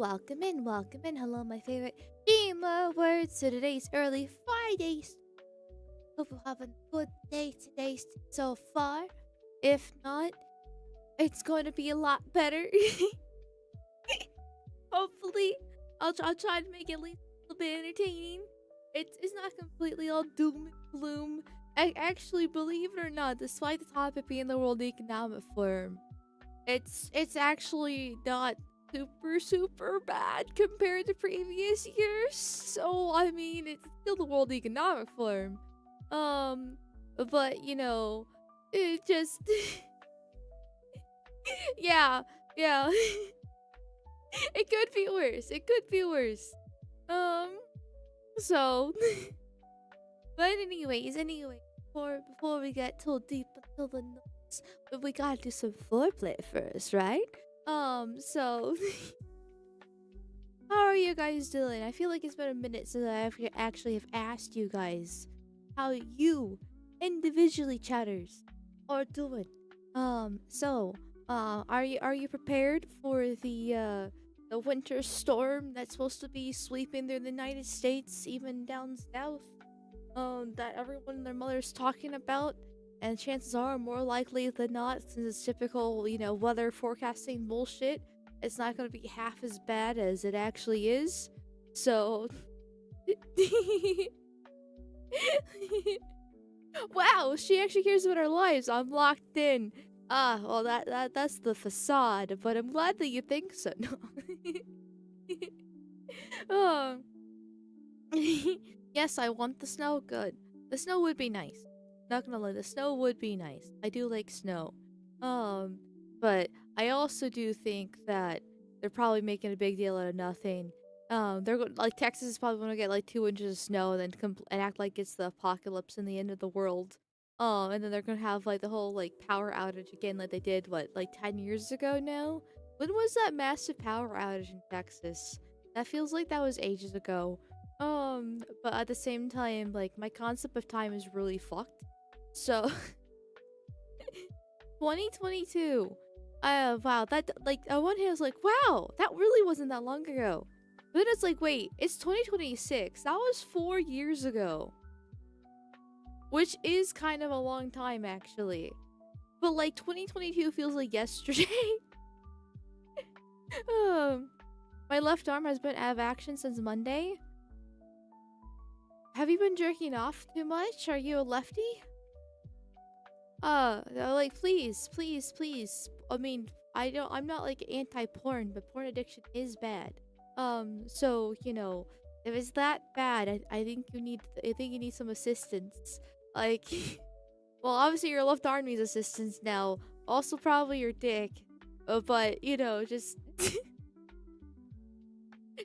welcome in. Hello, my favorite gamer words. So today's early Fridays. Hope you have a good day today so far. If not, it's going to be a lot better. Hopefully, I'll try to make it at least a little bit entertaining. It's not completely all doom and gloom. Actually, believe it or not, despite the topic being the World Economic Forum, it's actually not super bad compared to previous years. So I mean, it's still the World Economic Forum. Um, but it just yeah. It could be worse. It could be worse. Um, so but anyway, before we get too deep into the notes, we gotta do some foreplay first, right? So how are you guys doing? I feel like it's been a minute since I actually have asked you guys how you individually chatters are doing. Are you prepared for the winter storm that's supposed to be sweeping through the United States, even down south? That everyone and their mother's talking about, and chances are more likely than not, since it's typical, weather forecasting bullshit, it's not gonna be half as bad as it actually is. So wow, she actually cares about our lives. I'm locked in. Well, that's the facade, but I'm glad that you think so. No. um, yes, I want the snow. Good. The snow would be nice. Not gonna lie, the snow would be nice. I do like snow. Um, but I also do think that they're probably making a big deal out of nothing. Like Texas is probably gonna get like 2 inches of snow and then and act like it's the apocalypse and the end of the world. And then they're gonna have like the whole like power outage again, like they did like 10 years ago now. When was that massive power outage in Texas? That feels like that was ages ago. But at the same time, like my concept of time is really fucked. So 2022. Wow, that like on one hand I was like, wow, that really wasn't that long ago. But then it's like, wait, it's 2026. That was 4 years ago. Which is kind of a long time actually. But like 2022 feels like yesterday. um my left arm has been out of action since Monday. Have you been jerking off too much? Are you a lefty? Like please. I mean, I'm not like anti-porn, but porn addiction is bad. So, if it's that bad, I think you need some assistance. Like well, obviously your left arm needs assistance now. Also probably your dick. But, just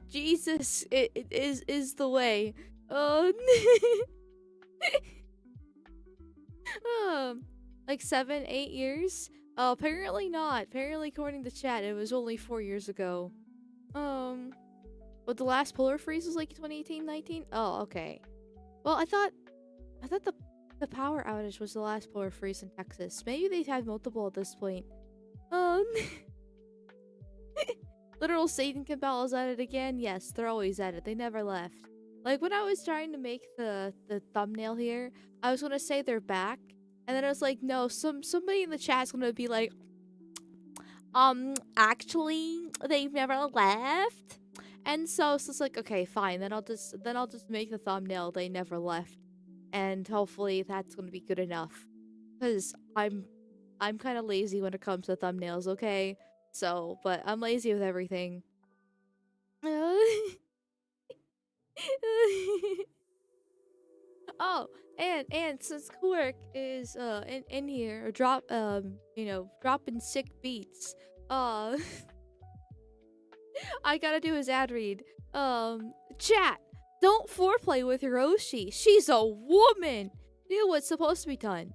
Jesus it is the way. Oh, um, like 7, 8 years? Oh, apparently not. Apparently, according to chat, it was only 4 years ago. Um, but the last polar freeze was like 2018, 19. Oh, okay. Well, I thought the power outage was the last polar freeze in Texas. Maybe they've had multiple at this point. Um, literal Satan cabal is at it again. Yes, they're always at it. They never left. Like when I was trying to make the thumbnail here, I was gonna say they're back, and then I was like, no, somebody in the chat's gonna be like, actually, they've never left. And so it's like, okay, fine. Then I'll just make the thumbnail. They never left, and hopefully that's gonna be good enough. Cause I'm kind of lazy when it comes to thumbnails. Okay, so but I'm lazy with everything. Oh, and since Quirk is in here, dropping sick beats. Uh, I gotta do his ad read. Chat, don't foreplay with your Oshi. She's a woman. Do what's supposed to be done.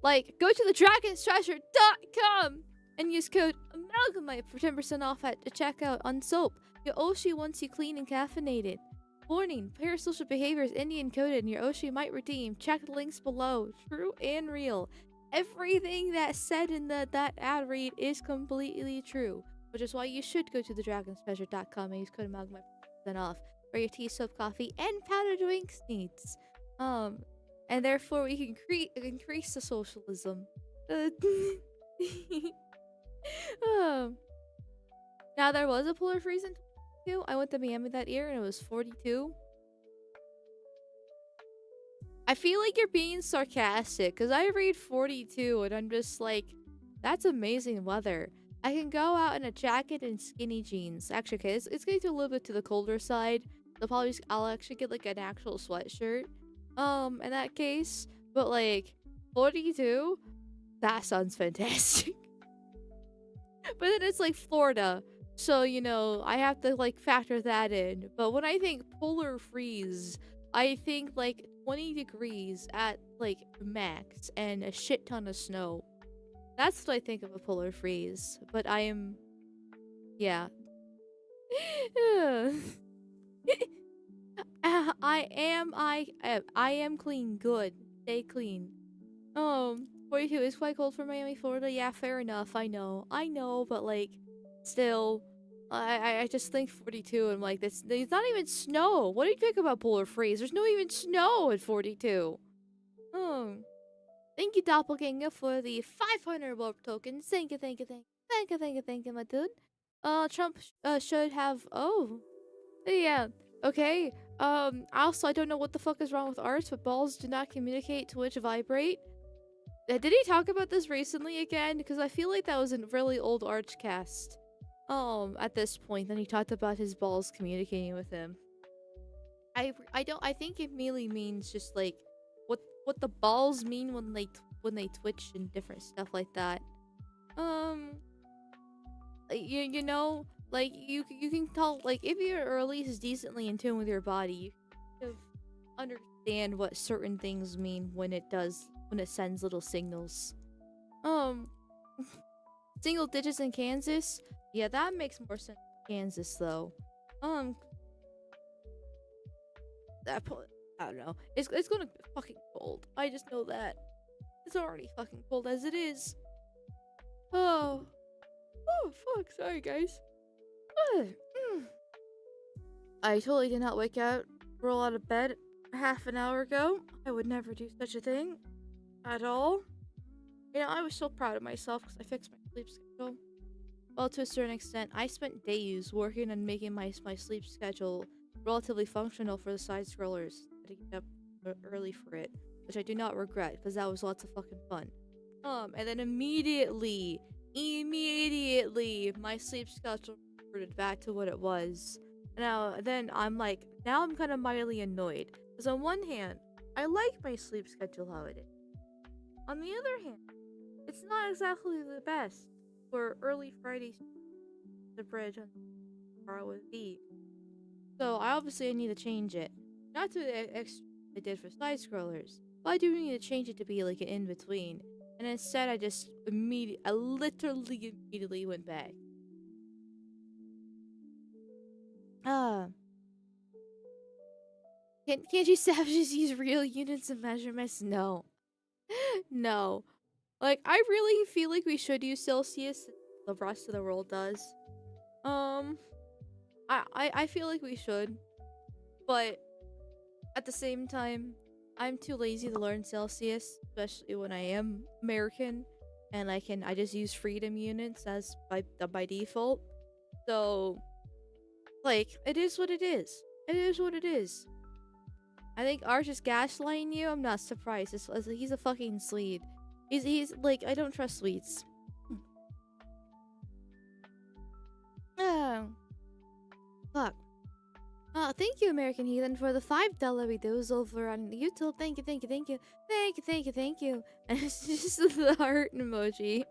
Like go to the dragonstreasure.com and use code Amalgamyte for 10% off at checkout on soap. Your Oshi wants you clean and caffeinated. Warning, parasocial behavior is Indian coded and your Oshi might redeem. Check the links below. True and real. Everything that's said in that ad read is completely true. which is why you should go to thedragonstreasure.com and use code Amalgamyte for 10% off for your tea, soap, coffee, and powdered drinks needs. And therefore we can increase the socialism. um, Now there was a polar freeze in 22. I went to Miami that year and it was 42. I feel like you're being sarcastic because I read 42 and I'm just like, that's amazing weather. I can go out in a jacket and skinny jeans. Actually, okay, it's getting to a little bit to the colder side. I'll actually get like an actual sweatshirt. In that case, but like 42, that sounds fantastic. But then it's like Florida, so you know I have to like factor that in. But when I think polar freeze, I think like 20 degrees at like max and a shit ton of snow. That's what I think of a polar freeze. But I am, yeah. I am clean. Good. Stay clean. 42 is quite cold for Miami, Florida. Yeah, fair enough. I know, but like, still, I just think 42. And like, there's not even snow. What do you think about polar freeze? There's no even snow at 42. Thank you, Doppelganger, for the 500 warp tokens. Thank you, my dude. Trump should have. Oh, yeah. Okay. Also, I don't know what the fuck is wrong with arts, but balls do not communicate to which vibrate. Did he talk about this recently again? Because I feel like that was a really old Archcast. At this point, then he talked about his balls communicating with him. I think it merely means just like what the balls mean when they twitch and different stuff like that. You know, like you can tell, like if you're at least decently in tune with your body, you kind of understand what certain things mean when it sends little signals. Single digits in Kansas? Yeah, that makes more sense in Kansas though. I don't know. It's gonna be fucking cold. I just know that. It's already fucking cold as it is. Oh fuck, sorry guys. I totally did not roll out of bed half an hour ago. I would never do such a thing at all. You know, I was so proud of myself because I fixed my sleep schedule. Well, to a certain extent, I spent days working on making my sleep schedule relatively functional for the side scrollers. I had to get up early for it, which I do not regret because that was lots of fucking fun. And then immediately, my sleep schedule reverted back to what it was. Now I'm kind of mildly annoyed because on one hand, I like my sleep schedule how it is. On the other hand, it's not exactly the best for early Friday the bridge on tomorrow with V. So I need to change it. Not to the extent I did for side scrollers, but I do need to change it to be like an in between. And instead, I literally immediately went back. Can't you savages use real units and measurements? No. No. Like, I really feel like we should use Celsius. The rest of the world does. I feel like we should. But at the same time, I'm too lazy to learn Celsius, especially when I am American. And I just use freedom units as by default. So, like, it is what it is. It is what it is. I think Arch is gaslighting you. I'm not surprised. He's a fucking Swede. He's like, I don't trust Swedes. Oh. Fuck. Thank you, American Heathen, for the $5 videos over on YouTube. Thank you. And it's just the heart emoji.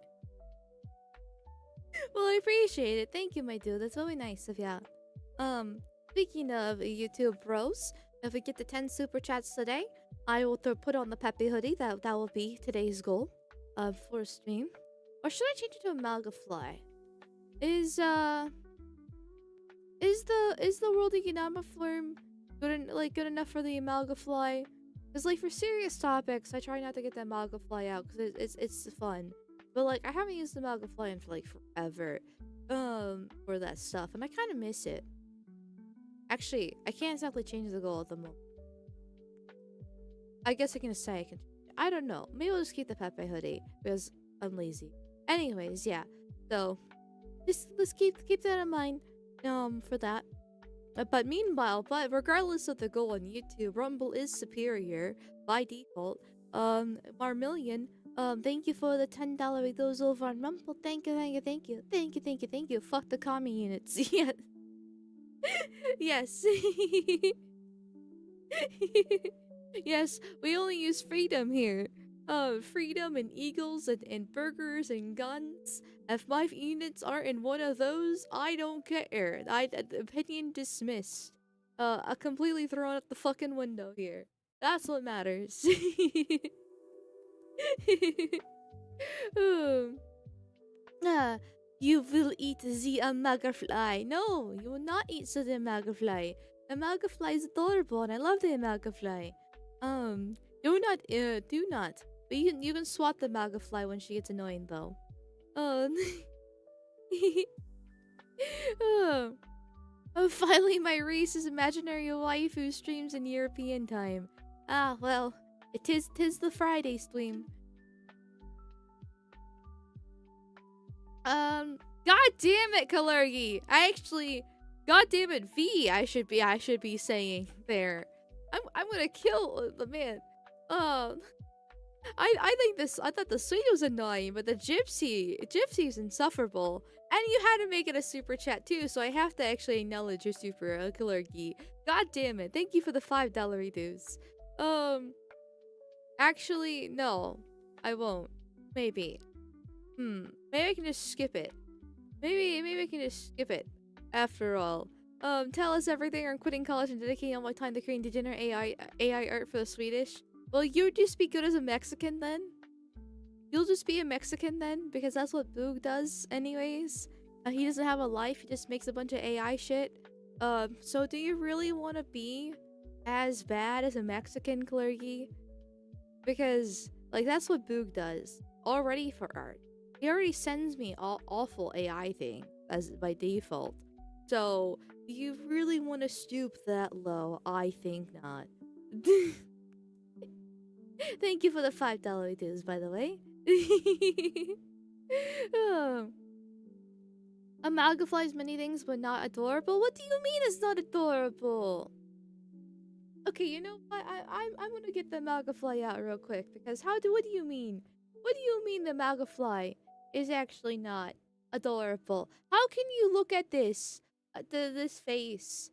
Well, I appreciate it. Thank you, my dude. That's really nice of ya. Speaking of YouTube bros, if we get to 10 super chats today, I will put on the P.E.P.E hoodie. That will be today's goal for stream. Or should I change it to Amalgamyte? Is the World Economic Forum good enough for the Amalgamyte? Because like for serious topics, I try not to get the Amalgamyte out because it's fun. But like I haven't used the Amalgamyte for like forever. for that stuff, and I kind of miss it. Actually, I can't exactly change the goal at the moment. I guess I can say I can. I don't know. Maybe I'll just keep the P.E.P.E. hoodie because I'm lazy. Anyways, yeah. So just let's keep that in mind. For that. But meanwhile, regardless of the goal on YouTube, Rumble is superior by default. Marmillion, thank you for the $10 with those over on Rumble. Thank you, thank you, thank you, thank you, thank you, thank you. Fuck the commie units. Yes. Yes. Yes, we only use freedom here. Freedom and eagles and burgers and guns. If my units aren't in one of those, I don't care. Opinion dismissed. I completely thrown out the fucking window here. That's what matters. um, you will eat the Amalgamyte. No, you will not eat the Amalgamyte. Amalgamyte is adorable, and I love the Amalgamyte. Do not. But you can swat the Amalgamyte when she gets annoying, though. Um, finally, my race's imaginary wife who streams in European time. Ah, well, tis the Friday stream. God damn it, Kalergi. God damn it, V. I should be saying there. I'm gonna kill the man. I thought the Swede was annoying, but the Gypsy's insufferable. And you had to make it a super chat too, so I have to actually acknowledge your super Kalergi. God damn it! Thank you for the $5 dues. Actually, no, I won't. Maybe. Maybe I can just skip it. Maybe I can just skip it. After all. Tell us everything. I'm quitting college and dedicating all my time to creating degenerate AI art for the Swedish. Well, you'd just be good as a Mexican then. You'll just be a Mexican then, because that's what Boog does anyways. He doesn't have a life, he just makes a bunch of AI shit. So do you really want to be as bad as a Mexican clergy? Because, like, that's what Boog does. Already for art. He already sends me awful AI thing as by default. So, do you really want to stoop that low? I think not. Thank you for the $5 dues, by the way. Amalga flies many things, but not adorable. What do you mean it's not adorable? Okay, you know what? I'm gonna get the Amalga fly out real quick because what do you mean? What do you mean the Amalga fly is actually not adorable? How can you look at this face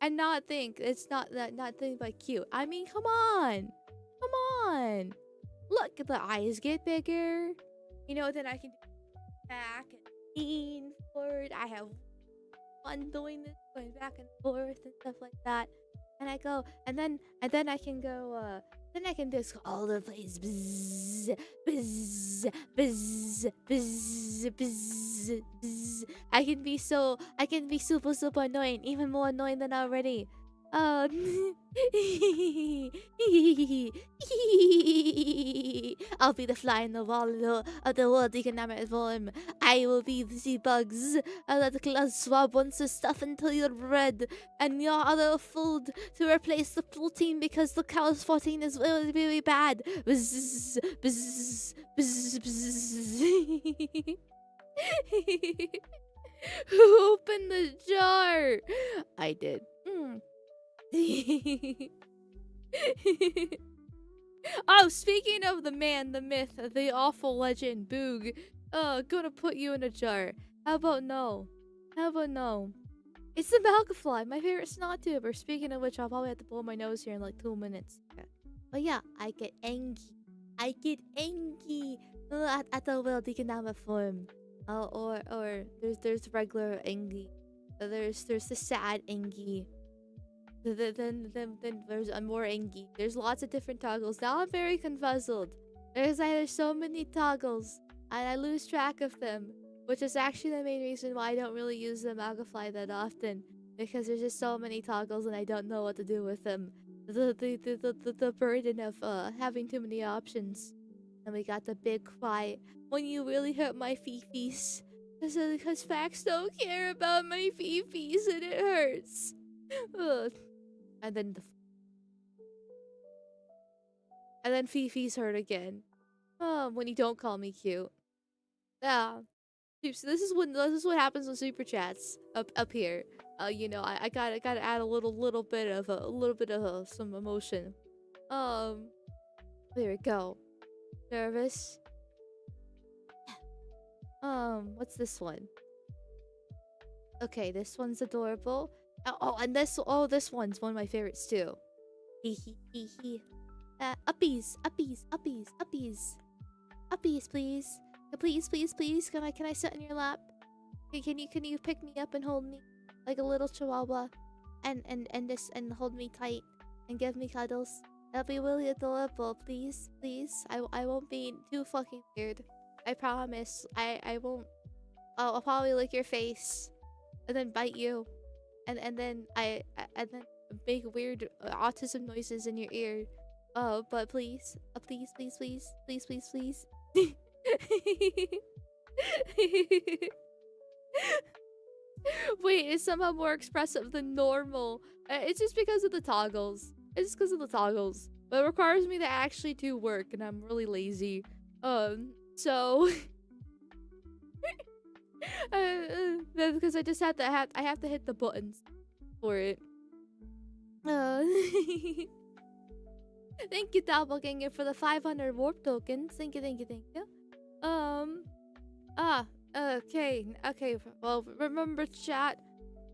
and not think it's not think but cute? I mean, come on. Come on. Look, the eyes get bigger. You know, then I can back and lean forward. I have fun doing this, going back and forth and stuff like that. And I go, and then I can go, then I can just go all over the place. Bzz, bzz, bzz, bzz, bzz, bzz. I can be super, super annoying, even more annoying than already. Oh, I'll be the fly in the wall of the World Economic Forum. I will be the bugs that swab once the stuff until you're red and your other food to replace the protein because the cow's protein is really, really bad. Bzz, bzz, bzz, bzz. Who opened the jar? I did. Oh, speaking of the man, the myth, the awful legend, Boog, gonna put you in a jar. How about no? How about no? It's the Malgafly, my favorite snot tuber. Speaking of which, I'll probably have to blow my nose here in like 2 minutes. Okay. But yeah, I get angry. I get angry at the World Economic Forum. Or there's regular angry. There's the sad angry. Then there's a more angry. There's lots of different toggles. Now I'm very confuzzled. There's so many toggles, and I lose track of them, which is actually the main reason why I don't really use the Magafly that often, because there's just so many toggles and I don't know what to do with them. The burden of having too many options. And we got the big cry when you really hurt my fifis. Because facts don't care about my fifis and it hurts. Ugh. And then fifis hurt again. When you don't call me cute. Yeah. So this is what happens with super chats up here. You know, I gotta add a little bit of some emotion. There we go. Nervous. What's this one? Okay, this one's adorable. And this one's one of my favorites too. Hee hee hee hee. Uppies, please. Please. Can I sit in your lap? Can you pick me up and hold me like a little chihuahua, and hold me tight and give me cuddles? That'll be really adorable. Please. I won't be too fucking weird. I promise. I won't. I'll probably lick your face, and then bite you, and then make weird autism noises in your ear. But please, please. Wait, it's somehow more expressive than normal. It's just because of the toggles. But it requires me to actually do work, and I'm really lazy. So because I just I have to hit the buttons for it. Thank you, Doppelganger, for the 500 warp tokens. Thank you. Okay. Well, remember, chat,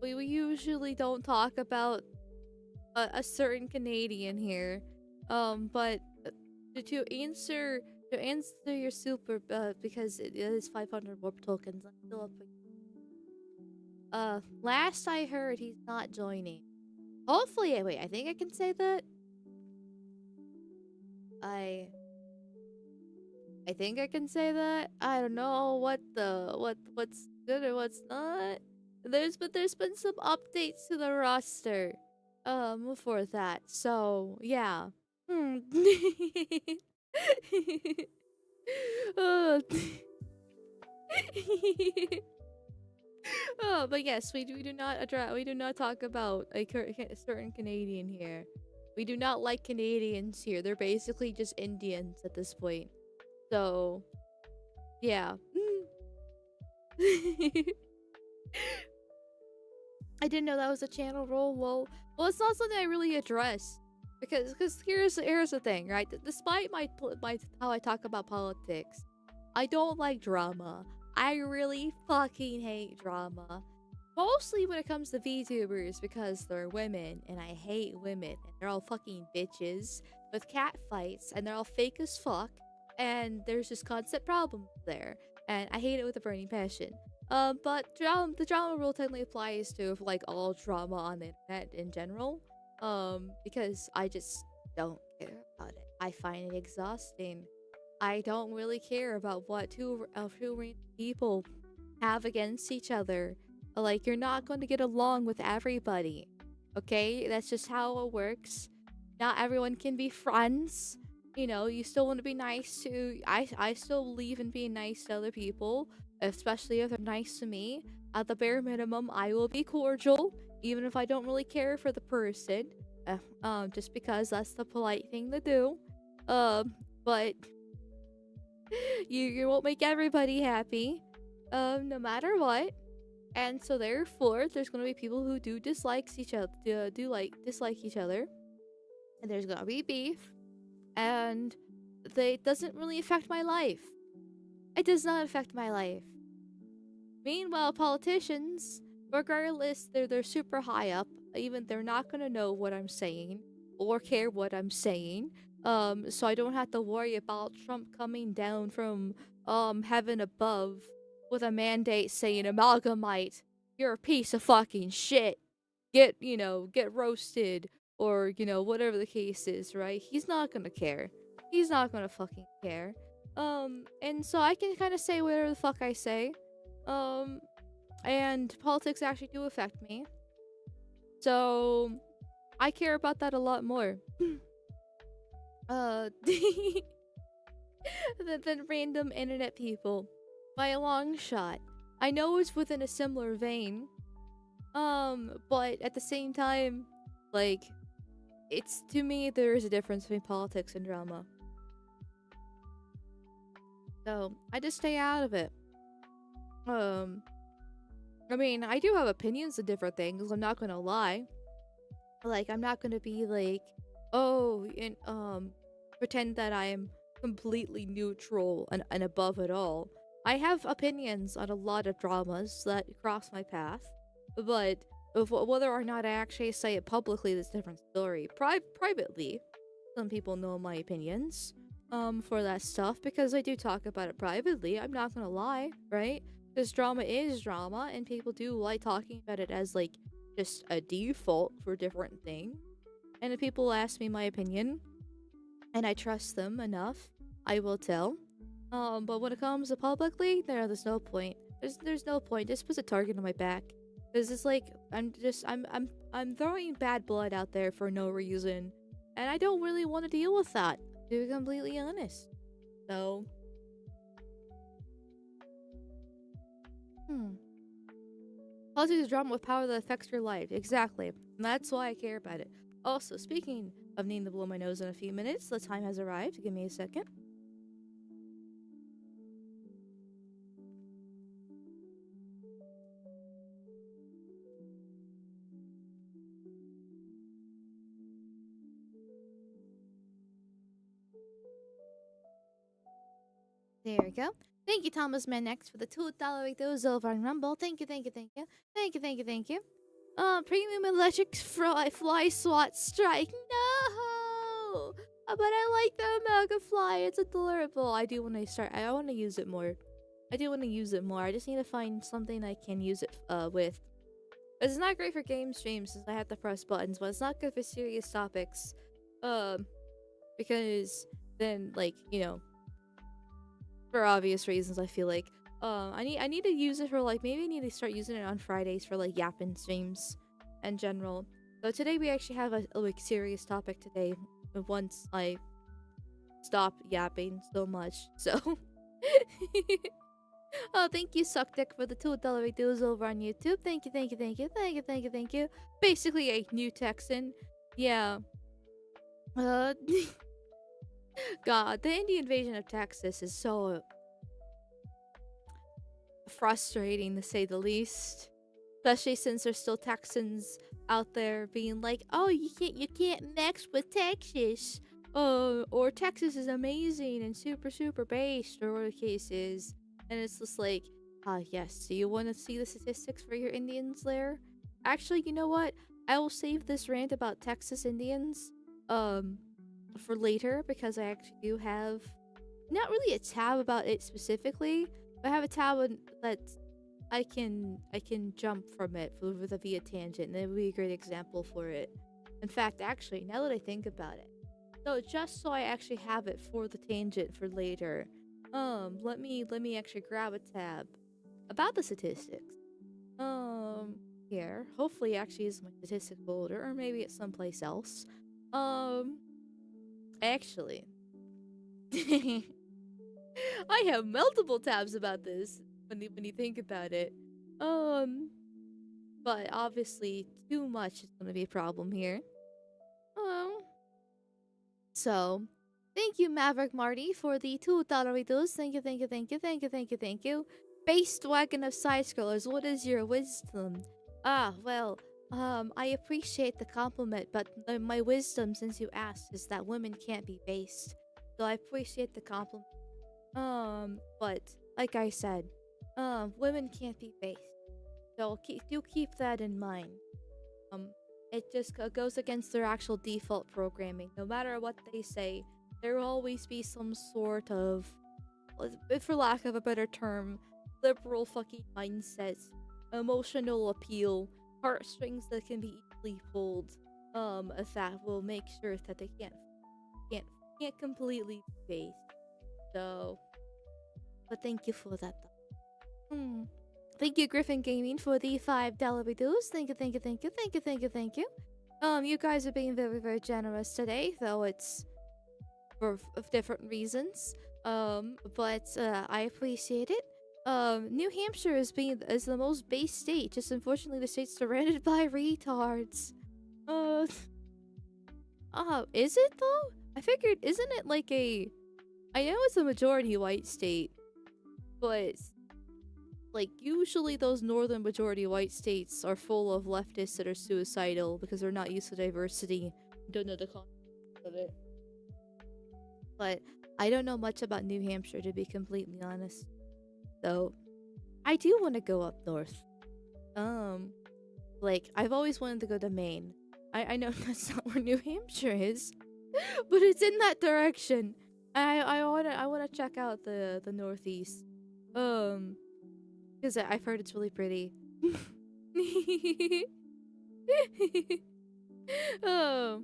we usually don't talk about a certain Canadian here. But to answer your super, because it is 500 warp tokens, I'm still up. Last I heard, he's not joining. Hopefully, wait, I think I can say that. I think I can say that. I don't know what's good or what's not. There's been some updates to the roster for that. So, yeah. uh, but yes, we do not talk about a certain Canadian here. We do not like Canadians here. They're basically just Indians at this point. So, yeah. I didn't know that was a channel role. Well, it's not something I really address because here's the thing, right? Despite my how I talk about politics, I don't like drama. I really fucking hate drama. Mostly when it comes to VTubers because they're women and I hate women and they're all fucking bitches with cat fights and they're all fake as fuck and there's just constant problems there and I hate it with a burning passion. But the drama rule technically applies to like all drama on the internet in general. Because I just don't care about it. I find it exhausting. I don't really care about what two random people have against each other. Like, you're not going to get along with everybody. Okay? That's just how it works. Not everyone can be friends. You know, you still want to be nice to... I still believe in being nice to other people, especially if they're nice to me. At the bare minimum, I will be cordial, even if I don't really care for the person. Just because that's the polite thing to do. But... you won't make everybody happy. No matter what. And so therefore, there's gonna be people who do dislike each other, dislike each other, and there's gonna be beef, and it doesn't really affect my life. It does not affect my life. Meanwhile, politicians, regardless, they're super high up. Even they're not gonna know what I'm saying or care what I'm saying. So I don't have to worry about Trump coming down from heaven above with a mandate saying, Amalgamyte, you're a piece of fucking shit. Get roasted, or, whatever the case is, right? He's not gonna care. He's not gonna fucking care. And so I can kind of say whatever the fuck I say. And politics actually do affect me. So I care about that a lot more. than random internet people. By a long shot. I know it's within a similar vein. But at the same time, like, it's to me there is a difference between politics and drama. So I just stay out of it. Um, I mean, I do have opinions on different things. I'm not gonna lie. Like, I'm not gonna be like, oh, and pretend that I am completely neutral and above it all. I have opinions on a lot of dramas that cross my path, but whether or not I actually say it publicly is a different story. Privately, some people know my opinions for that stuff because I do talk about it privately. I'm not gonna lie, right? Because drama is drama, and people do like talking about it as like just a default for different things. And if people ask me my opinion, and I trust them enough, I will tell. But when it comes to publicly, there's no point. There's no point. Just puts a target on my back, because it's like I'm throwing bad blood out there for no reason, and I don't really want to deal with that. To be completely honest, so politics is drama with power that affects your life. Exactly. And that's why I care about it. Also, speaking of needing to blow my nose in a few minutes, the time has arrived. Give me a second. There we go. Thank you, Thomas Manex, for the $2 those over on Rumble. Thank you, thank you, thank you. Thank you, thank you, thank you. Premium electric fly SWAT strike. No! But I like the Amalgamyte fly. It's adorable. I do want to start. I want to use it more. I do want to use it more. I just need to find something I can use it with. It's not great for game streams since I have to press buttons, but it's not good for serious topics. Because then, like, you know, for obvious reasons, I feel like I need to use it for, like, maybe I need to start using it on Fridays for like yapping streams in general. So today we actually have a like serious topic today. Once I stop yapping so much, so oh, thank you, Suckdick, for the $2 dues over on YouTube. Thank you, thank you, thank you, thank you, thank you, thank you. Basically a new Texan, yeah. God, the Indian invasion of Texas is so frustrating to say the least. Especially since there's still Texans out there being like, "Oh, you can't mix with Texas." Or Texas is amazing and super super based, or whatever the case is. And it's just like, yes. Do you want to see the statistics for your Indians there? Actually, you know what? I will save this rant about Texas Indians, for later, because I actually do have not really a tab about it specifically, but I have a tab that I can jump from it with a via tangent, and it would be a great example for it. In fact, actually, now that I think about it, so just so I actually have it for the tangent for later, let me actually grab a tab about the statistics. Here, hopefully, actually is my statistics folder, or maybe it's someplace else. Actually, I have multiple tabs about this when you think about it. But obviously too much is gonna be a problem here. Um, so thank you, Maverick Marty, for the $2 Thank you, thank you, thank you, thank you, thank you, thank you. Based wagon of side scrollers, what is your wisdom? Well, I appreciate the compliment, but my wisdom, since you asked, is that women can't be based. So I appreciate the compliment. But like I said, women can't be based. So keep that in mind. It just goes against their actual default programming. No matter what they say, there will always be some sort of, for lack of a better term, liberal fucking mindsets, emotional appeal, heartstrings that can be easily pulled. That will make sure that they can't completely be based. So, but thank you for that. Thank you, Griffin Gaming, for the $5 dues. Thank you, thank you, thank you, thank you, thank you, thank you. You guys are being very, very generous today, though it's for different reasons. But I appreciate it. New Hampshire is the most base state. Just unfortunately, the state's surrounded by retards. Uh, is it though? I figured, isn't it like a? I know it's a majority white state, but like usually those northern majority white states are full of leftists that are suicidal because they're not used to diversity. Don't know the concept of it. But I don't know much about New Hampshire, to be completely honest. So I do want to go up north. Like I've always wanted to go to Maine. I know that's not where New Hampshire is, but it's in that direction. I wanna check out the Northeast. Because I've heard it's really pretty. Oh,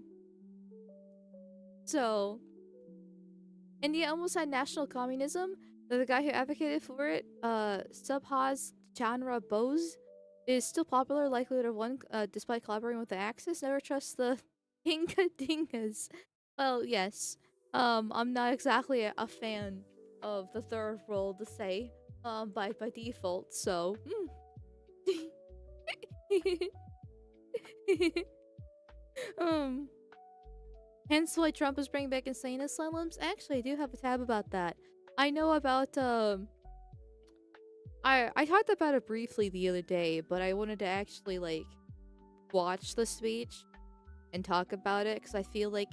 so India almost had national communism. The guy who advocated for it, Subhas Chandra Bose, is still popular, likely to have won, despite collaborating with the Axis. Never trust the Inca Dinkas. Well, yes. I'm not exactly a fan of the third world to say, by default, so. um, Hence why Trump is bringing back insane asylums. Actually, I do have a tab about that. I know about, I talked about it briefly the other day, but I wanted to actually, like, watch the speech and talk about it, because I feel like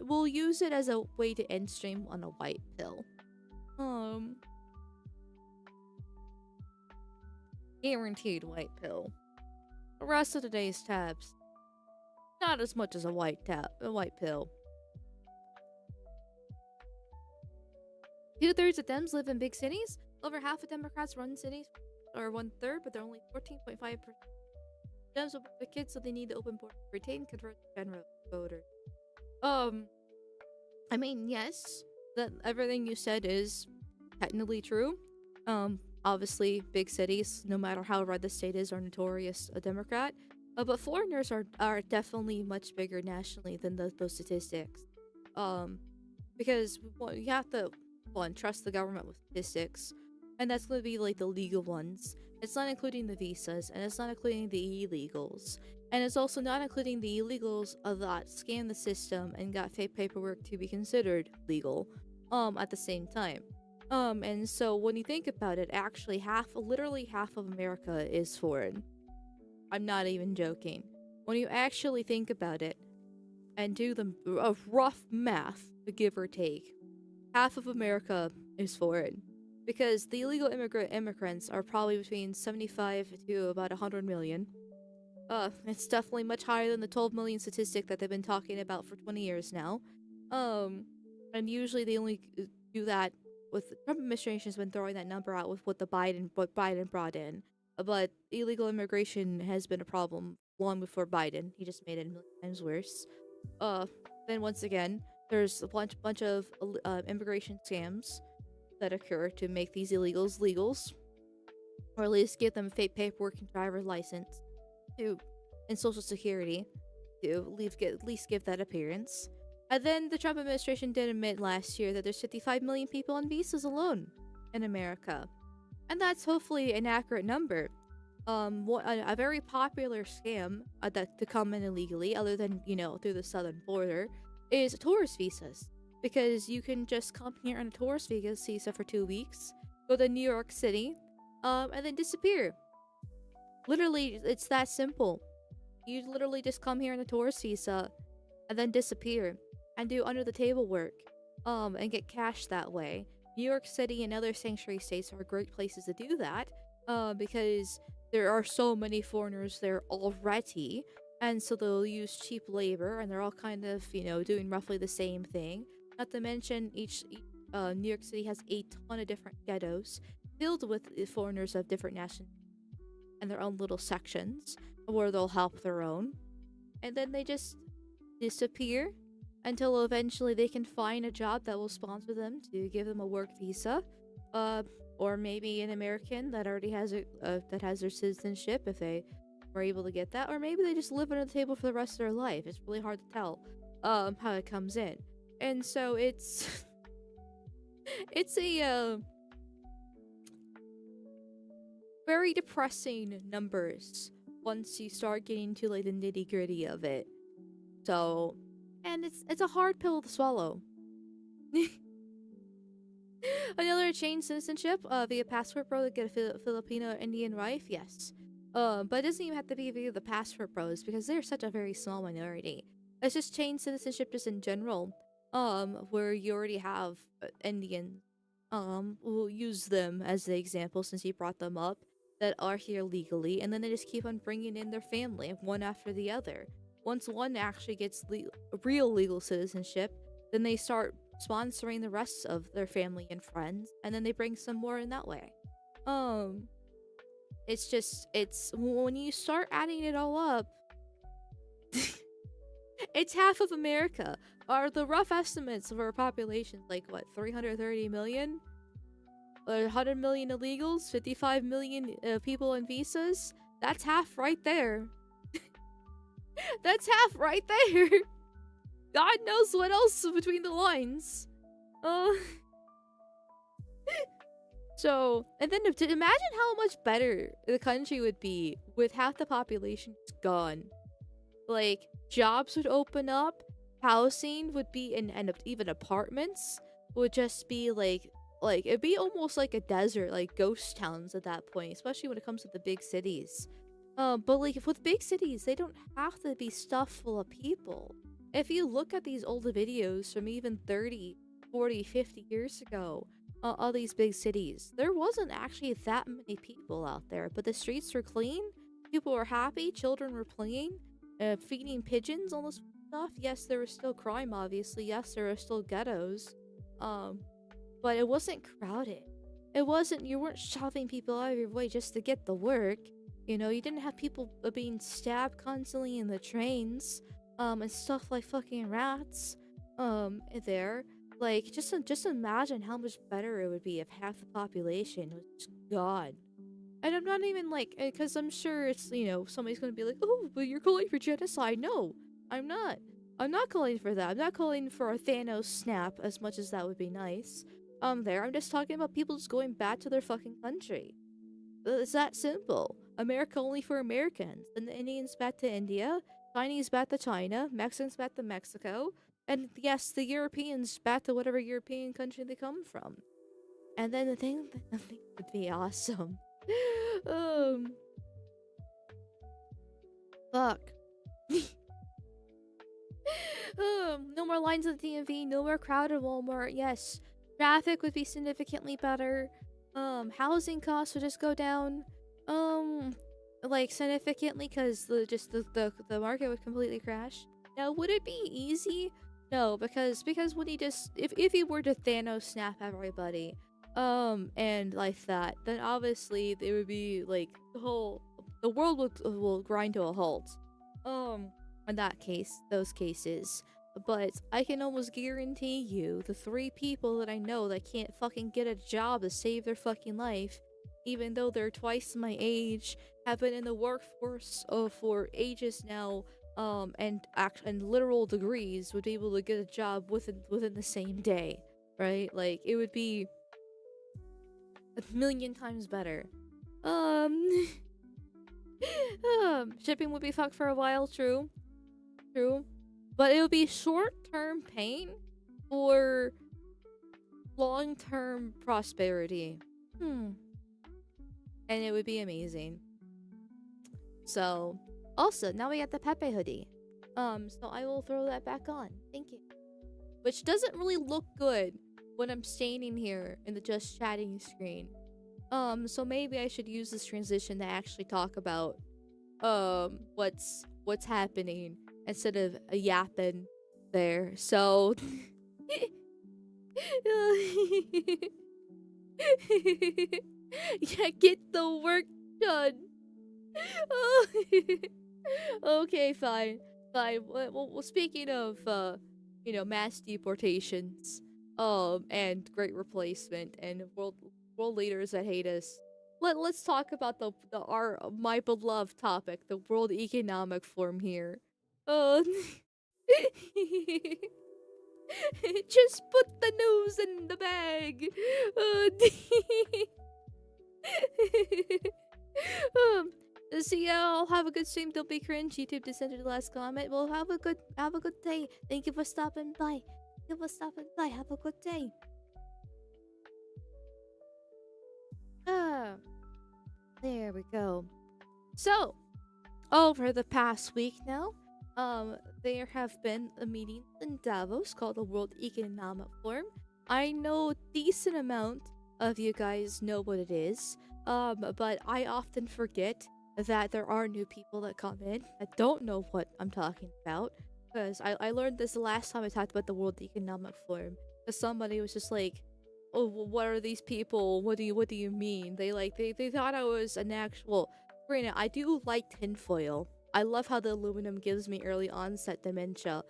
we'll use it as a way to end stream on a white pill. Guaranteed white pill. The rest of today's tabs, not as much as a white pill. 2/3 of Dems live in big cities. Over half of Democrats run cities, or 1/3, but they're only 14.5%. Dems will the kids, so they need to open board retain convert the general voter. I mean, yes, that everything you said is technically true. Obviously, big cities, no matter how red the state is, are notorious a Democrat. But foreigners are definitely much bigger nationally than those statistics. Because you have to trust the government with statistics, and that's going to be like the legal ones. It's not including the visas, and it's not including the illegals, and it's also not including the illegals that scam the system and got fake paperwork to be considered legal. At the same time. And so when you think about it, actually literally half of America is foreign. I'm not even joking. When you actually think about it and do the rough math, give or take, half of America is foreign. Because the illegal immigrants are probably between 75 to about 100 million. It's definitely much higher than the 12 million statistic that they've been talking about for 20 years now. And usually they only do that with the Trump administration has been throwing that number out with what Biden brought in. But illegal immigration has been a problem long before Biden. He just made it a million times worse. Then once again, there's a bunch of immigration scams that occur to make these illegals legals, or at least give them fake paperwork and driver's license and social security to at least give that appearance. And then the Trump administration did admit last year that there's 55 million people on visas alone in America. And that's hopefully an accurate number. A very popular scam that to come in illegally, other than, through the southern border, is tourist visas. Because you can just come here on a tourist visa for 2 weeks, go to New York City, and then disappear. Literally, it's that simple. You literally just come here on a tourist visa, and then disappear. And do under the table work, and get cash that way. New York City and other sanctuary states are great places to do that, because there are so many foreigners there already, and so they'll use cheap labor, and they're all kind of, doing roughly the same thing. Not to mention, each New York City has a ton of different ghettos filled with foreigners of different nationalities, and their own little sections where they'll help their own, and then they just disappear until eventually they can find a job that will sponsor them to give them a work visa, or maybe an American that already has that has their citizenship if they are able to get that, or maybe they just live under the table for the rest of their life. It's really hard to tell how it comes in, and so it's it's very depressing numbers once you start getting to like the nitty gritty of it. So, and it's a hard pill to swallow. Another change citizenship via passport bro to get a Filipino or Indian wife, yes. But it doesn't even have to be via the passport bros because they're such a very small minority. It's just change citizenship just in general. Where you already have Indians. We'll use them as the example since you brought them up that are here legally, and then they just keep on bringing in their family one after the other. Once one actually gets real legal citizenship, then they start sponsoring the rest of their family and friends, and then they bring some more in that way. It's when you start adding it all up, it's half of America. Are the rough estimates of our population like what, 330 million? 100 million illegals, 55 million people on visas? That's half right there. That's half right there. God knows what else between the lines. So, and then to imagine how much better the country would be with half the population gone. Like, jobs would open up, housing would be and even apartments would just be like it'd be almost like a desert, like ghost towns at that point, especially when it comes to the big cities. But like with big cities, they don't have to be stuffed full of people. If you look at these old videos from even 30, 40, 50 years ago, all these big cities, there wasn't actually that many people out there, but the streets were clean, people were happy, children were playing, feeding pigeons, all this stuff. Yes, there was still crime, obviously. Yes, there were still ghettos. But it wasn't crowded. You weren't shoving people out of your way just to get the work. You know, you didn't have people being stabbed constantly in the trains, and stuff like fucking rats, there. Like, just imagine how much better it would be if half the population was just gone. And I'm not even like, because I'm sure it's, you know, somebody's gonna be like, oh, but you're calling for genocide. No, I'm not. I'm not calling for that. I'm not calling for a Thanos snap as much as that would be nice. I'm just talking about people just going back to their fucking country. It's that simple. America only for Americans. And the Indians back to India, Chinese back to China, Mexicans back to Mexico, and yes, the Europeans back to whatever European country they come from. And then the thing would be awesome. Fuck. No more lines at the DMV, no more crowded Walmart. Yes, traffic would be significantly better. Housing costs would just go down. Like significantly, because the market would completely crash. Now, would it be easy? No, because when he just if he were to Thanos snap everybody, and like that, then obviously there would be like the world will grind to a halt. In those cases. But I can almost guarantee you the 3 people that I know that can't fucking get a job to save their fucking life, even though they're twice my age, have been in the workforce for ages now, and literal degrees, would be able to get a job within the same day, right? Like, it would be a million times better. Shipping would be fucked for a while, true. But it would be short-term pain or long-term prosperity. And it would be amazing. So, also, now we got the P.E.P.E hoodie. So I will throw that back on. Thank you. Which doesn't really look good when I'm standing here in the just chatting screen. So maybe I should use this transition to actually talk about what's happening instead of yapping there. So yeah, get the work done. Okay, fine. Well, speaking of mass deportations, and great replacement and world leaders that hate us, let's talk about my beloved topic, the World Economic Forum here. Just put the news in the bag. Um, See y'all. Have a good stream. Don't be cringe. YouTube descended the last comment. Well, have a good day. Thank you for stopping by. Thank you for stopping by. Have a good day. Ah, there we go. So, over the past week now, there have been a meeting in Davos called the World Economic Forum. I know a decent amount of you guys know what it is, but I often forget that there are new people that come in that don't know what I'm talking about. Because I learned this the last time I talked about the World Economic Forum. Because somebody was just like, "Oh, what are these people? What do you mean?" They thought I was an actual. Granted, I do like tinfoil. I love how the aluminum gives me early onset dementia.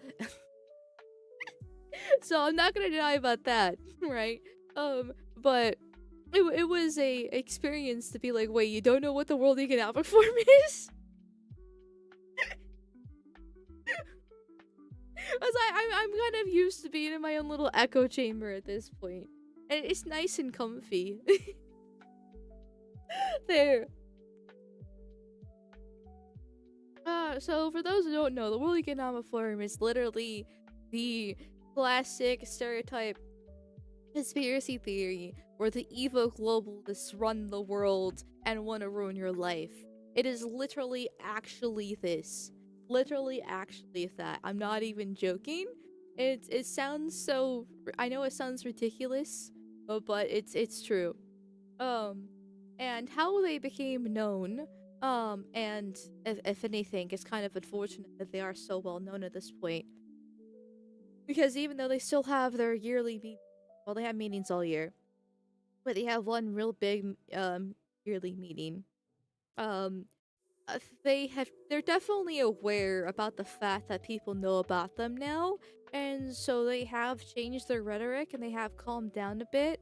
So I'm not gonna deny about that, right? But it was a experience to be like, wait, you don't know what the World Economic Forum is? Cause I'm kind of used to being in my own little echo chamber at this point. And it's nice and comfy. There. So for those who don't know, the World Economic Forum is literally the classic stereotype conspiracy theory where the evil globalists run the world and want to ruin your life. It is literally actually this. Literally actually that. I'm not even joking. It sounds so I know it sounds ridiculous, but it's true. Um and how they became known, and if anything, it's kind of unfortunate that they are so well known at this point. Because even though they still have their yearly well, they have meetings all year, but they have one real big yearly meeting. Um, they're definitely aware about the fact that people know about them now, and so they have changed their rhetoric and they have calmed down a bit.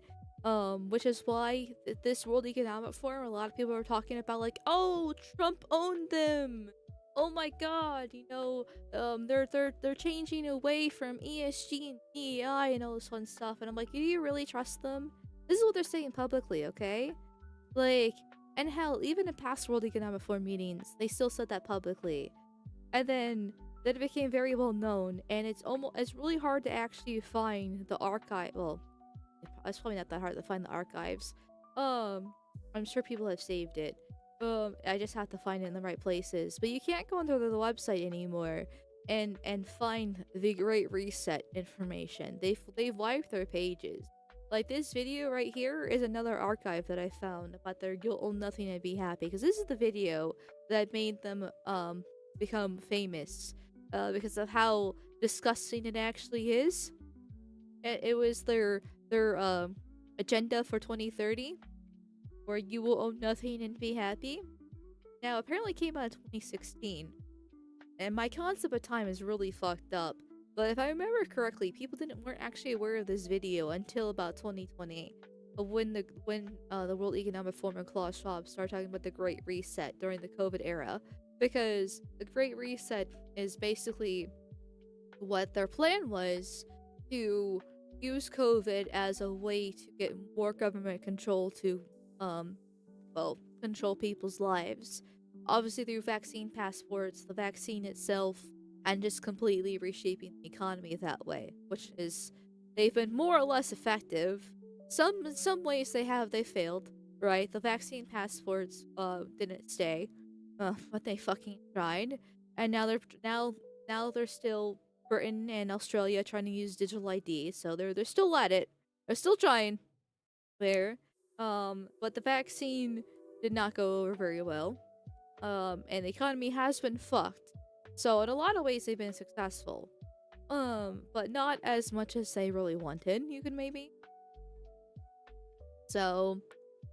Which is why this World Economic Forum, a lot of people are talking about like, oh, Trump owned them. Oh my God, they're changing away from ESG and DEI and all this fun stuff, and I'm like, do you really trust them? This is what they're saying publicly, okay? Like, and hell, even in past World Economic Forum meetings, they still said that publicly. And then it became very well known, and it's really hard to actually find the archive. Well, it's probably not that hard to find the archives. I'm sure people have saved it. I just have to find it in the right places. But you can't go onto the website anymore and find the Great Reset information. They've wiped their pages. Like this video right here is another archive that I found about their "You'll Own Nothing and Be Happy," because this is the video that made them become famous, because of how disgusting it actually is. It was their agenda for 2030, where you will own nothing and be happy. Now apparently came out in 2016, and my concept of time is really fucked up. But if I remember correctly, people weren't actually aware of this video until about 2020, when the World Economic Forum and Klaus Schwab started talking about the Great Reset during the COVID era, because the Great Reset is basically what their plan was, to use COVID as a way to get more government control to, um, well, control people's lives. Obviously, through vaccine passports, the vaccine itself, and just completely reshaping the economy that way, which is, they've been more or less effective. In some ways they failed, right? The vaccine passports didn't stay, but they fucking tried, and now they're still Britain and Australia trying to use digital ID, so they're still at it. They're still trying there. But the vaccine did not go over very well. And the economy has been fucked. So in a lot of ways they've been successful. But not as much as they really wanted, you could maybe. So,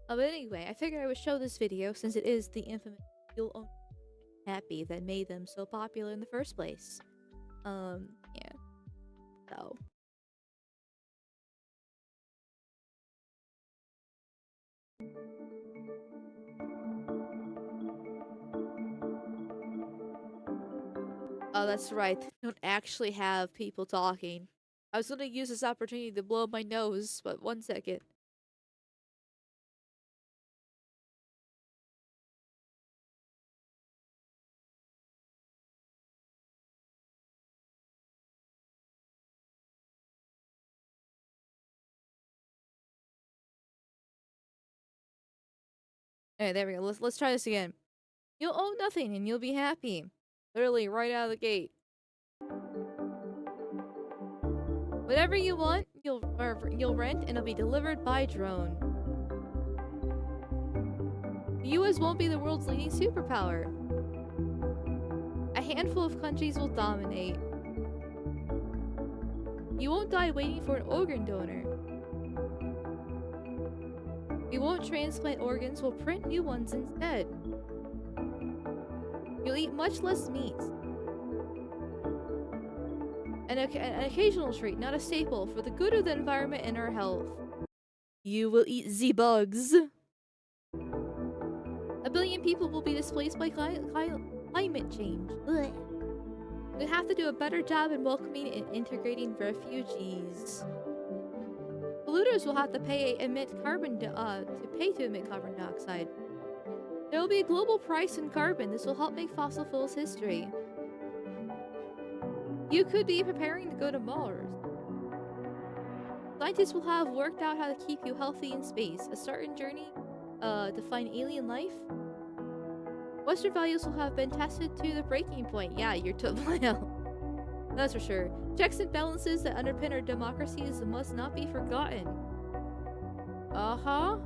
but anyway, I figured I would show this video since it is the infamous "You'll Own Happy" that made them so popular in the first place. Yeah. So. Oh, that's right. They don't actually have people talking. I was gonna use this opportunity to blow my nose, but one second. Alright, there we go. Let's try this again. You'll own nothing and you'll be happy. Literally right out of the gate. Whatever you want, you'll rent and it'll be delivered by drone. The US won't be the world's leading superpower. A handful of countries will dominate. You won't die waiting for an organ donor. You won't transplant organs, we'll print new ones instead. You'll eat much less meat. An occasional treat, not a staple, for the good of the environment and our health. You will eat bugs. 1 billion people will be displaced by climate change. Ugh. We have to do a better job in welcoming and integrating refugees. Polluters will have to pay to emit carbon dioxide. There will be a global price in carbon. This will help make fossil fuels history. You could be preparing to go to Mars. Scientists will have worked out how to keep you healthy in space. A certain journey to find alien life. Western values will have been tested to the breaking point. Yeah, you're well. That's for sure. Checks and balances that underpin our democracies must not be forgotten. Uh-huh.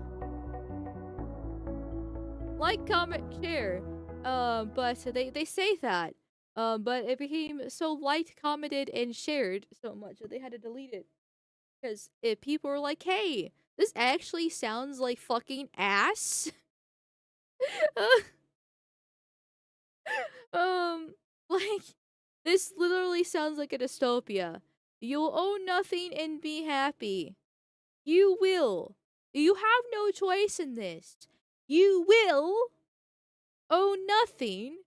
Like, comment, share. But they say that. But it became so liked, commented, and shared so much that they had to delete it. Because people were like, hey, this actually sounds like fucking ass. Like, this literally sounds like a dystopia. You'll own nothing and be happy. You will. You have no choice in this. You will own nothing.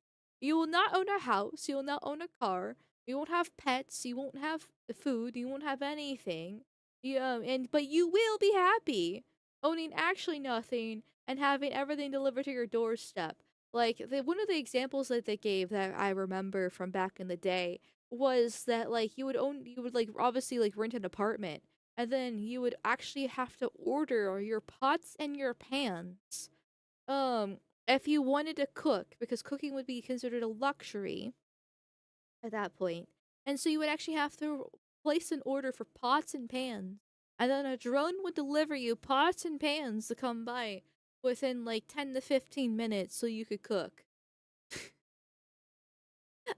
You will not own a house. You will not own a car. You won't have pets. You won't have food. You won't have anything. But you will be happy owning actually nothing and having everything delivered to your doorstep. Like one of the examples that they gave that I remember from back in the day was that like you would like obviously like rent an apartment and then you would actually have to order your pots and your pans. Um if you wanted to cook, because cooking would be considered a luxury at that point. And so you would actually have to place an order for pots and pans. And then a drone would deliver you pots and pans to come by within like 10 to 15 minutes so you could cook.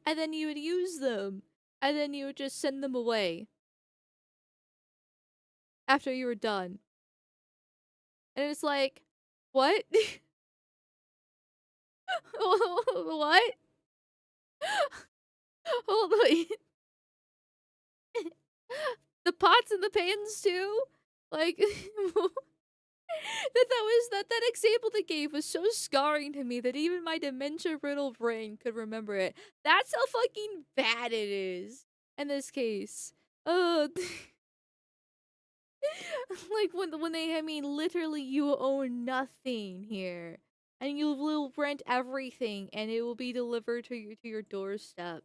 And then you would use them. And then you would just send them away after you were done. And it's like, what? What? Hold on. The pots and the pans too? Like that example they gave was so scarring to me that even my dementia riddled brain could remember it. That's how fucking bad it is in this case. Uh like when they I mean literally you own nothing here. And you will rent everything and it will be delivered to your doorstep.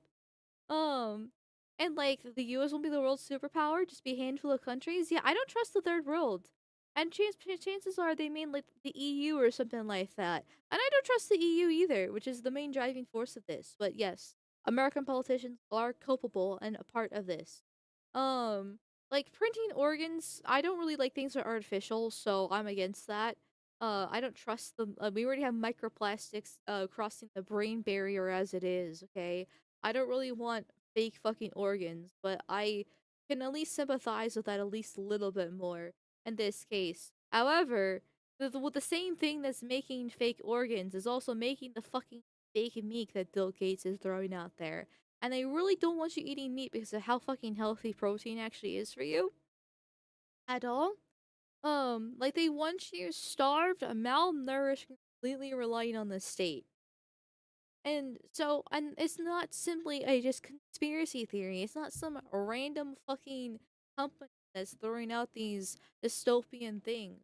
Um, and like the US won't be the world's superpower, just be a handful of countries. Yeah, I don't trust the third world. And chances are they mean like the EU or something like that. And I don't trust the EU either, which is the main driving force of this. But yes, American politicians are culpable and a part of this. Like printing organs, I don't really like things that are artificial, so I'm against that. I don't trust them. We already have microplastics crossing the brain barrier as it is, okay? I don't really want fake fucking organs, but I can at least sympathize with that at least a little bit more in this case. However, the same thing that's making fake organs is also making the fucking fake meat that Bill Gates is throwing out there. And they really don't want you eating meat because of how fucking healthy protein actually is for you at all. Like they want you starved, malnourished, completely relying on the state. And it's not simply a just conspiracy theory. It's not some random fucking company that's throwing out these dystopian things.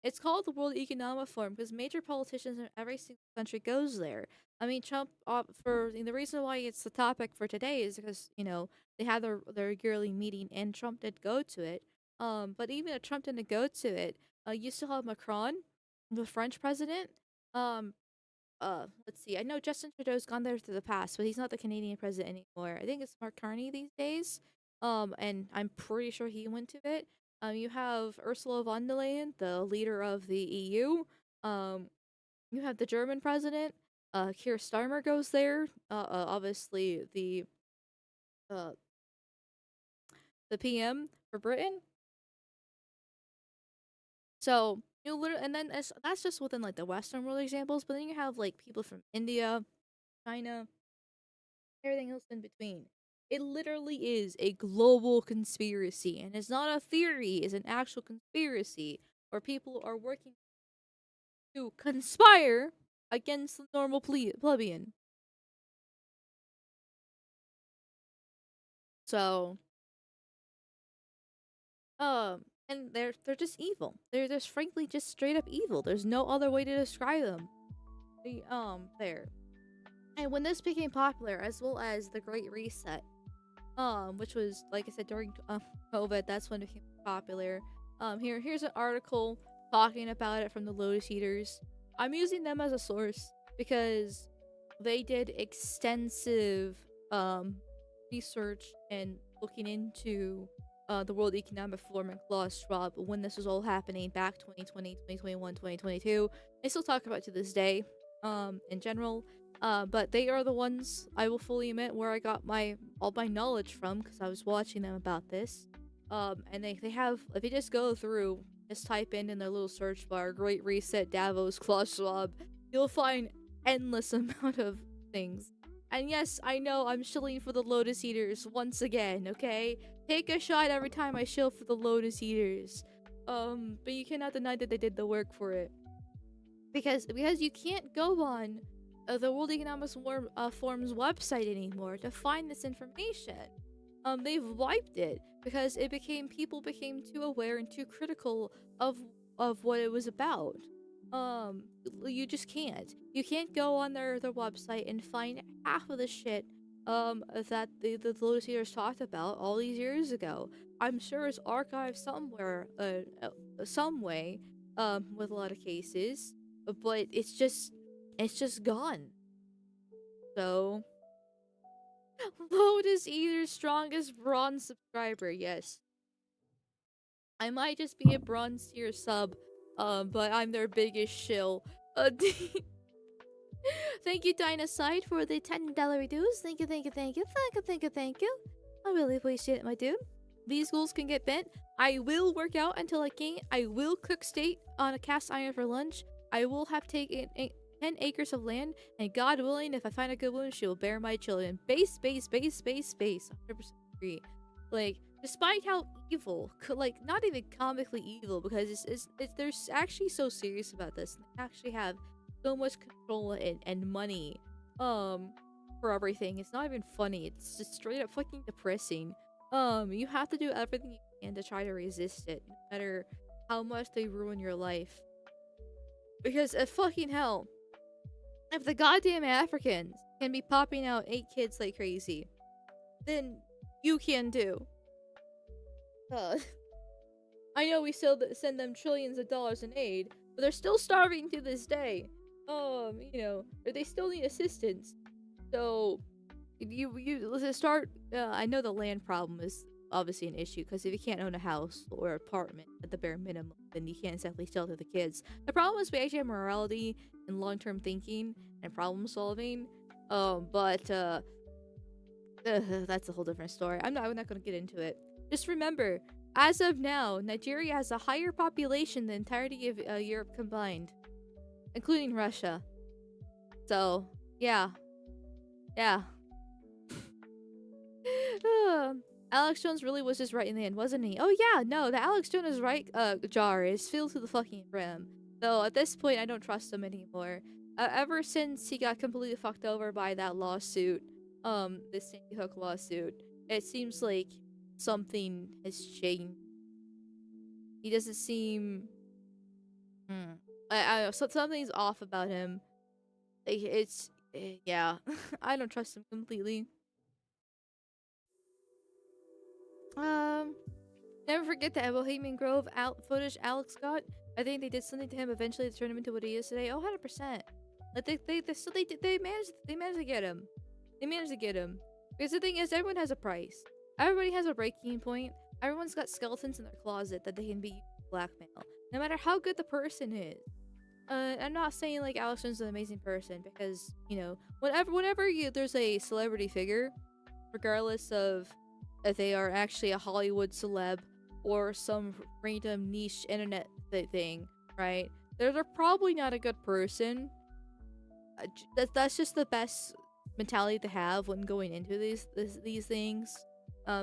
It's called the World Economic Forum because major politicians in every single country goes there. I mean, Trump, the reason why it's the topic for today is because, they had their yearly meeting and Trump did go to it. But even if Trump didn't go to it, you still have Macron, the French president. Um, let's see. I know Justin Trudeau's gone there to the past, but he's not the Canadian president anymore. I think it's Mark Carney these days. And I'm pretty sure he went to it. You have Ursula von der Leyen, the leader of the EU. Um, you have the German president. Keir Starmer goes there. Obviously uh the PM for Britain. So you literally, and then that's just within like the Western world examples. But then you have like people from India, China, everything else in between. It literally is a global conspiracy, and it's not a theory; it's an actual conspiracy where people are working to conspire against the normal plebeian. So, and they're just evil. They're just frankly just straight up evil. There's no other way to describe them. There. And when this became popular, as well as the Great Reset, which was like I said during COVID, that's when it became popular. Here's an article talking about it from the Lotus Eaters. I'm using them as a source because they did extensive research and looking into the World Economic Forum and Klaus Schwab when this was all happening back 2020, 2021, 2022. They still talk about it to this day in general. But they are the ones I will fully admit where I got all my knowledge from because I was watching them about this. And they have, if you just go through, just type in their little search bar, Great Reset, Davos, Klaus Schwab, you'll find endless amount of things. And yes, I know I'm shilling for the Lotus Eaters once again, okay? Take a shot every time I shill for the Lotus Eaters. But you cannot deny that they did the work for it. Because you can't go on the World Economic Forum's website anymore to find this information. They've wiped it because people became too aware and too critical of what it was about. You just can't. You can't go on their website and find half of the shit that the Lotus Eaters talked about all these years ago. I'm sure it's archived somewhere, some way, with a lot of cases, but it's just gone. So Lotus Eater's strongest bronze subscriber, yes. I might just be a bronze tier sub, but I'm their biggest shill. Thank you, Dynaside, for the $10 dues. Thank you, thank you, thank you, thank you, thank you, thank you. I really appreciate it, my dude. These goals can get bent. I will work out until I can't. I will cook steak on a cast iron for lunch. I will have taken 10 acres of land, and God willing, if I find a good woman, she will bear my children. Base, base, base, base, base. 100% agree. Like, despite how evil, like, not even comically evil, because they're actually so serious about this. They actually have so much control and money for everything. It's not even funny. It's just straight up fucking depressing. You have to do everything you can to try to resist it, no matter how much they ruin your life. Because fucking hell, if the goddamn Africans can be popping out 8 kids like crazy, then you can too. I know we still send them trillions of dollars in aid, but they're still starving to this day. They still need assistance. So, if let's start. I know the land problem is obviously an issue because if you can't own a house or apartment at the bare minimum, then you can't exactly shelter the kids. The problem is we actually have morality and long-term thinking and problem solving. But that's a whole different story. I'm not going to get into it. Just remember, as of now, Nigeria has a higher population than the entirety of Europe combined, including Russia. So, yeah. Yeah. Alex Jones really was just right in the end, wasn't he? Oh yeah, no, the Alex Jones right jar is filled to the fucking brim. Though at this point, I don't trust him anymore. Ever since he got completely fucked over by that lawsuit, this Sandy Hook lawsuit, it seems like something has changed. He doesn't seem. So something's off about him. Yeah. I don't trust him completely. Um, Never forget that Bohemian Grove footage Alex got. I think they did something to him eventually to turn him into what he is today. Oh, 100%. Like they managed to get him. They managed to get him. Because the thing is, everyone has a price. Everybody has a breaking point. Everyone's got skeletons in their closet that they can be used to blackmail. No matter how good the person is. I'm not saying like Alex Jones is an amazing person because, you know, whenever there's a celebrity figure, regardless of if they are actually a Hollywood celeb or some random niche internet thing, right? They're probably not a good person. That's just the best mentality to have when going into these things,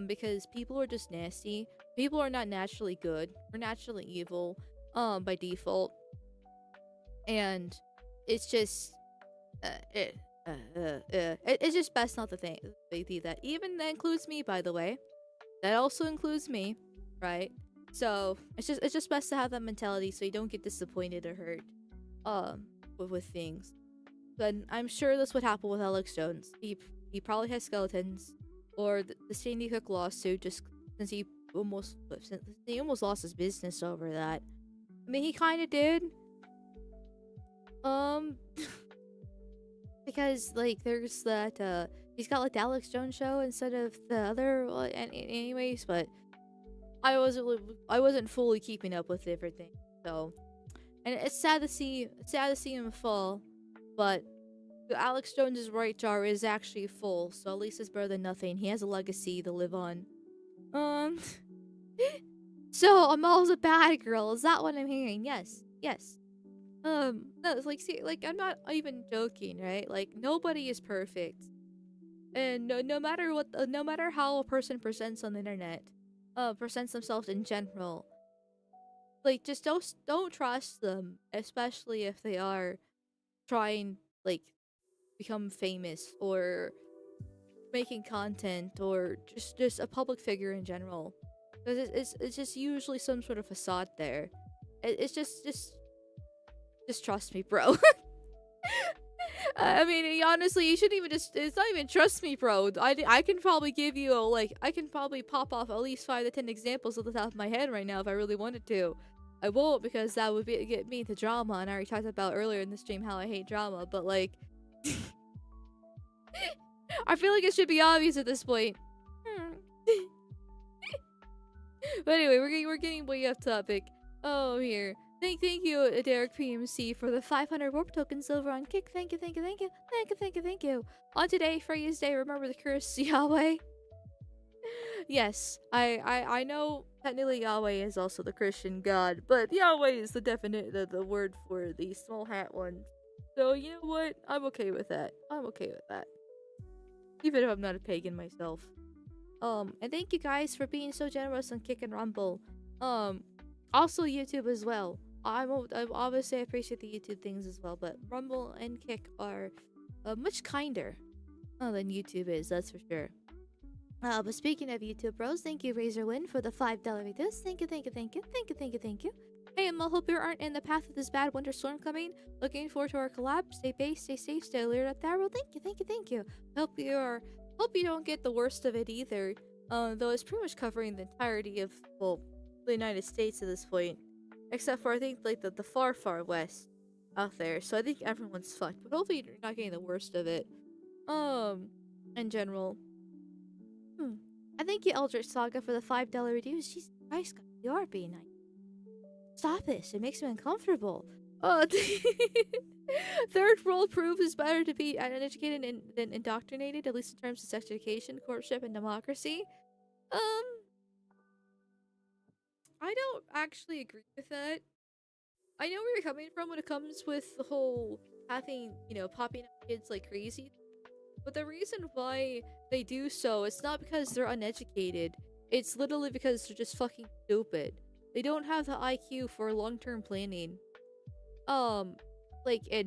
because people are just nasty. People are not naturally good. We're naturally evil, by default, and it's just it's just best not to think they do that. Even that includes me, by the way. That also includes me, right? So it's just best to have that mentality so you don't get disappointed or hurt, with things. But I'm sure this would happen with Alex Jones. He probably has skeletons, or the Sandy Hook lawsuit. Just since he almost lost his business over that. I mean, he kind of did. Because like there's that he's got like the Alex Jones show instead of the other anyways, but I wasn't fully keeping up with everything. So, and it's sad to see him fall, but Alex Jones's right jar is actually full, so at least it's better than nothing. He has a legacy to live on. So Amal's a bad girl. Is that what I'm hearing? Yes. No, it's like, see, like, I'm not even joking, right? Like, nobody is perfect, and no matter what, no matter how a person presents on the internet, presents themselves in general, like, just don't trust them, especially if they are trying like become famous or making content or just a public figure in general, because it's just usually some sort of facade there. It's just trust me, bro. I mean, honestly, you shouldn't even it's not even trust me, bro. I can probably give you I can probably pop off at least 5 to 10 examples off the top of my head right now if I really wanted to. I won't, because that would get me into drama, and I already talked about earlier in the stream how I hate drama, but like I feel like it should be obvious at this point. But anyway, we're getting way off topic. Oh, here. Thank you, Derek PMC, for the 500 warp tokens over on Kick. Thank you. On today, Freya's Day, remember the curse, Yahweh. Yes, I know technically Yahweh is also the Christian god, but Yahweh is the word for the small hat one. So you know what? I'm okay with that. Even if I'm not a pagan myself. And thank you guys for being so generous on Kick and Rumble. Also YouTube as well. I obviously appreciate the YouTube things as well, but Rumble and Kick are much kinder than YouTube is, that's for sure. But speaking of YouTube bros, thank you Razorwind for the $5 reduce. Thank you. Hey, I hope you aren't in the path of this bad winter storm coming. Looking forward to our collab. Stay based, stay safe, stay alert out there. Well, thank you. Hope you don't get the worst of it either. Though it's pretty much covering the entirety of the United States at this point, except for I think like the far west out there. So I think everyone's fucked. But hopefully you're not getting the worst of it. In general. I thank you, Eldritch Saga, for the $5 reduce. Jesus Christ, God, you are being nice. Stop this. It makes me uncomfortable. Third world proof is better to be uneducated than indoctrinated, at least in terms of sex education, courtship, and democracy. I don't actually agree with that. I know where you're coming from when it comes with the whole having, popping up kids like crazy. But the reason why they do so, it's not because they're uneducated. It's literally because they're just fucking stupid. They don't have the IQ for long-term planning. And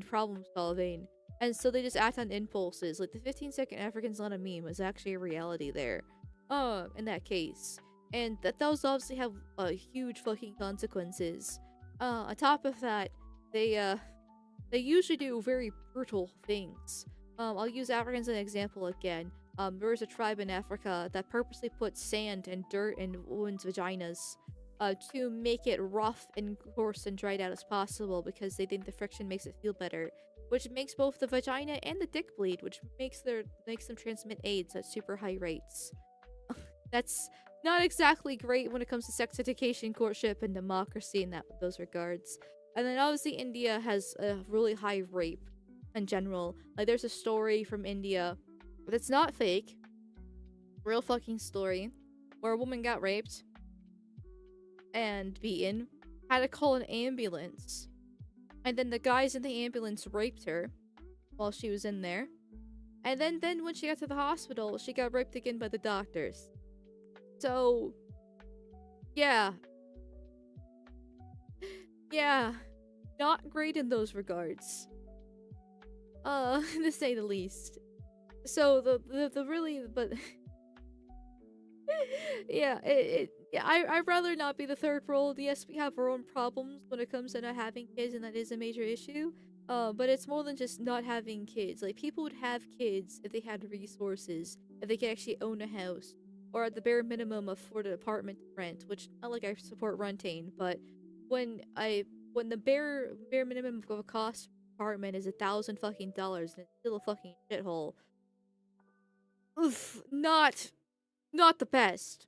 problem solving. And so they just act on impulses. Like the 15-second African's not a meme was actually a reality there. In that case. And those obviously have huge fucking consequences. On top of that, they usually do very brutal things. I'll use Africans as an example again. there was a tribe in Africa that purposely put sand and dirt in women's vaginas to make it rough and coarse and dried out as possible because they think the friction makes it feel better, which makes both the vagina and the dick bleed, which makes them transmit AIDS at super high rates. That's not exactly great when it comes to sex education, courtship, and democracy in those regards. And then obviously India has a really high rape in general. Like there's a story from India that's not fake, real fucking story, where a woman got raped and beaten, had to call an ambulance, and then the guys in the ambulance raped her while she was in there. And then when she got to the hospital, she got raped again by the doctors. So, yeah. Yeah. Not great in those regards. To say the least. So, the really, but... yeah, I'd rather not be the third world. Yes, we have our own problems when it comes to not having kids, and that is a major issue. But it's more than just not having kids. Like, people would have kids if they had resources, if they could actually own a house, or at the bare minimum afford an apartment to rent, which, not like I support renting, but when the bare minimum of a cost of an apartment is $1,000 fucking dollars and it's still a fucking shithole. Oof, not the best.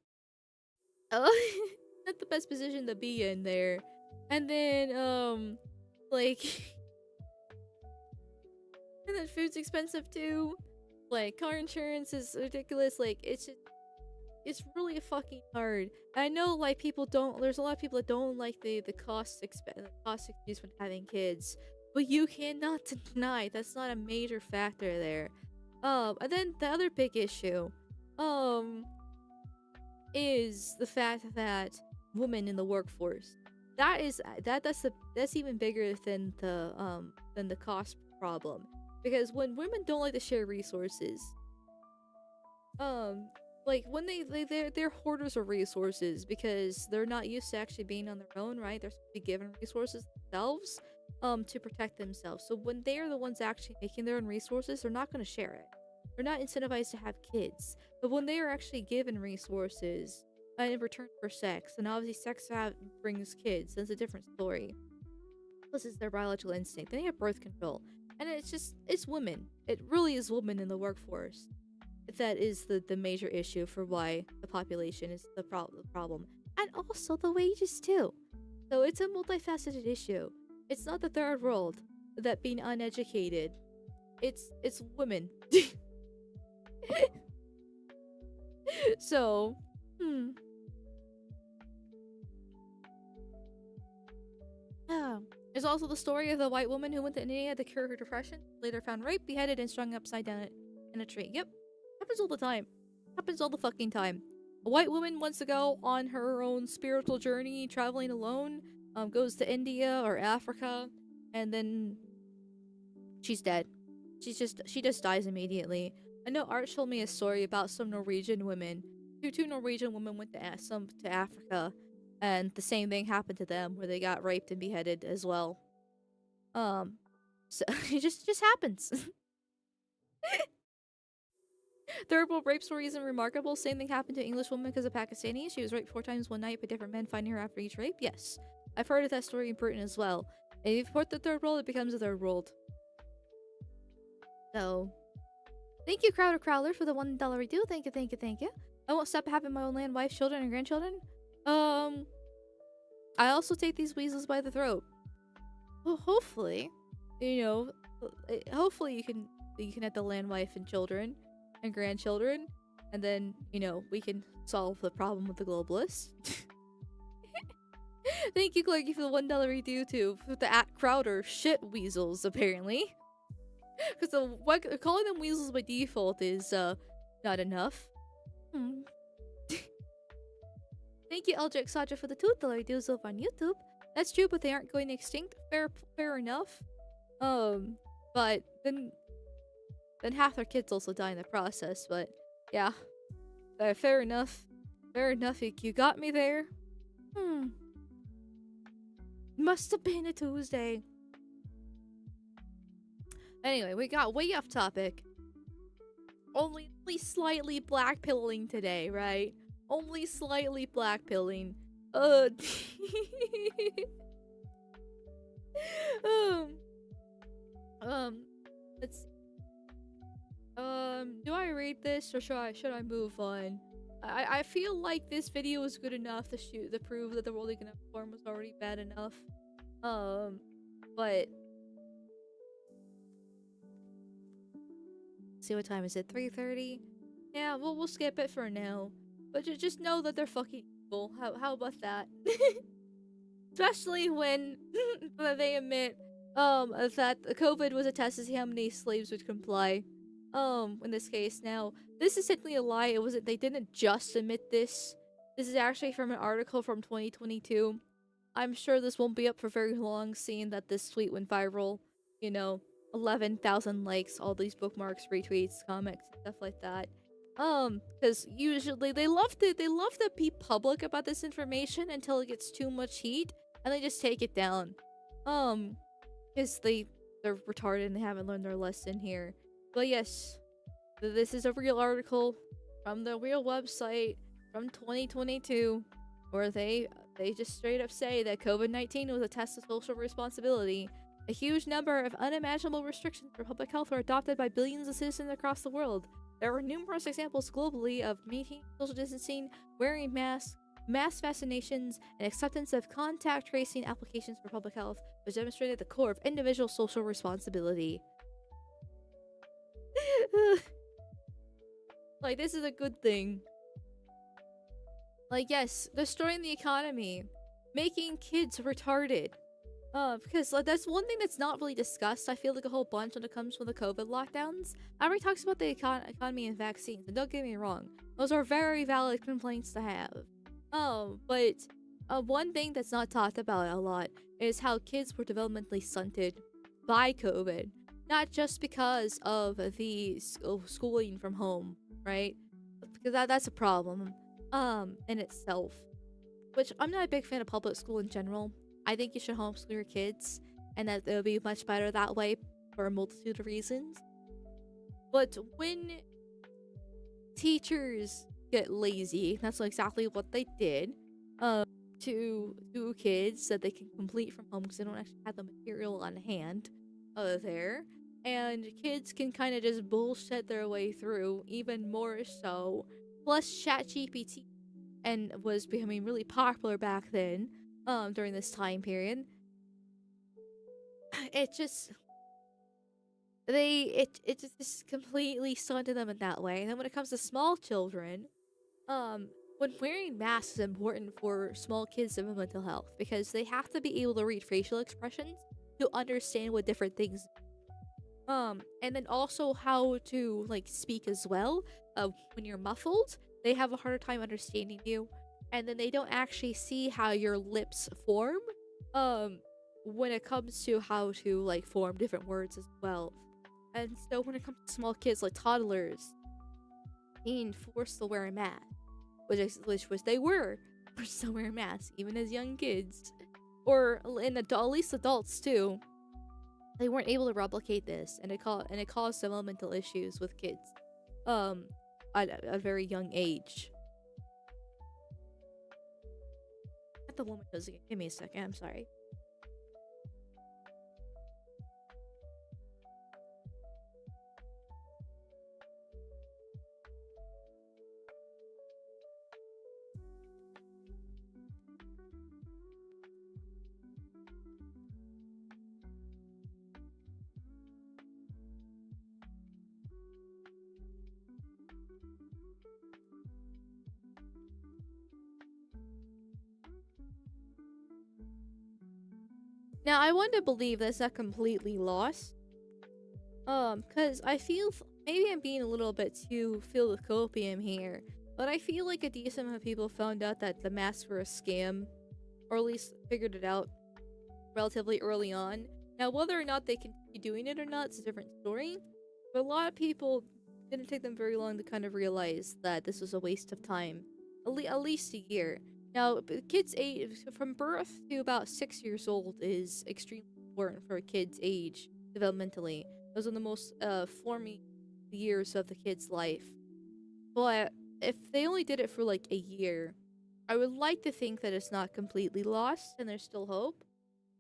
Not the best position to be in there. And then, like... and then food's expensive too. Like, car insurance is ridiculous. Like, it's really fucking hard. I know, like, there's a lot of people that don't like the cost excuse when having kids. But you cannot deny that's not a major factor there. And then the other big issue, is the fact that women in the workforce. That's even bigger than the cost problem. Because when women don't like to share resources, like when they're hoarders of resources because they're not used to actually being on their own, right? They're supposed to be given resources themselves, to protect themselves. So when they're the ones actually making their own resources, they're not going to share it. They're not incentivized to have kids. But when they are actually given resources in return for sex, and obviously sex brings kids, that's a different story. Plus, it's their biological instinct. Then you have birth control. And it's women. It really is women in the workforce. That is the major issue for why the population is the problem. And also the wages, too. So it's a multifaceted issue. It's not the third world that being uneducated. It's women. So, There's also the story of the white woman who went to India to cure her depression, later found raped, beheaded, and strung upside down in a tree. Yep. Happens all the time. Happens all the fucking time. A white woman wants to go on her own spiritual journey, traveling alone, goes to India or Africa, and then she's dead. She just dies immediately. I know Art told me a story about some Norwegian women. Two Norwegian women went to Africa, and the same thing happened to them, where they got raped and beheaded as well. So it just happens. Third world rape story isn't remarkable. Same thing happened to an English woman because of Pakistani. She was raped 4 times one night by different men, finding her after each rape. Yes, I've heard of that story in Britain as well. And if you put the third world, it becomes a third world. So, thank you, Crowler, for the $1 redo. Thank you. I won't stop having my own land, wife, children, and grandchildren. I also take these weasels by the throat. Well, hopefully, hopefully you can have the land, wife, and children, and grandchildren, and then, we can solve the problem with the globalists. Thank you, Clarky, for the $1 redo, too. For the @Crowder shit weasels, apparently. Because calling them weasels by default is, not enough. Thank you, Eldrick Saja, for the $2 redos over on YouTube. That's true, but they aren't going extinct. Fair enough. But then half their kids also die in the process, but yeah. Fair enough. You got me there. Must have been a Tuesday. Anyway, we got way off topic. only slightly blackpilling today, right? Only slightly blackpilling. Uh, um, um, let's see. Do I read this or should I move on? I feel like this video was good enough to prove that the world economic forum was already bad enough. Um, but see what time is it? 3:30. Yeah, we'll skip it for now. But just know that they're fucking evil. How about that? Especially when they admit that COVID was a test to see how many slaves would comply. In this case, now this is simply a lie. It wasn't. They didn't just admit this. This is actually from an article from 2022. I'm sure this won't be up for very long, seeing that this tweet went viral. You know, 11,000 likes, all these bookmarks, retweets, comics, stuff like that. Because usually they love to be public about this information until it gets too much heat, and they just take it down. Because they're retarded and they haven't learned their lesson here. But yes, this is a real article from the real website from 2022, where they just straight up say that COVID-19 was a test of social responsibility. A huge number of unimaginable restrictions for public health were adopted by billions of citizens across the world. There were numerous examples globally of maintaining social distancing, wearing masks, mass vaccinations, and acceptance of contact tracing applications for public health, which demonstrated the core of individual social responsibility. Like, this is a good thing. Like, yes, destroying the economy, making kids retarded. Because like, that's one thing that's not really discussed, I feel like, a whole bunch when it comes to the COVID lockdowns. Everybody talks about the economy and vaccines, and don't get me wrong, those are very valid complaints to have. But one thing that's not talked about a lot is how kids were developmentally stunted by COVID. Not just because of the schooling from home, right? Because that's a problem in itself. Which, I'm not a big fan of public school in general. I think you should homeschool your kids, and that it'll be much better that way for a multitude of reasons. But when teachers get lazy, that's exactly what they did to kids that they can complete from home because they don't actually have the material on hand there. And kids can kind of just bullshit their way through, even more so. Plus, ChatGPT and was becoming really popular back then, during this time period. It just it just completely stunted them in that way. And then when it comes to small children, when wearing masks is important for small kids' mental health because they have to be able to read facial expressions to understand what different things. And then also how to like speak as well. When you're muffled, they have a harder time understanding you, and then they don't actually see how your lips form. When it comes to how to like form different words as well. And so when it comes to small kids like toddlers being forced to wear a mask, which was they were forced to wear masks even as young kids, or at least adults too. They weren't able to replicate this, and it caused developmental issues with kids, at a very young age. At the woman does again. Give me a second. I'm sorry. Now, I want to believe that's not completely lost. Because I feel maybe I'm being a little bit too filled with copium here, but I feel like a decent amount of people found out that the masks were a scam, or at least figured it out relatively early on. Now, whether or not they continue doing it or not, it's a different story. But a lot of people didn't take them very long to kind of realize that this was a waste of time, at least a year. Now, kids' age from birth to about 6 years old is extremely important for a kid's age developmentally. Those are the most forming years of the kid's life. But if they only did it for like a year, I would like to think that it's not completely lost and there's still hope.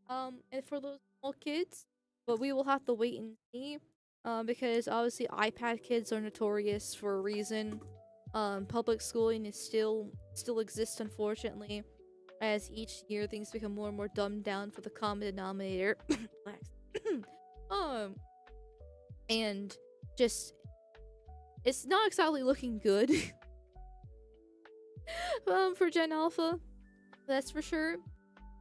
And for those small kids, but we will have to wait and see. Because obviously iPad kids are notorious for a reason. Public schooling is still exists, unfortunately, as each year things become more and more dumbed down for the common denominator. um, and just it's not exactly looking good. For Gen Alpha, that's for sure.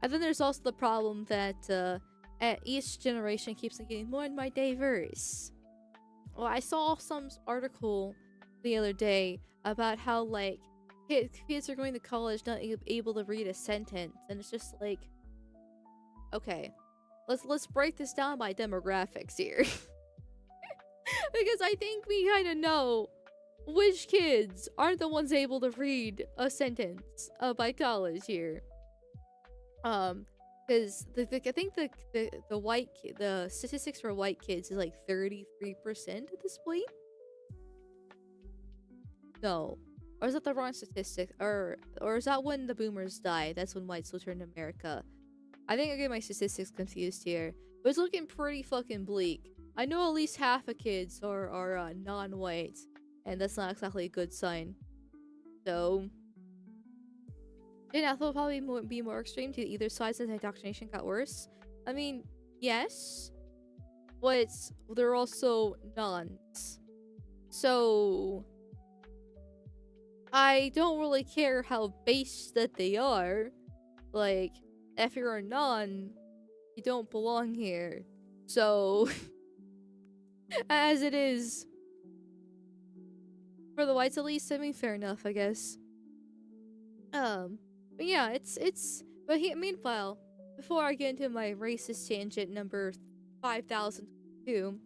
And then there's also the problem that at each generation keeps on getting more and more diverse. Well, I saw some article the other day about how like kids are going to college not able to read a sentence, and it's just like, okay, let's break this down by demographics here, because I think we kind of know which kids aren't the ones able to read a sentence by college here. Because I think the statistics for white kids is like 33% at this point. No, or is that the wrong statistic? Or is that when the boomers die? That's when whites will turn to America. I think I get my statistics confused here, but it's looking pretty fucking bleak. I know at least half of kids are non-white, and that's not exactly a good sign. So Gen will probably be more extreme to either side since indoctrination got worse. I mean, yes, but they're also nuns. So I don't really care how base that they are. Like, if you're a nun, you don't belong here. So, as it is, for the whites at least, I mean, fair enough, I guess. But yeah, but meanwhile, before I get into my racist tangent number 5002,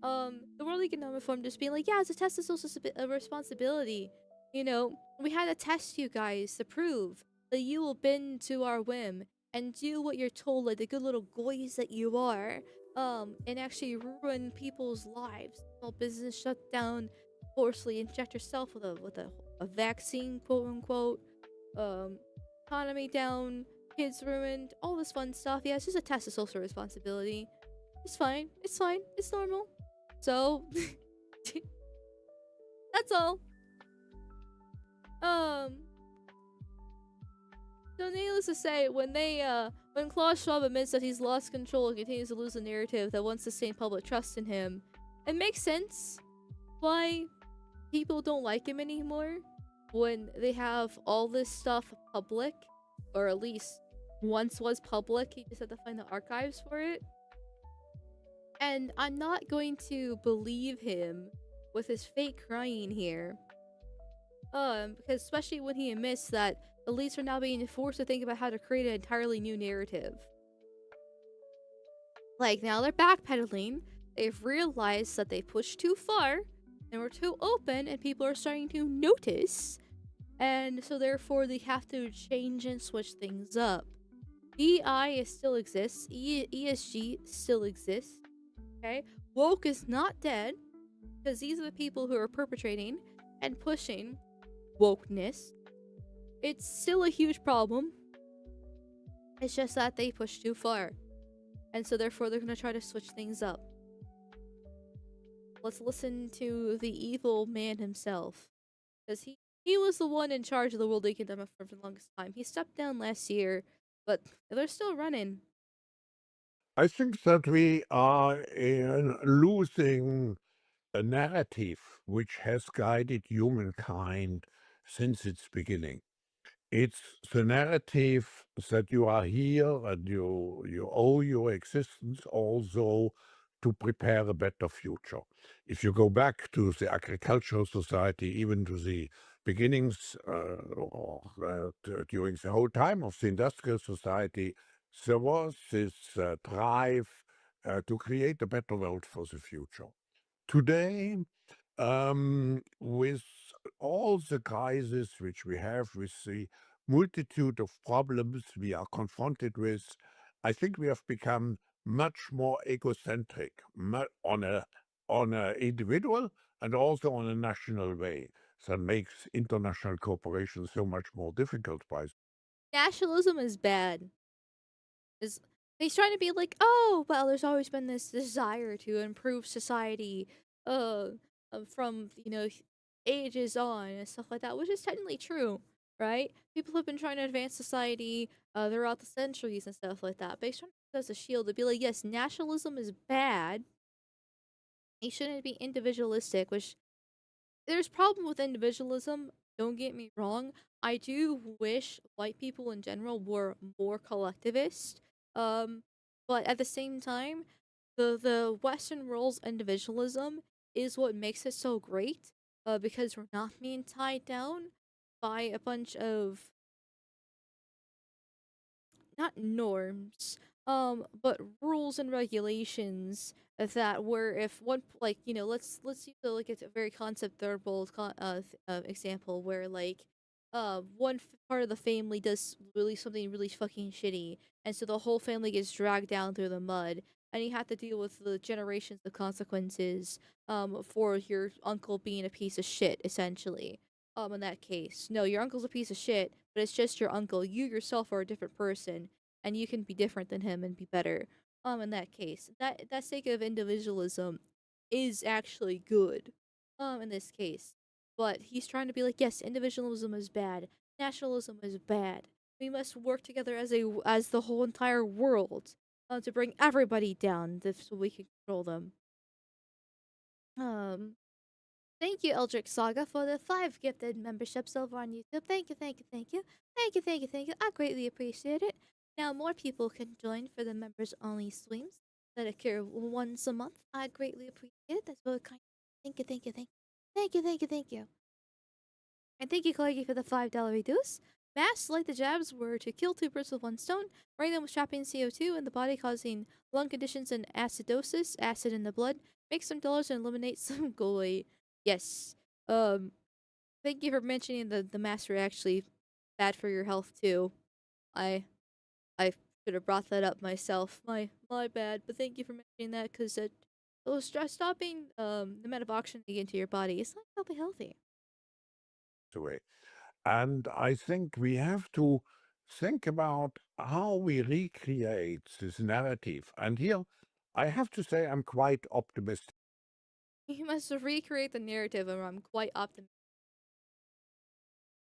the World Economic Forum just being like, yeah, it's a test of social responsibility. You know, we had to test you guys to prove that you will bend to our whim and do what you're told, like the good little goys that you are, and actually ruin people's lives. All business shut down, forcefully inject yourself with a vaccine, quote unquote, economy down, kids ruined, all this fun stuff. Yeah, it's just a test of social responsibility. It's fine. It's fine. It's normal. So that's all. Um so needless to say, when Klaus Schwab admits that he's lost control and continues to lose the narrative that once sustained public trust in him, it makes sense why people don't like him anymore when they have all this stuff public, or at least once was public. He just had to find the archives for it. And I'm not going to believe him with his fake crying here. Because especially when he admits that elites are now being forced to think about how to create an entirely new narrative. Like, now they're backpedaling. They've realized that they pushed too far and were too open, and people are starting to notice. And so therefore they have to change and switch things up. EI still exists. ESG still exists. Okay? Woke is not dead, because these are the people who are perpetrating and pushing wokeness. It's still a huge problem. It's just that they push too far. And so therefore they're going to try to switch things up. Let's listen to the evil man himself. Because he was the one in charge of the World Economic Forum for the longest time. He stepped down last year, but they're still running. I think that we are losing a narrative which has guided humankind since its beginning. It's the narrative that you are here and you owe your existence also to prepare a better future. If you go back to the agricultural society, even to the beginnings during the whole time of the industrial society, there was this drive to create a better world for the future. Today, with all the crises which we have, with the multitude of problems we are confronted with, I think we have become much more egocentric on a individual and also on a national way that makes international cooperation so much more difficult by Nationalism is bad. Is he's trying to be like, oh, well, there's always been this desire to improve society, uh, from ages on and stuff like that, which is technically true, right? People have been trying to advance society throughout the centuries and stuff like that. But he's trying to use it as a shield to be like, yes, nationalism is bad. He shouldn't be individualistic, which there's problem with individualism. Don't get me wrong. I do wish white people in general were more collectivist. Um, but at the same time, the Western world's individualism is what makes it so great. Because we're not being tied down by a bunch of not norms, but rules and regulations that where if one like let's use like it's a very concept third world example where like part of the family does really something really fucking shitty, and so the whole family gets dragged down through the mud, and you have to deal with the generations of consequences for your uncle being a piece of shit essentially. In that case, no, your uncle's a piece of shit, but it's just your uncle. You yourself are a different person, and you can be different than him and be better. In that case, that sake of individualism is actually good. In this case, but he's trying to be like, yes, individualism is bad, nationalism is bad. We must work together as the whole entire world, to bring everybody down, so we can control them. Um, Thank you, Eldrick Saga, for the 5 gifted memberships over on YouTube. Thank you, thank you, thank you. Thank you, thank you, thank you. I greatly appreciate it. Now more people can join for the members only streams that occur once a month. I greatly appreciate it. That's very kind. Thank you, thank you, thank you. Thank you, thank you, thank you. And thank you, Clarky, for the $5 reduce. Masks, like the jabs, were to kill 2 birds with 1 stone, burning them with trapping CO2 in the body, causing lung conditions and acidosis, acid in the blood, make some dollars and eliminate some goalie. Yes. Um, Thank you for mentioning the masks are actually bad for your health too. I should have brought that up myself. My bad. But thank you for mentioning that because it was stopping the amount of oxygen you get into your body. It's not healthy healthy. the way. And I think we have to think about how we recreate this narrative. And here, I have to say, I'm quite optimistic. You must recreate the narrative, and I'm quite optimistic.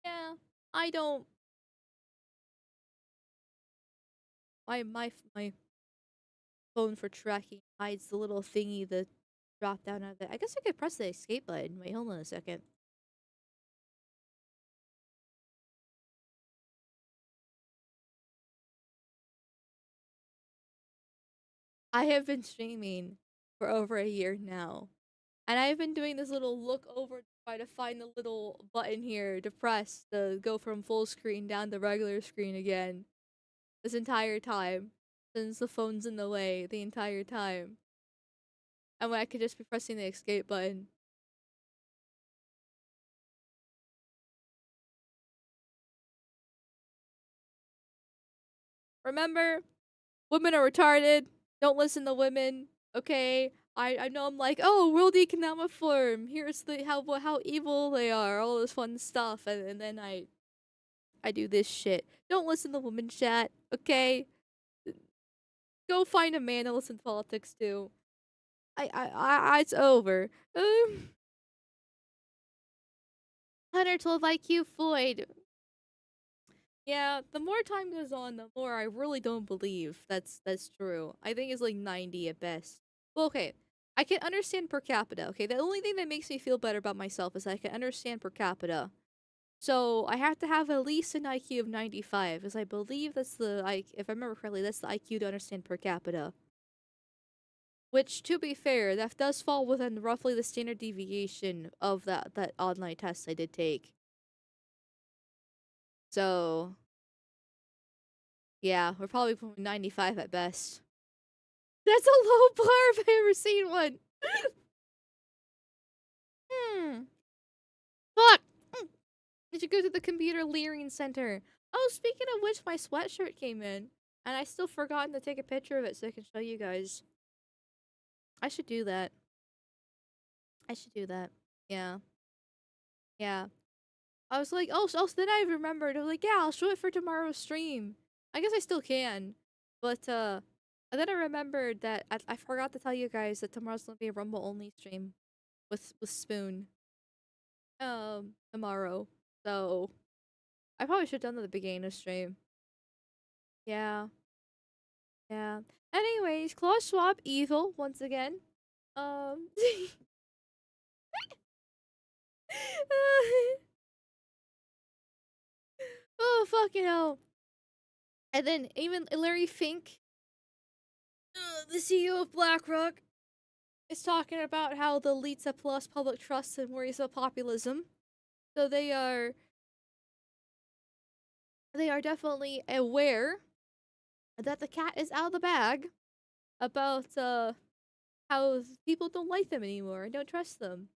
Yeah, I don't. My phone for tracking hides the little thingy that dropped down out of it. I guess I could press the escape button. Wait, hold on a second. I have been streaming for over a year now, and I've been doing this little look over to try to find the little button here to press to go from full screen down to regular screen again. This entire time, since the phone's in the way the entire time, and when I could just be pressing the escape button. Remember, women are retarded. Don't listen to women. Okay. I know I'm like, oh, World Economic Forum. Here's the how evil they are. All this fun stuff, and then I do this shit. Don't listen to women chat. Okay. Go find a man to listen to politics to. It's over. 112 IQ Floyd. Yeah, the more time goes on, the more I really don't believe that's true. I think it's like 90 at best. Well, okay. I can understand per capita, okay? The only thing that makes me feel better about myself is I can understand per capita. So I have to have at least an IQ of 95, as I believe that's if I remember correctly, that's the IQ to understand per capita. Which, to be fair, that does fall within roughly the standard deviation of that online test I did take. So yeah, we're probably 95 at best. That's a low bar if I ever seen one. Hmm. Fuck. Did you go to the computer leering center? Oh, speaking of which, my sweatshirt came in, and I still forgotten to take a picture of it so I can show you guys. I should do that. I should do that. Yeah. Yeah. I was like, oh, then I remembered. I was like, yeah, I'll show it for tomorrow's stream. I guess I still can, but and then I remembered that I forgot to tell you guys that tomorrow's gonna be a Rumble only stream with Spoon tomorrow. So I probably should have done that at the beginning of stream. Yeah, yeah. Anyways, Claw Swap evil once again. Um. Oh fucking hell! And then even Larry Fink, the CEO of BlackRock, is talking about how the elites have lost public trust and worries about populism. So they are definitely aware that the cat is out of the bag about how people don't like them anymore and don't trust them.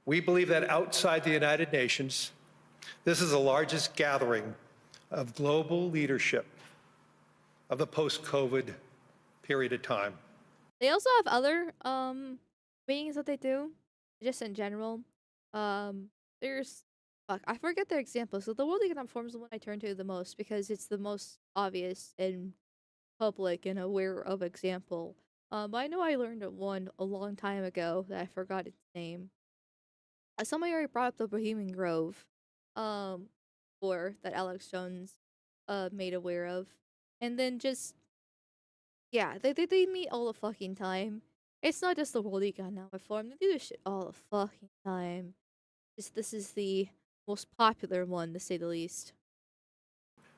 We believe that outside the United Nations, this is the largest gathering of global leadership of the post-COVID period of time. They also have other meetings that they do, just in general. There's fuck, I forget their examples. So the World Economic Forum is the one I turn to the most because it's the most obvious and public and aware of example. I know I learned one a long time ago that I forgot its name. Somebody already brought up the Bohemian Grove, um, or that Alex Jones, made aware of, and then just yeah, they meet all the fucking time. It's not just the World Economic Forum; they do this shit all the fucking time. This is the most popular one, to say the least.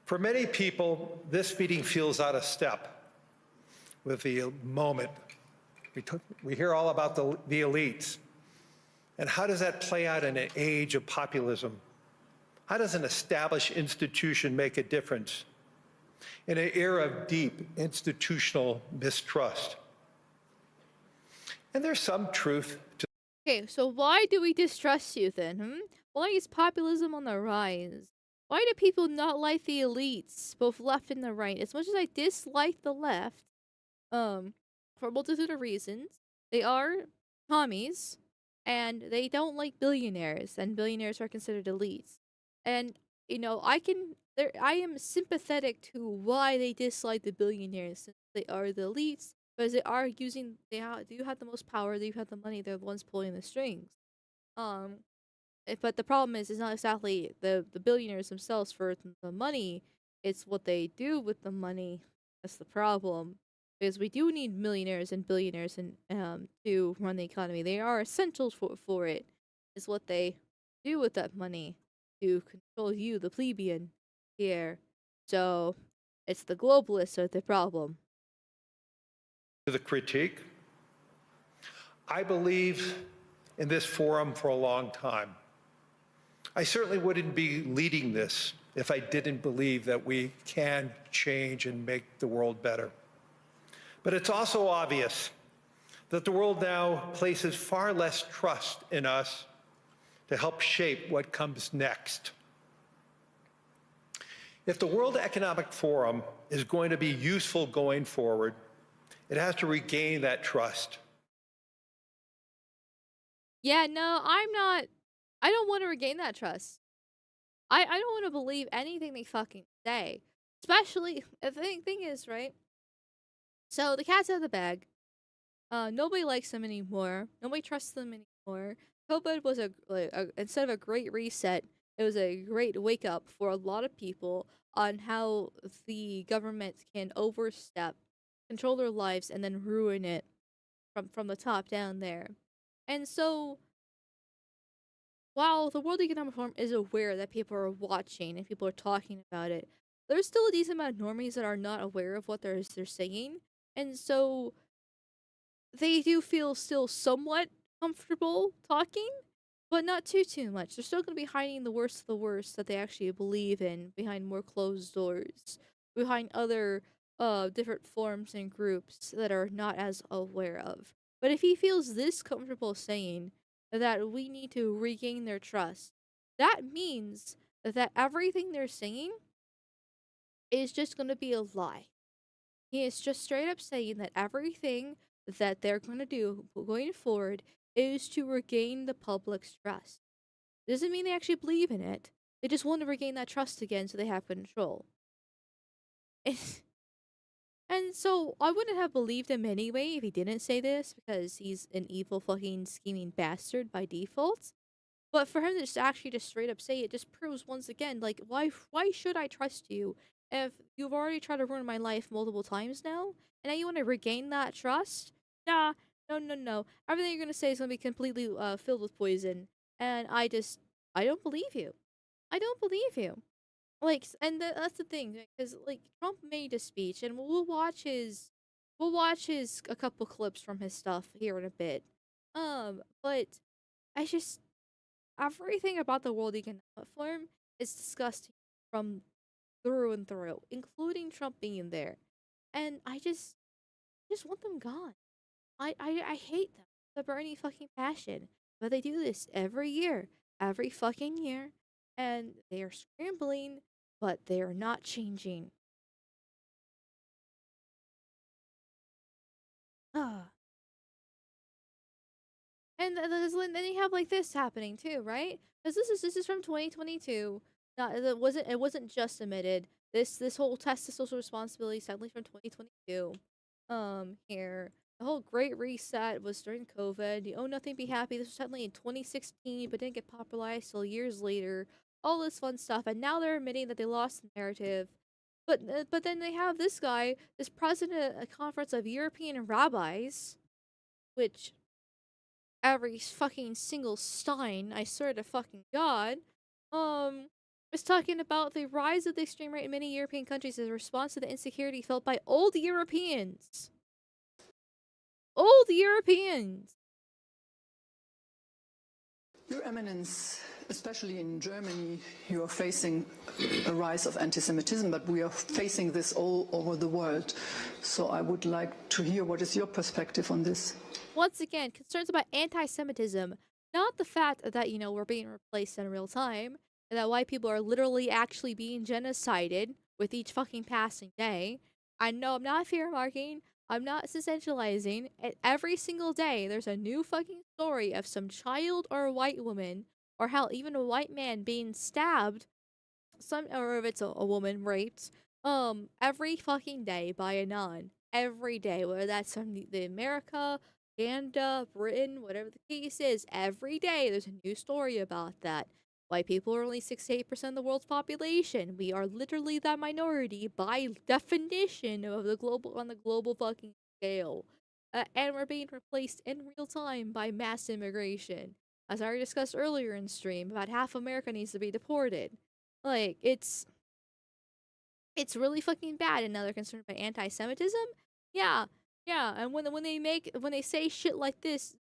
For many people, this meeting feels out of step with the moment. We hear all about the elites. And how does that play out in an age of populism? How does an established institution make a difference in an era of deep institutional mistrust? And there's some truth to. Okay, so why do we distrust you then? Why is populism on the rise? Why do people not like the elites, both left and the right? As much as I dislike the left, for a multitude of reasons, they are commies, and they don't like billionaires, and billionaires are considered elites. And I am sympathetic to why they dislike the billionaires, since they are the elites, because do have the most power, they have the money, they're the ones pulling the strings. Um, but the problem is, it's not exactly the billionaires themselves for the money. It's what they do with the money. That's the problem. Because we do need millionaires and billionaires and to run the economy. They are essential for it. Is what they do with that money to control you, the plebeian, here. So it's the globalists are the problem. The critique. I believe in this forum for a long time. I certainly wouldn't be leading this if I didn't believe that we can change and make the world better. But it's also obvious that the world now places far less trust in us to help shape what comes next. If the World Economic Forum is going to be useful going forward, it has to regain that trust. Yeah, no, I'm not. I don't want to regain that trust. I don't want to believe anything they fucking say. Especially, the thing is, right? So the cat's out of the bag. Nobody likes them anymore. Nobody trusts them anymore. COVID was instead of a great reset, it was a great wake up for a lot of people on how the government can overstep, control their lives, and then ruin it from the top down there. And so, while the World Economic Forum is aware that people are watching and people are talking about it, there's still a decent amount of normies that are not aware of what they're saying, and so they do feel still somewhat comfortable talking, but not too much. They're still going to be hiding the worst of the worst that they actually believe in behind more closed doors, behind other different forms and groups that are not as aware of. But if he feels this comfortable saying that we need to regain their trust, that means that everything they're saying is just going to be a lie. He is just straight up saying that everything that they're going to do going forward is to regain the public's trust. Doesn't mean they actually believe in it. They just want to regain that trust again so they have control. And so I wouldn't have believed him anyway if he didn't say this, because he's an evil fucking scheming bastard by default. But for him to just actually just straight up say it just proves once again, like, why should I trust you if you've already tried to ruin my life multiple times now, and now you want to regain that trust? Nah, no. Everything you're gonna say is gonna be completely filled with poison, and I don't believe you. I don't believe you. Like, and that's the thing, because like Trump made a speech, and we'll watch his a couple clips from his stuff here in a bit. But I just everything about the World Economic Forum is disgusting from through and through, including Trump being there, and I just want them gone. I hate them with a burning fucking passion, but they do this every fucking year, and they are scrambling, but they are not changing. Ah. And then you have like this happening too, right? Because this is from 2022. Not it wasn't just admitted. This whole test of social responsibility is sadly from 2022. Here the whole Great Reset was during COVID. The Oh Nothing Be Happy. This was suddenly in 2016, but didn't get popularized till years later. All this fun stuff, and now they're admitting that they lost the narrative. But then they have this guy, this president of a conference of European rabbis, which every fucking single Stein, I swear to fucking God, um, is talking about the rise of the extreme right in many European countries as a response to the insecurity felt by old Europeans. Old Europeans! Your Eminence, especially in Germany, you are facing a rise of anti-Semitism, but we are facing this all over the world. So I would like to hear what is your perspective on this? Once again, concerns about anti-Semitism, not the fact that, we're being replaced in real time, and that white people are literally actually being genocided with each fucking passing day. I know I'm not fear-marking, I'm not sensationalizing. Every single day, there's a new fucking story of some child or a white woman, or hell, even a white man being stabbed, or if it's a woman raped, every fucking day by a non. Every day, whether that's from the America, Canada, Britain, whatever the case is, every day there's a new story about that. White people are only 68% of the world's population. We are literally that minority by definition of the global on the global fucking scale. And we're being replaced in real time by mass immigration. As I already discussed earlier in stream, about half America needs to be deported. Like, it's really fucking bad, and now they're concerned by anti-Semitism? Yeah, and when they say shit like this,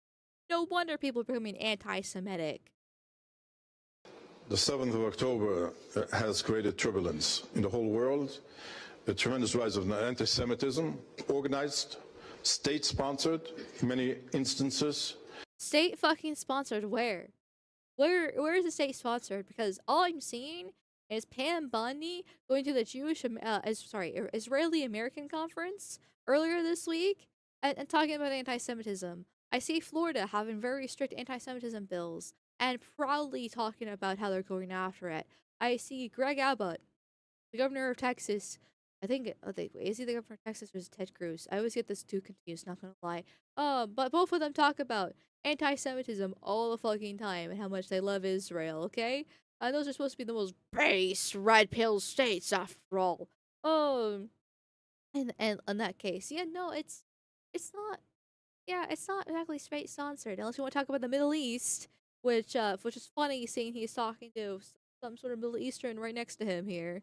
no wonder people are becoming anti-Semitic. The 7th of October has created turbulence in the whole world, a tremendous rise of anti-Semitism, organized, state-sponsored in many instances. State fucking sponsored where? Where is the state sponsored? Because all I'm seeing is Pam Bondi going to the Israeli American conference earlier this week and talking about anti-Semitism. I see Florida having very strict anti-Semitism bills and proudly talking about how they're going after it. I see Greg Abbott, the governor of Texas. I think, is he the governor of Texas or is it Ted Cruz? I always get this two confused, not gonna lie. But both of them talk about anti-Semitism all the fucking time and how much they love Israel, okay? Those are supposed to be the most base red pill states after all. And in that case, yeah, no, it's not. Yeah, it's not exactly straight sponsored unless you want to talk about the Middle East, which is funny seeing he's talking to some sort of Middle Eastern right next to him here.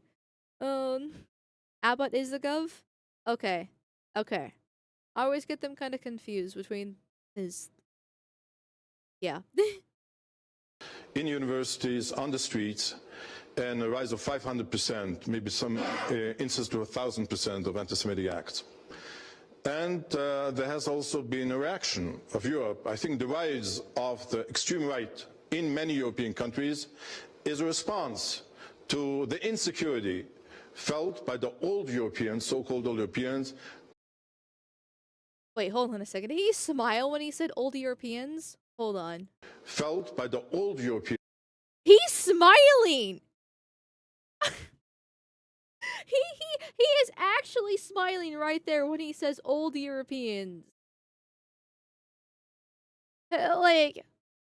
Abbott is the gov. Okay. I always get them kind of confused between his. Yeah. In universities, on the streets, and a rise of 500%, maybe some instances to 1,000% of anti-Semitic acts. And there has also been a reaction of Europe. I think the rise of the extreme right in many European countries is a response to the insecurity felt by the old Europeans, so-called old Europeans. Wait, hold on a second. Did he smile when he said old Europeans? Hold on. Felt by the old Europeans. He's smiling! he is actually smiling right there when he says old Europeans. Like,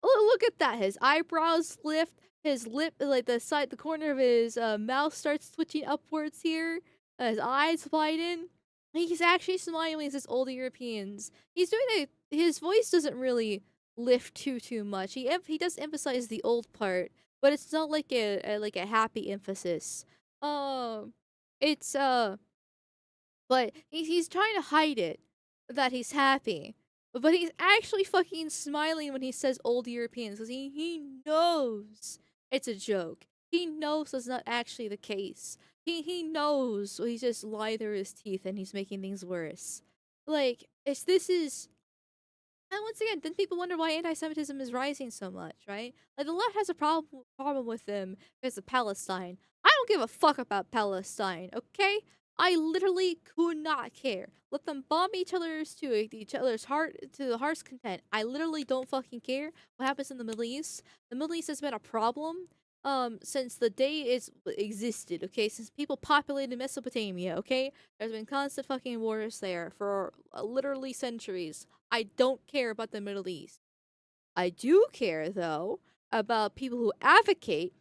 look at that. His eyebrows lift, his lip, like the corner of his mouth starts twitching upwards here. His eyes widen. He's actually smiling when he says old Europeans. He's doing his voice doesn't really lift too much. He does emphasize the old part, but it's not like a happy emphasis. It's but he's trying to hide it that he's happy. But he's actually fucking smiling when he says old Europeans because he knows it's a joke. He knows that's not actually the case. He knows, so he's just lying through his teeth and he's making things worse. Like, this is. And once again, then people wonder why anti-Semitism is rising so much, right? Like, the left has a problem with them because of Palestine. I don't give a fuck about Palestine, okay? I literally could not care. Let them bomb each other's heart to the heart's content. I literally don't fucking care what happens in the Middle East. The Middle East has been a problem since the day it's existed, okay? Since people populated Mesopotamia, okay? There's been constant fucking wars there for literally centuries. I don't care about the Middle East. I do care, though, about people who advocate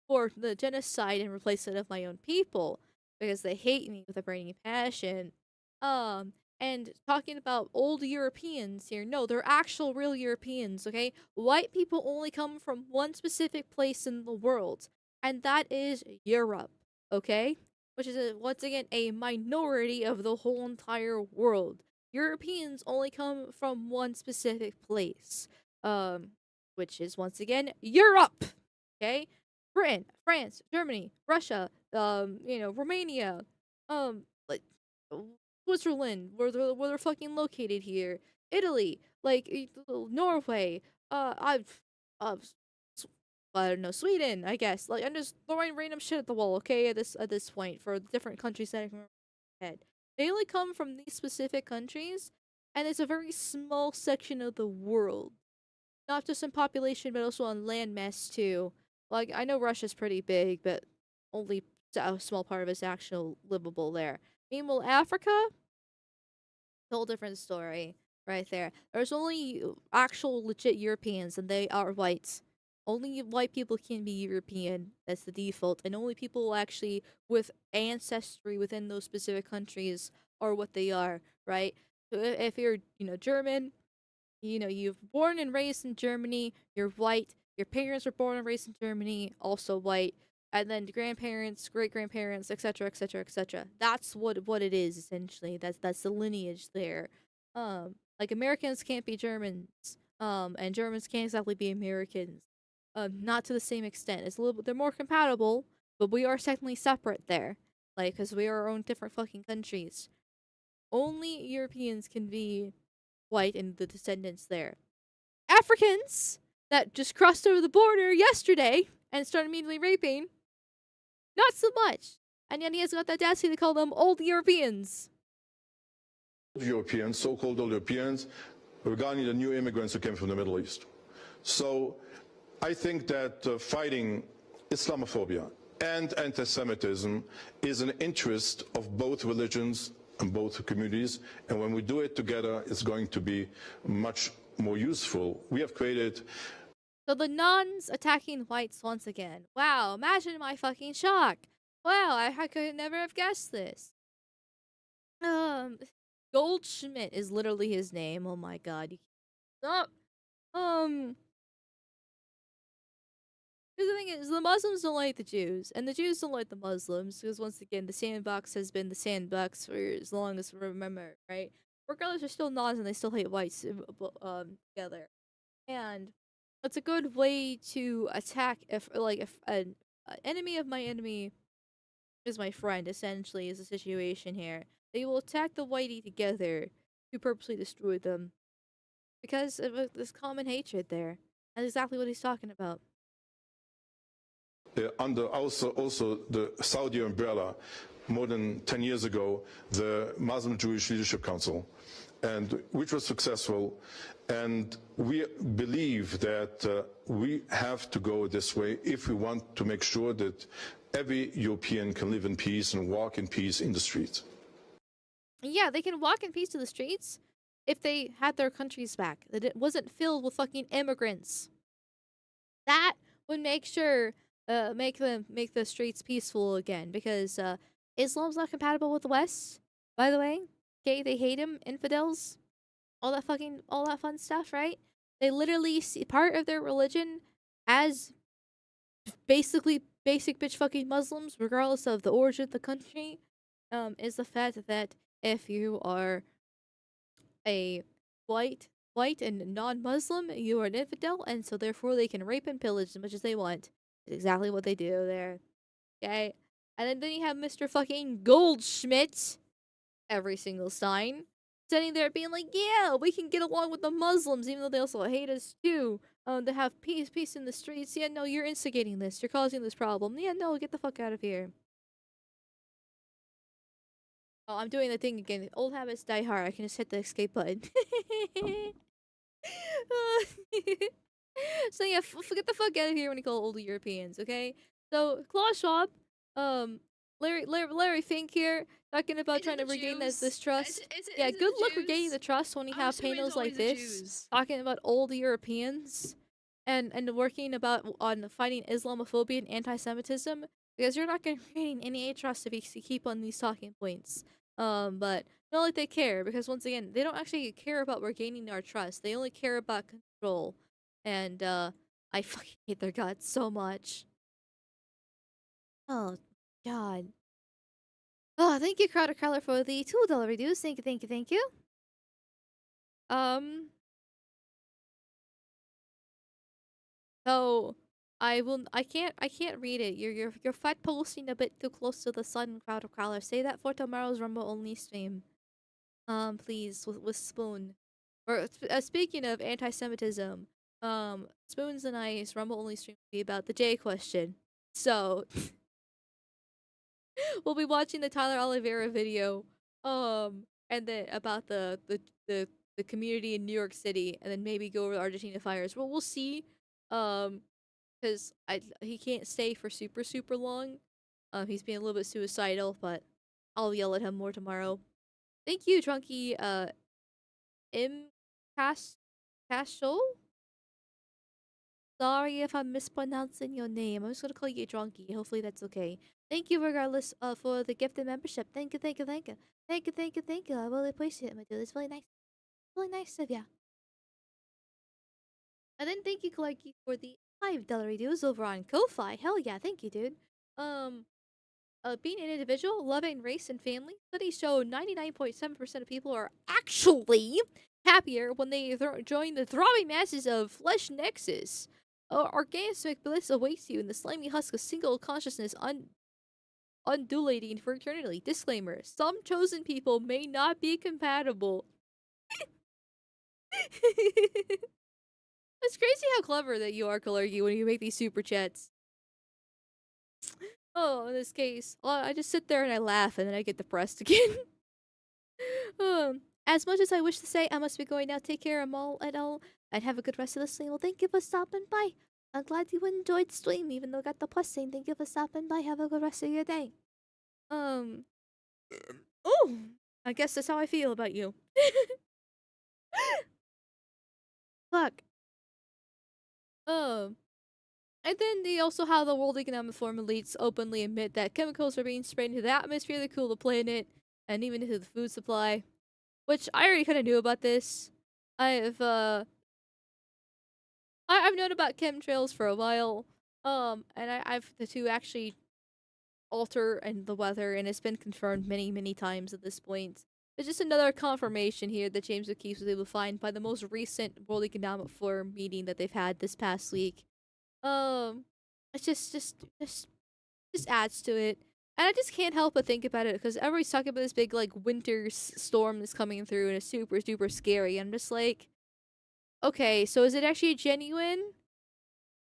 for the genocide and replacement of my own people because they hate me with a burning passion. And talking about old Europeans here, no, they're actual real Europeans, okay? White people only come from one specific place in the world, and that is Europe, okay? Which is, once again, a minority of the whole entire world. Europeans only come from one specific place, which is, once again, Europe, okay? Britain, France, Germany, Russia, Romania, like Switzerland, where they're fucking located here, Italy, like Norway, uh, I don't know, Sweden, I guess. Like, I'm just throwing random shit at the wall, okay? At this point, for different countries that I can remember in my head, they only come from these specific countries, and it's a very small section of the world, not just in population, but also on landmass too. Like, I know Russia's pretty big, but only a small part of it's actual livable there. Meanwhile, Africa, a whole different story right there. There's only actual legit Europeans, and they are white. Only white people can be European. That's the default, and only people actually with ancestry within those specific countries are what they are. Right? So if you're, German, you've born and raised in Germany, you're white, your parents were born and raised in Germany, also white, and then grandparents, great grandparents, etc., etc., etc. That's what it is essentially. That's the lineage there. Like, Americans can't be Germans, and Germans can't exactly be Americans. Not to the same extent. It's a little bit, they're more compatible, but we are technically separate there. Like, because we are our own different fucking countries. Only Europeans can be white and the descendants there. Africans that just crossed over the border yesterday and started immediately raping, not so much. And yet he has got the audacity to call them old Europeans. Europeans, so-called old Europeans, regarding the new immigrants who came from the Middle East. So I think that fighting Islamophobia and anti-Semitism is an interest of both religions and both communities, and when we do it together, it's going to be much more useful. We have created... So the nuns attacking whites once again. Wow, imagine my fucking shock. Wow, I could never have guessed this. Goldschmidt is literally his name. Oh my god. Stop. Because the thing is, the Muslims don't like the Jews, and the Jews don't like the Muslims, because once again, the sandbox has been the sandbox for as long as we remember, right? Regardless, they're still nuns, and they still hate whites together. And it's a good way to attack if an enemy of my enemy is my friend, essentially, is the situation here. They will attack the whitey together to purposely destroy them. Because of this common hatred there. That's exactly what he's talking about. Under also the Saudi umbrella, more than 10 years ago, the Muslim Jewish Leadership Council. and which was successful. And we believe that we have to go this way if we want to make sure that every European can live in peace and walk in peace in the streets. Yeah, they can walk in peace to the streets if they had their countries back, that it wasn't filled with fucking immigrants. That would make sure, make the streets peaceful again, because Islam's not compatible with the West, by the way. Okay, they hate him, infidels, all that fun stuff, right? They literally see part of their religion as basically basic bitch fucking Muslims, regardless of the origin of the country, is the fact that if you are a white and non-Muslim, you are an infidel, and so therefore they can rape and pillage as much as they want. It's exactly what they do there. Okay? And then you have Mr. fucking Goldschmidt every single sign sitting there being like, yeah, we can get along with the Muslims, even though they also hate us too. To have peace in the streets. Yeah, no, you're instigating this. You're causing this problem. Yeah, no, get the fuck out of here. Oh, I'm doing the thing again. Old habits die hard. I can just hit the escape button. So yeah, get the fuck out of here when you call old Europeans, okay? So Klaus Schwab, Larry Fink here, talking about trying to regain this trust. Yeah, good luck regaining the trust when you have panels like this, talking about old Europeans, and working on fighting Islamophobia and anti-Semitism, because you're not going to gain any trust if you keep on these talking points. But not like they care, because once again, they don't actually care about regaining our trust. They only care about control. And I fucking hate their guts so much. Oh god. Oh, thank you, Crowder Crowler, for the $2 reduce. Thank you. Um so I can't read it. You're fat posting a bit too close to the sun, Crowder Crowler. Say that for tomorrow's Rumble only stream. Please, with Spoon. Or speaking of anti-Semitism, Spoons and I's Rumble only stream will be about the J question. So we'll be watching the Tyler Oliveira video, and then about the community in New York City, and then maybe go over the Argentina fires. Well, we'll see, because he can't stay for super long. He's being a little bit suicidal, but I'll yell at him more tomorrow. Thank you, Drunky. M. Cashel? Sorry if I'm mispronouncing your name. I'm just gonna call you Drunky. Hopefully that's okay. Thank you regardless for the gifted membership. Thank you. I really appreciate it, my dude. It's really nice. Really nice of ya. And then thank you, Clarky, for the $5 reviews over on Ko-Fi. Hell yeah, thank you, dude. Being an individual, loving race and family, studies show 99.7% of people are actually happier when they join the throbbing masses of Flesh Nexus. Orgasmic bliss awaits you in the slimy husk of single consciousness undulating for eternity. Disclaimer: some chosen people may not be compatible. It's crazy how clever that you are, Kalergi, when you make these super chats. Oh, in this case, I just sit there and I laugh, and then I get depressed again. As much as I wish to say, I must be going now. Take care of all and all, and have a good rest of the stream. Well, thank you for stopping by. I'm glad you enjoyed stream, even though I got the plus saying thank you for stopping by. Have a good rest of your day. Oh, I guess that's how I feel about you. Fuck. And then they also have the World Economic Forum elites openly admit that chemicals are being sprayed into the atmosphere to cool the planet, and even into the food supply. Which I already kind of knew about this. I've known about chemtrails for a while. And I've to actually alter and the weather, and it's been confirmed many times at this point. It's just another confirmation here that James O'Keefe was able to find by the most recent World Economic Forum meeting that they've had this past week. It's just adds to it. And I just can't help but think about it, because everybody's talking about this big, like, winter storm that's coming through, and it's super scary. I'm just like, okay, so is it actually genuine?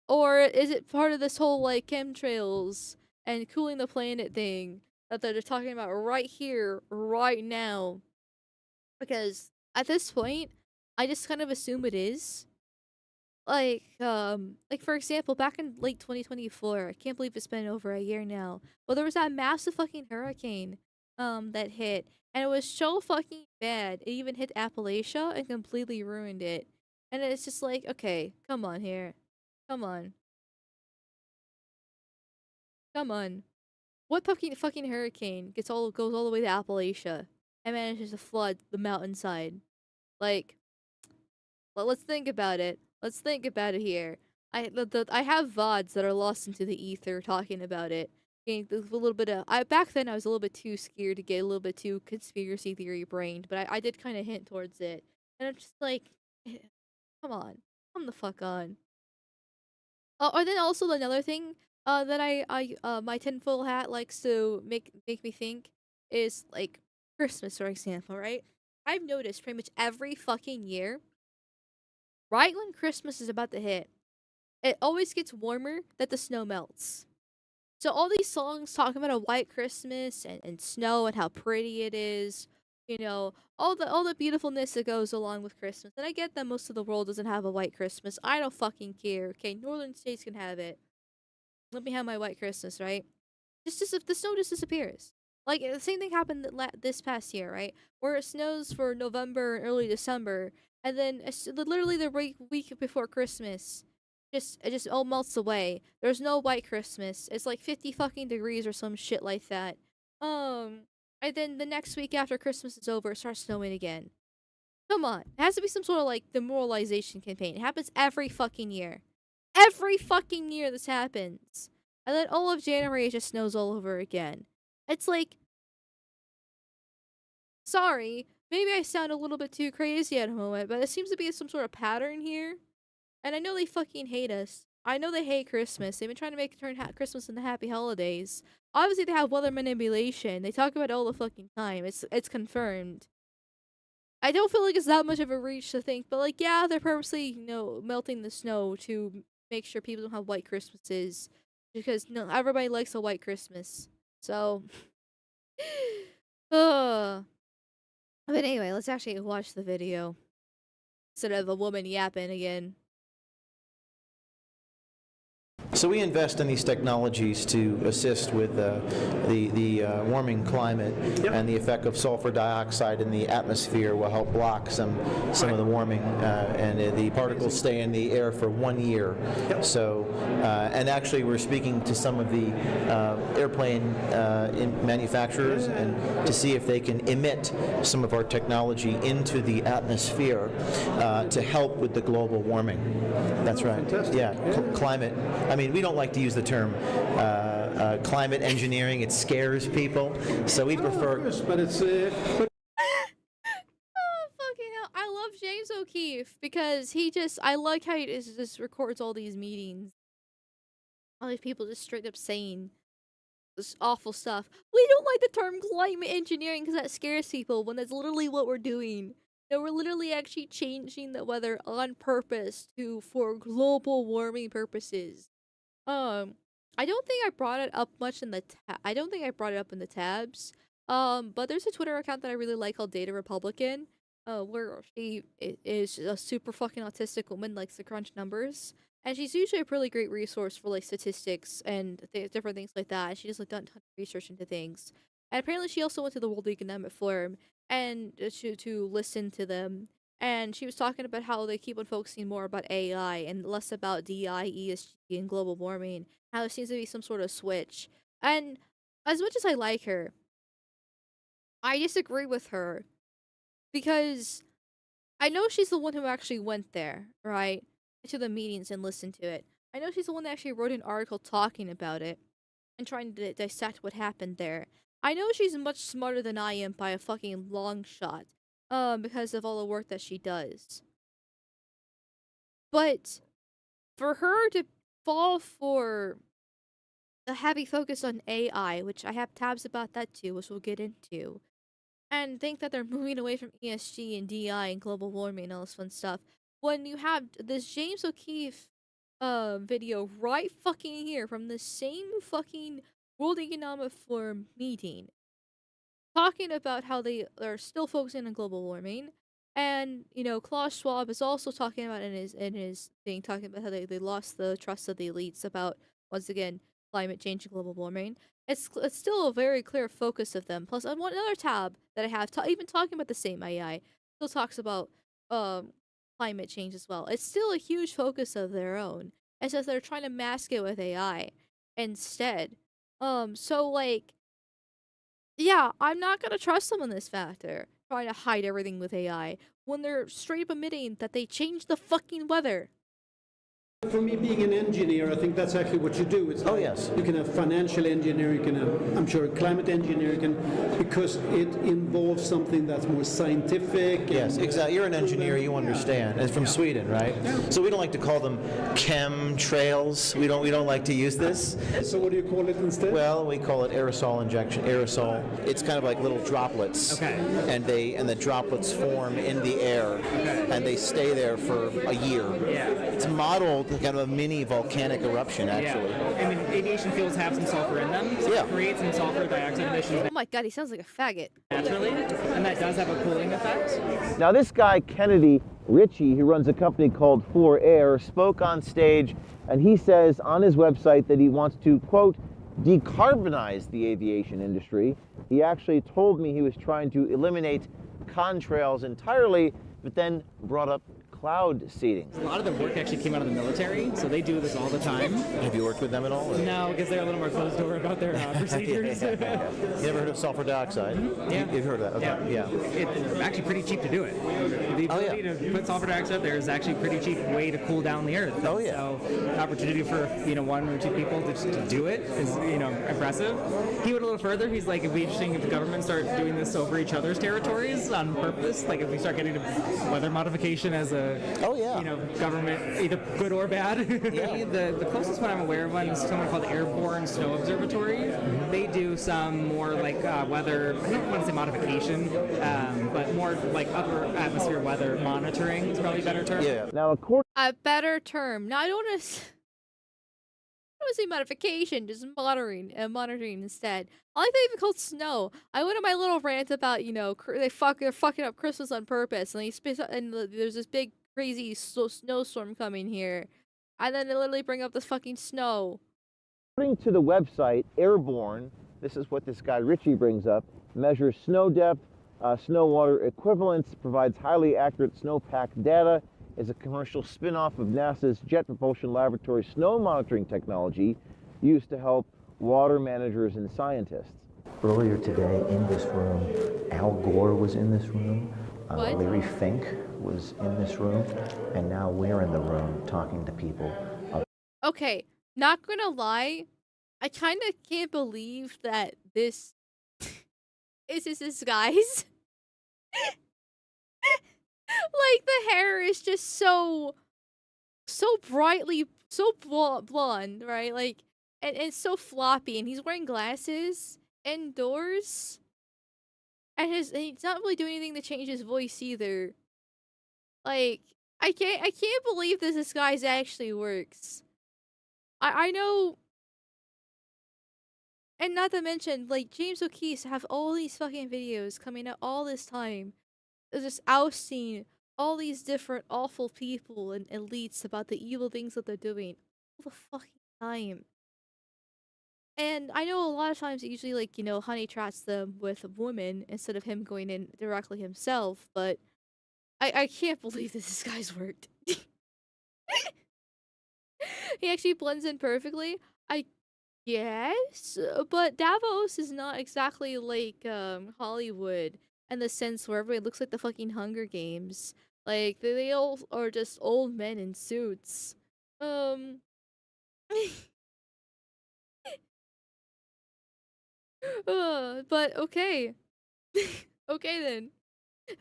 Or is it part of this whole, like, chemtrails and cooling the planet thing that they're talking about right here, right now? Because at this point, I just kind of assume it is. Like for example, back in late 2024, I can't believe it's been over a year now. Well, there was that massive fucking hurricane, that hit, and it was so fucking bad. It even hit Appalachia and completely ruined it. And it's just like, okay, come on here, come on, come on. What fucking hurricane goes all the way to Appalachia and manages to flood the mountainside? Like, let's think about it. Let's think about it here. I have VODs that are lost into the ether talking about it. Getting a little bit of back then I was a little bit too scared to get a little bit too conspiracy theory brained, but I did kind of hint towards it, and I'm just like, come on, come the fuck on. Or then also another thing that my tinfoil hat likes to make me think is like Christmas, for example, right? I've noticed pretty much every fucking year, right when Christmas is about to hit, it always gets warmer that the snow melts. So all these songs talking about a white Christmas and snow and how pretty it is, you know, all the beautifulness that goes along with Christmas. And I get that most of the world doesn't have a white Christmas. I don't fucking care. Okay, northern states can have it. Let me have my white Christmas, right? Just if the snow just disappears. Like the same thing happened this past year, right? Where it snows for November and early December, and then literally the week before Christmas, it just all melts away. There's no white Christmas. It's like 50 fucking degrees or some shit like that. And then the next week after Christmas is over, it starts snowing again. Come on, it has to be some sort of like demoralization campaign. It happens every fucking year. Every fucking year this happens. And then all of January it just snows all over again. It's like, sorry, maybe I sound a little bit too crazy at the moment, but it seems to be some sort of pattern here. And I know they fucking hate us. I know they hate Christmas. They've been trying to turn Christmas into happy holidays. Obviously, they have weather manipulation. They talk about it all the fucking time. It's confirmed. I don't feel like it's that much of a reach to think, but like, yeah, they're purposely, melting the snow to make sure people don't have white Christmases, because no, everybody likes a white Christmas. So, but anyway, let's actually watch the video instead of a woman yapping again. So we invest in these technologies to assist with the warming climate, and the effect of sulfur dioxide in the atmosphere will help block some of the warming, and the particles stay in the air for 1 year. So, and actually we're speaking to some of the airplane manufacturers and to see if they can emit some of our technology into the atmosphere to help with the global warming. That's right. Yeah, climate. I mean, we don't like to use the term climate engineering. It scares people, so we prefer. But it's. Oh, fucking hell. I love James O'Keefe because I like how he just records all these meetings. All these people just straight up saying this awful stuff. We don't like the term climate engineering because that scares people, when that's literally what we're doing. We're literally actually changing the weather on purpose for global warming purposes. I don't think I brought it up much in the I don't think I brought it up in the tabs. But there's a Twitter account that I really like called Data Republican, where she is a super fucking autistic woman, likes to crunch numbers, and she's usually a really great resource for like statistics and different things like that. And she just like done a ton of research into things. And apparently, she also went to the World Economic Forum and to listen to them. And she was talking about how they keep on focusing more about AI and less about DI, ESG, and global warming. How there seems to be some sort of switch. And as much as I like her, I disagree with her because I know she's the one who actually went there, right? To the meetings and listened to it. I know she's the one that actually wrote an article talking about it and trying to dissect what happened there. I know she's much smarter than I am by a fucking long shot, because of all the work that she does. But for her to fall for the heavy focus on AI, which I have tabs about that too, which we'll get into, and think that they're moving away from ESG and DI and global warming and all this fun stuff, when you have this James O'Keefe video right fucking here from the same fucking World Economic Forum meeting, talking about how they are still focusing on global warming, And Klaus Schwab is also talking about in his thing, talking about how they lost the trust of the elites about, once again, climate change and global warming. It's still a very clear focus of them. Plus, on another tab that I have, even talking about the same AI, still talks about climate change as well. It's still a huge focus of their own. It's just they're trying to mask it with AI instead. So like, yeah, I'm not gonna trust them on this factor, trying to hide everything with AI when they're straight up admitting that they changed the fucking weather. For me, being an engineer, I think that's actually what you do. It's like yes. You can have financial engineer, you can have, I'm sure, climate engineer, because it involves something that's more scientific. Yes, exactly. You're an engineer, you understand. It's from Sweden, right? Yeah. So we don't like to call them chemtrails. We don't like to use this. So what do you call it instead? Well, we call it aerosol injection. Aerosol. It's kind of like little droplets. Okay. And the droplets form in the air, and they stay there for a year. Yeah. It's modeled kind of a mini volcanic eruption, actually. Yeah. I mean, aviation fuels have some sulfur in them, so it creates some sulfur dioxide emissions Oh my god, he sounds like a faggot. naturally, and that does have a cooling effect. Now, this guy, Kennedy Ritchie, who runs a company called 4Air, spoke on stage, and he says on his website that he wants to, quote, decarbonize the aviation industry. He actually told me he was trying to eliminate contrails entirely, but then brought up cloud seeding. A lot of the work actually came out of the military, so they do this all the time. Have you worked with them at all? Or? No, because they're a little more closed door about their procedures. You ever heard of sulfur dioxide? Yeah. You've heard of that? Okay. Yeah. It's actually pretty cheap to do it. The ability to put sulfur dioxide there is actually a pretty cheap way to cool down the earth. Oh, yeah. So the opportunity for one or two people to do it is impressive. He went a little further. He's like, it'd be interesting if the government start doing this over each other's territories on purpose. Like if we start getting to weather modification as a government, either good or bad. The closest one I'm aware of is someone called Airborne Snow Observatory. They do some more like weather, I don't want to say modification, but more like upper atmosphere weather monitoring is probably a better term. Yeah. Now, according A better term. Now I don't want to say modification, just monitoring instead. I like that even called snow. I went on my little rant about they're fucking up Christmas on purpose, and there's this big crazy snowstorm coming here, and then they literally bring up this fucking snow. according to the website Airborne, this is what this guy Ritchie brings up, measures snow depth, snow water equivalence, provides highly accurate snowpack data, is a commercial spin-off of NASA's Jet Propulsion Laboratory snow monitoring technology used to help water managers and scientists. Earlier today in this room, Al Gore was in this room, What? Larry Fink was in this room, and now we're in the room talking to people. Okay, not gonna lie, I kind of can't believe that this is his disguise. Like the hair is just so brightly, so blonde, right? Like, and so floppy, and he's wearing glasses indoors, and he's not really doing anything to change his voice either. Like, I can't believe this disguise actually works. I know, and not to mention, like, James O'Keefe have all these fucking videos coming out all this time. They're just ousting all these different awful people and elites about the evil things that they're doing all the fucking time. And I know a lot of times it usually, like, honey traps them with a woman instead of him going in directly himself, but I can't believe this guy's worked. He actually blends in perfectly, I guess, but Davos is not exactly like Hollywood in the sense where everybody looks like the fucking Hunger Games. Like they all are just old men in suits. But okay. Okay then.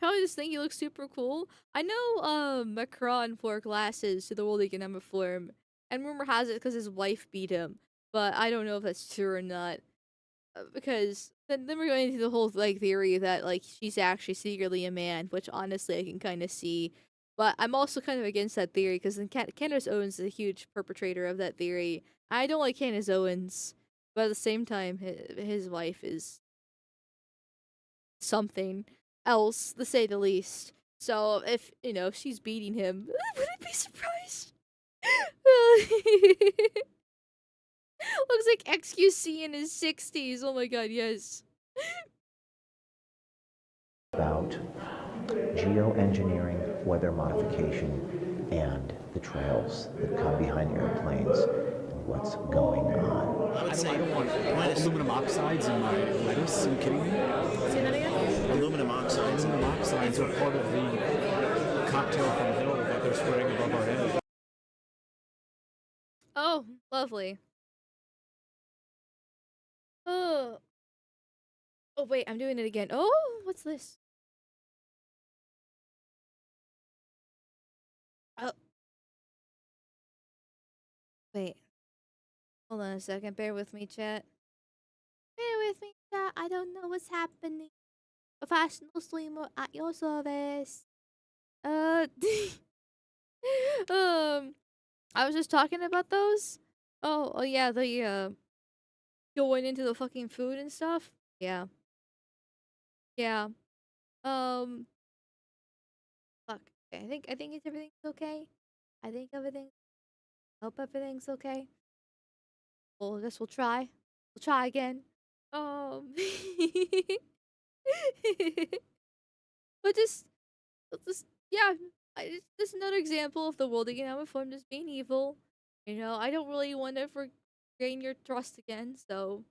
I just think he looks super cool. I know Macron wore glasses to the World Economic Forum, and rumor has it because his wife beat him. But I don't know if that's true or not. Because then we're going into the whole like theory that like she's actually secretly a man, which honestly I can kind of see. But I'm also kind of against that theory because Candace Owens is a huge perpetrator of that theory. I don't like Candace Owens, but at the same time, his wife is something else, to say the least. So if, if she's beating him, I wouldn't be surprised. Looks like XQC in his 60s. Oh my god, yes. About geoengineering, weather modification, and the trails that come behind airplanes and what's going on. I don't want aluminum oxides in my lettuce. Are you kidding me? Say that again? Aluminum oxides. Aluminum oxides are part of the cocktail from hell that they're spraying above our head. Oh, lovely. Oh. Oh, wait, I'm doing it again. Oh, what's this? Oh. Wait. Hold on a second. Bear with me, chat. Bear with me, chat. I don't know what's happening. Professional streamer at your service. I was just talking about those. Oh yeah, the going into the fucking food and stuff. Yeah. Yeah. Um. Fuck. Okay, I think everything's okay. I think everything. Hope everything's okay. Well, I guess we'll try. We'll try again. Um. but just yeah. Just another example of the World Economic Forum just being evil. I don't really want to gain your trust again. So,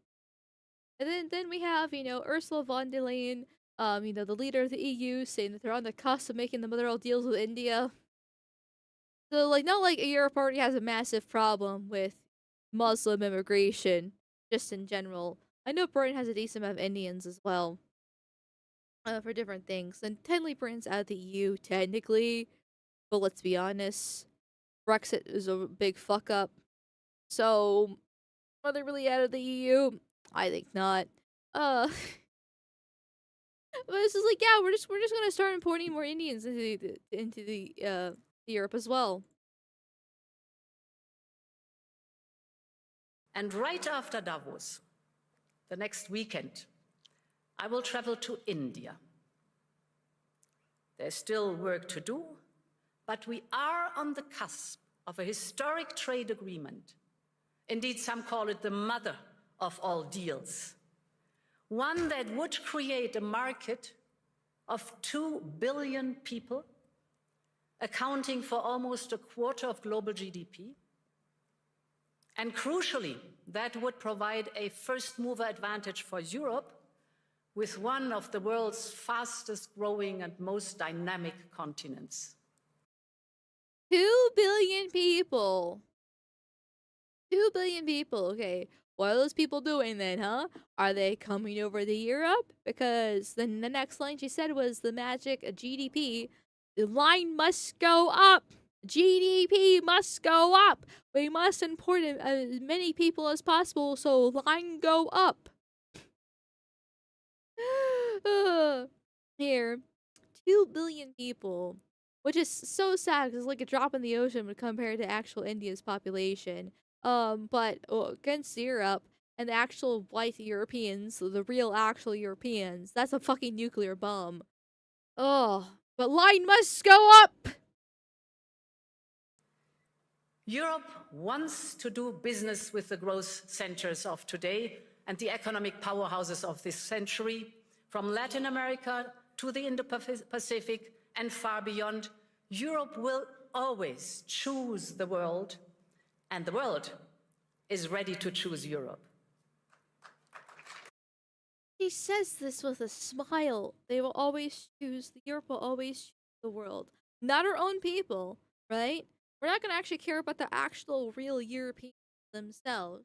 and then we have Ursula von der Leyen, the leader of the EU, saying that they're on the cusp of making the bilateral deals with India. So like, not like Europe already has a massive problem with Muslim immigration, just in general. I know Britain has a decent amount of Indians as well. For different things. And technically Britain's out of the EU, technically. But let's be honest, Brexit is a big fuck up. So, are they really out of the EU? I think not. But it's just like, yeah, we're just gonna start importing more Indians into the Europe as well. And right after Davos, the next weekend, I will travel to India. There's still work to do, but we are on the cusp of a historic trade agreement. Indeed, some call it the mother of all deals. One that would create a market of 2 billion people, accounting for almost a quarter of global GDP. And crucially, that would provide a first-mover advantage for Europe with one of the world's fastest growing and most dynamic continents. 2 billion people. 2 billion people. Okay, what are those people doing then, huh? Are they coming over to Europe? Because then the next line she said was the magic GDP. The line must go up. GDP must go up. We must import as many people as possible, so line go up. Here, 2 billion people, which is so sad because it's like a drop in the ocean when compared to actual India's population. But against Europe and the actual white Europeans, the real actual Europeans, that's a fucking nuclear bomb. Oh, but line must go up. Europe wants to do business with the growth centers of today and the economic powerhouses of this century, from Latin America to the Indo-Pacific and far beyond. Europe will always choose the world, and the world is ready to choose Europe. He says this with a smile. They will always choose, Europe will always choose the world. Not our own people, right? We're not going to actually care about the actual real Europeans themselves.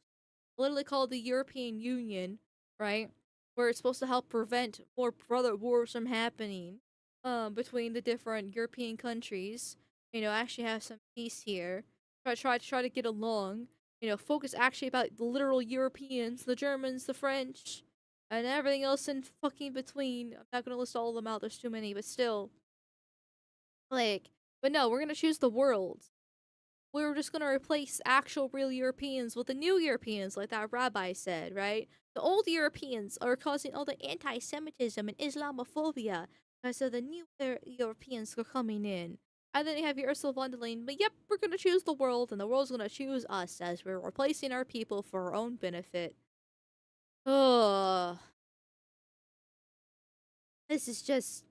Literally called the European Union, right? Where it's supposed to help prevent more brother wars from happening between the different European countries. Actually have some peace here. Try to get along. Focus actually about the literal Europeans, the Germans, the French, and everything else in fucking between. I'm not gonna list all of them out, there's too many, but still. But no, we're gonna choose the world. We're just gonna replace actual real Europeans with the new Europeans, like that rabbi said, right? The old Europeans are causing all the anti-Semitism and Islamophobia. I said the new Europeans are coming in. And then you have your Ursula von der Leyen, but yep, we're gonna choose the world, and the world's gonna choose us as we're replacing our people for our own benefit. Ugh. This is just,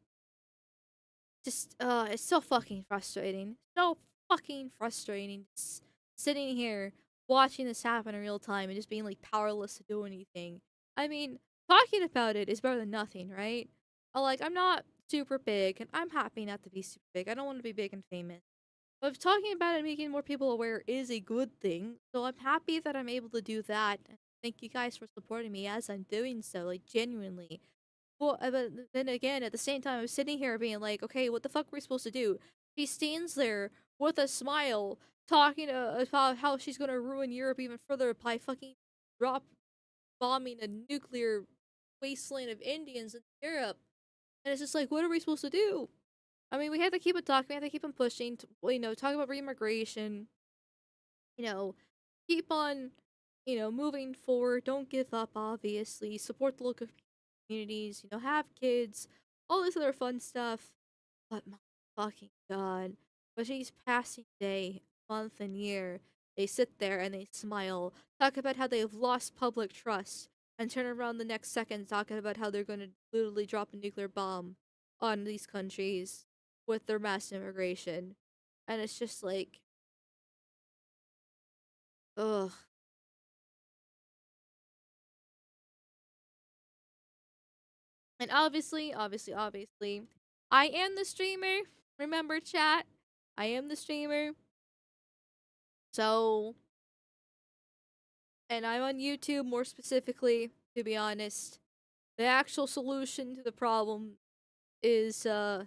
it's so fucking frustrating. So fucking frustrating. Just sitting here, watching this happen in real time, and just being, like, powerless to do anything. I mean, talking about it is better than nothing, right? Like, I'm not super big, and I'm happy not to be super big. I don't want to be big and famous. But talking about it and making more people aware is a good thing, so I'm happy that I'm able to do that. Thank you guys for supporting me as I'm doing so, like, genuinely. Well, but then again, at the same time, I'm sitting here being like, okay, what the fuck are we supposed to do? She stands there with a smile, talking about how she's gonna ruin Europe even further by fucking drop bombing a nuclear wasteland of Indians in Europe. And it's just like, what are we supposed to do? I mean, we have to keep it talking, we have to keep on pushing, talk about re-immigration, keep on, moving forward, don't give up, obviously, support the local communities, have kids, all this other fun stuff. But my fucking god, when she's passing day, month, and year, they sit there and they smile, talk about how they've lost public trust, and turn around the next second talking about how they're going to literally drop a nuclear bomb on these countries with their mass immigration. And it's just like, ugh. And obviously, I am the streamer. Remember, chat? I am the streamer. So, and I'm on YouTube more specifically, to be honest. The actual solution to the problem is not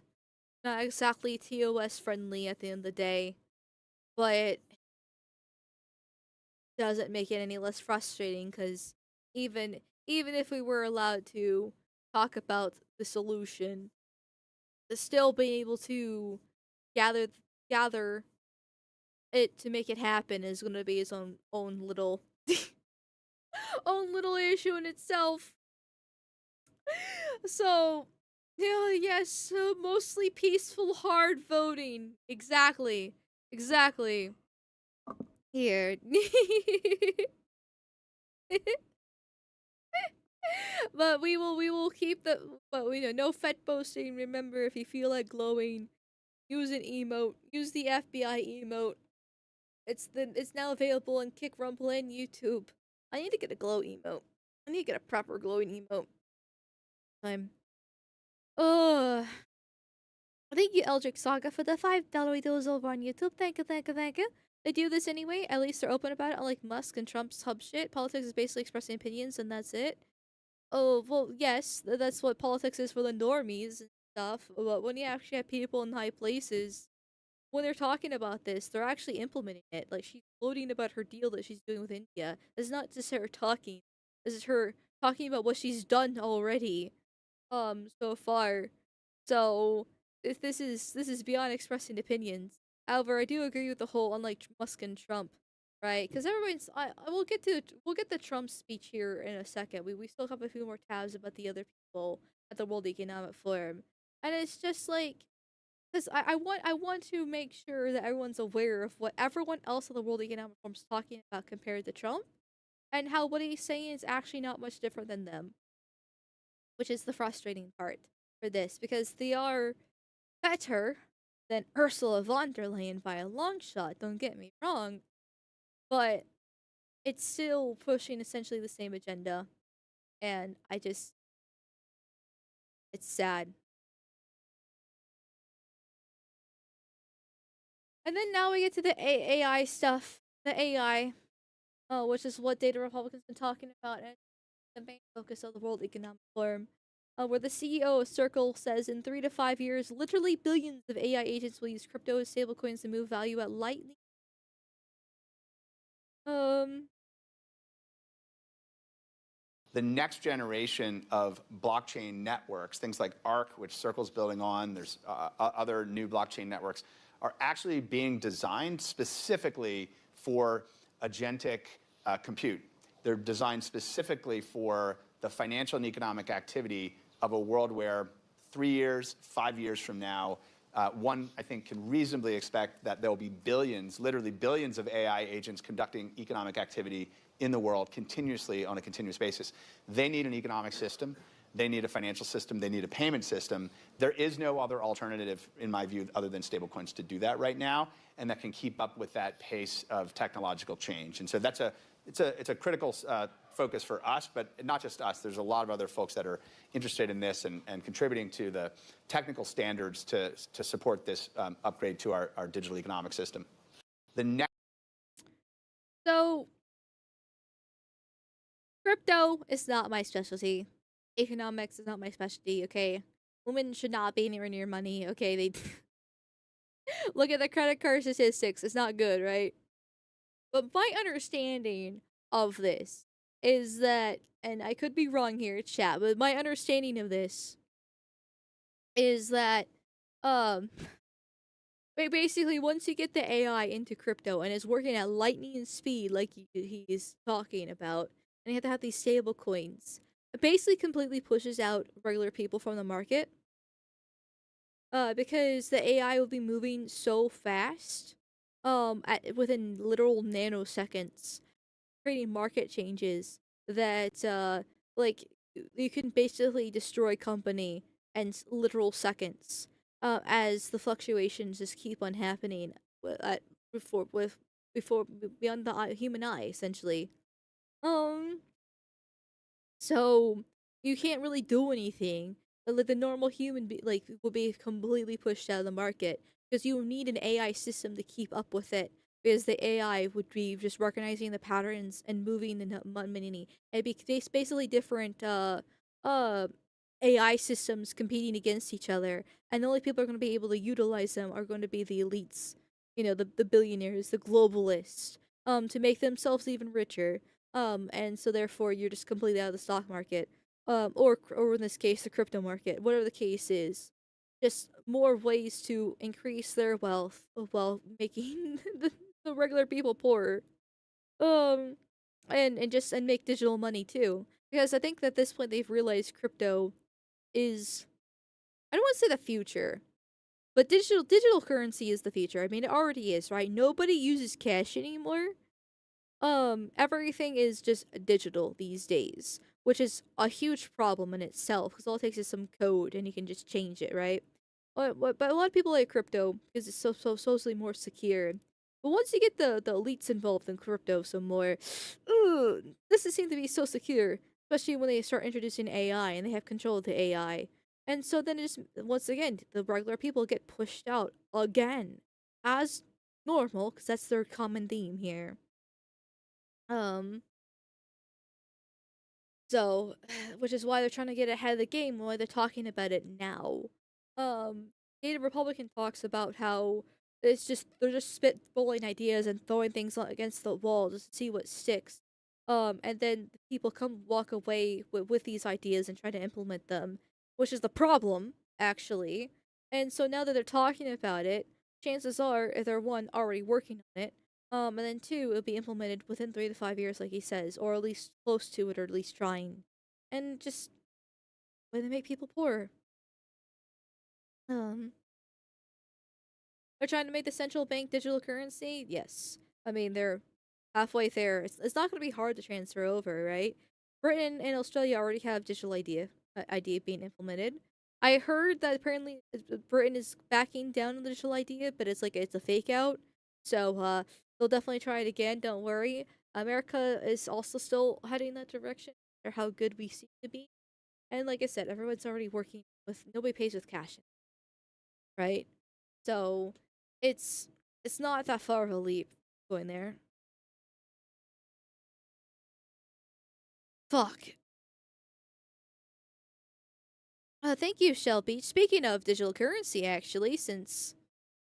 exactly TOS friendly at the end of the day, but it doesn't make it any less frustrating because even if we were allowed to talk about the solution, to still be able to gather gather it to make it happen is going to be its own little own little issue in itself. So, yeah, yes, mostly peaceful, hard voting. Exactly. Exactly. Here. But we will keep the, but we know no fet posting. Remember, if you feel like glowing, use an emote. Use the FBI emote. It's now available on Kick, Rumble, and YouTube. I need to get a glow emote. I need to get a proper glowing emote. Oh, thank you, Eldrick Saga, for the $5 videos over on YouTube. Thank you, thank you, thank you. They do this anyway. At least they're open about it. Unlike Musk and Trump's hub shit, politics is basically expressing opinions, and that's it. Oh, well, yes, that's what politics is for the normies and stuff. But when you actually have people in high places, when they're talking about this, they're actually implementing it. Like, she's gloating about her deal that she's doing with India. It's not just her talking. This is her talking about what she's done already, so far. So, if this is beyond expressing opinions. However, I do agree with the whole, unlike Musk and Trump, right? Because everyone's, we'll get the Trump speech here in a second. We still have a few more tabs about the other people at the World Economic Forum, and it's just like, because I want to make sure that everyone's aware of what everyone else at the World Economic Forum is talking about compared to Trump, and how what he's saying is actually not much different than them, which is the frustrating part for this, because they are better than Ursula von der Leyen by a long shot, don't get me wrong, but it's still pushing essentially the same agenda, and it's sad. And then now we get to the AI stuff. The AI, which is what Data Republicans been talking about, and the main focus of the World Economic Forum, where the CEO of Circle says in 3 to 5 years, literally billions of AI agents will use crypto as stablecoins to move value at lightning. The next generation of blockchain networks, things like Arc, which Circle's building on, there's other new blockchain networks, are actually being designed specifically for agentic compute. They're designed specifically for the financial and economic activity of a world where 3 years, 5 years from now, one, I think, can reasonably expect that there will be billions, literally billions of AI agents conducting economic activity in the world continuously on a continuous basis. They need an economic system. They need a financial system. They need a payment system. There is no other alternative, in my view, other than stablecoins to do that right now, and that can keep up with that pace of technological change. And so it's a critical focus for us, but not just us. There's a lot of other folks that are interested in this and contributing to the technical standards to support this upgrade to our digital economic system. The next. So, crypto is not my specialty. Economics is not my specialty, okay? Women should not be anywhere near money, okay? They look at the credit card statistics. It's not good, right? But my understanding of this is that, and I could be wrong here, chat, but my understanding of this is that, basically, once you get the AI into crypto and it's working at lightning speed, like he's talking about, and you have to have these stable coins, it basically completely pushes out regular people from the market. Because the AI will be moving so fast, within literal nanoseconds, creating market changes that, like, you can basically destroy company in literal seconds, as the fluctuations just keep on happening before beyond the human eye, essentially. Um, so you can't really do anything. Like the normal human will be completely pushed out of the market because you need an AI system to keep up with it. Because the AI would be just recognizing the patterns and moving the money. It'd be basically different AI systems competing against each other, and the only people who are going to be able to utilize them are going to be the elites, the billionaires, the globalists, to make themselves even richer. And so therefore you're just completely out of the stock market, or in this case the crypto market, whatever the case is. Just more ways to increase their wealth while making the regular people poorer. Um, and make digital money too, because I think that at this point they've realized crypto is, I don't want to say the future, but digital currency is the future. I mean, it already is, right? Nobody uses cash anymore. Everything is just digital these days, which is a huge problem in itself because all it takes is some code and you can just change it, right? But a lot of people like crypto because it's so socially more secure. But once you get the elites involved in crypto some more, this seems to be so secure, especially when they start introducing AI and they have control of the AI. And so then it just, once again, the regular people get pushed out again, as normal, because that's their common theme here. So, which is why they're trying to get ahead of the game, why they're talking about it now. Native Republican talks about how they're just spitballing ideas and throwing things against the wall just to see what sticks. And then people walk away with these ideas and try to implement them, which is the problem, actually. And so now that they're talking about it, chances are, if they're one, already working on it, and then two, it'll be implemented within 3 to 5 years, like he says, or at least close to it, or at least trying. And just when they make people poorer. They're trying to make the central bank digital currency? Yes. I mean, they're halfway there. It's not going to be hard to transfer over, right? Britain and Australia already have digital idea being implemented. I heard that apparently Britain is backing down on the digital idea, but it's a fake out. So they'll definitely try it again. Don't worry. America is also still heading in that direction, or how good we seem to be. And like I said, everyone's already working with, nobody pays with cash, right? So it's not that far of a leap going there. Fuck. Thank you, Shelby. Speaking of digital currency, actually, since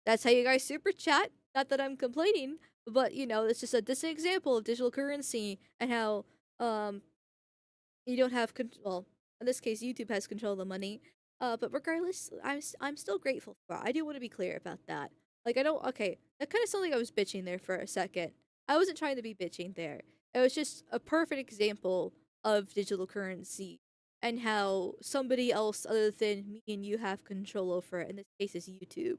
that's how you guys super chat. Not that I'm complaining, but it's just this is an example of digital currency and how you don't have well, in this case YouTube has control of the money. But regardless, I'm still grateful for it. I do want to be clear about that. Like, I don't, okay, that kind of sounded like I was bitching there for a second. I wasn't trying to be bitching there. It was just a perfect example of digital currency and how somebody else other than me and you have control over it. In this case, is YouTube.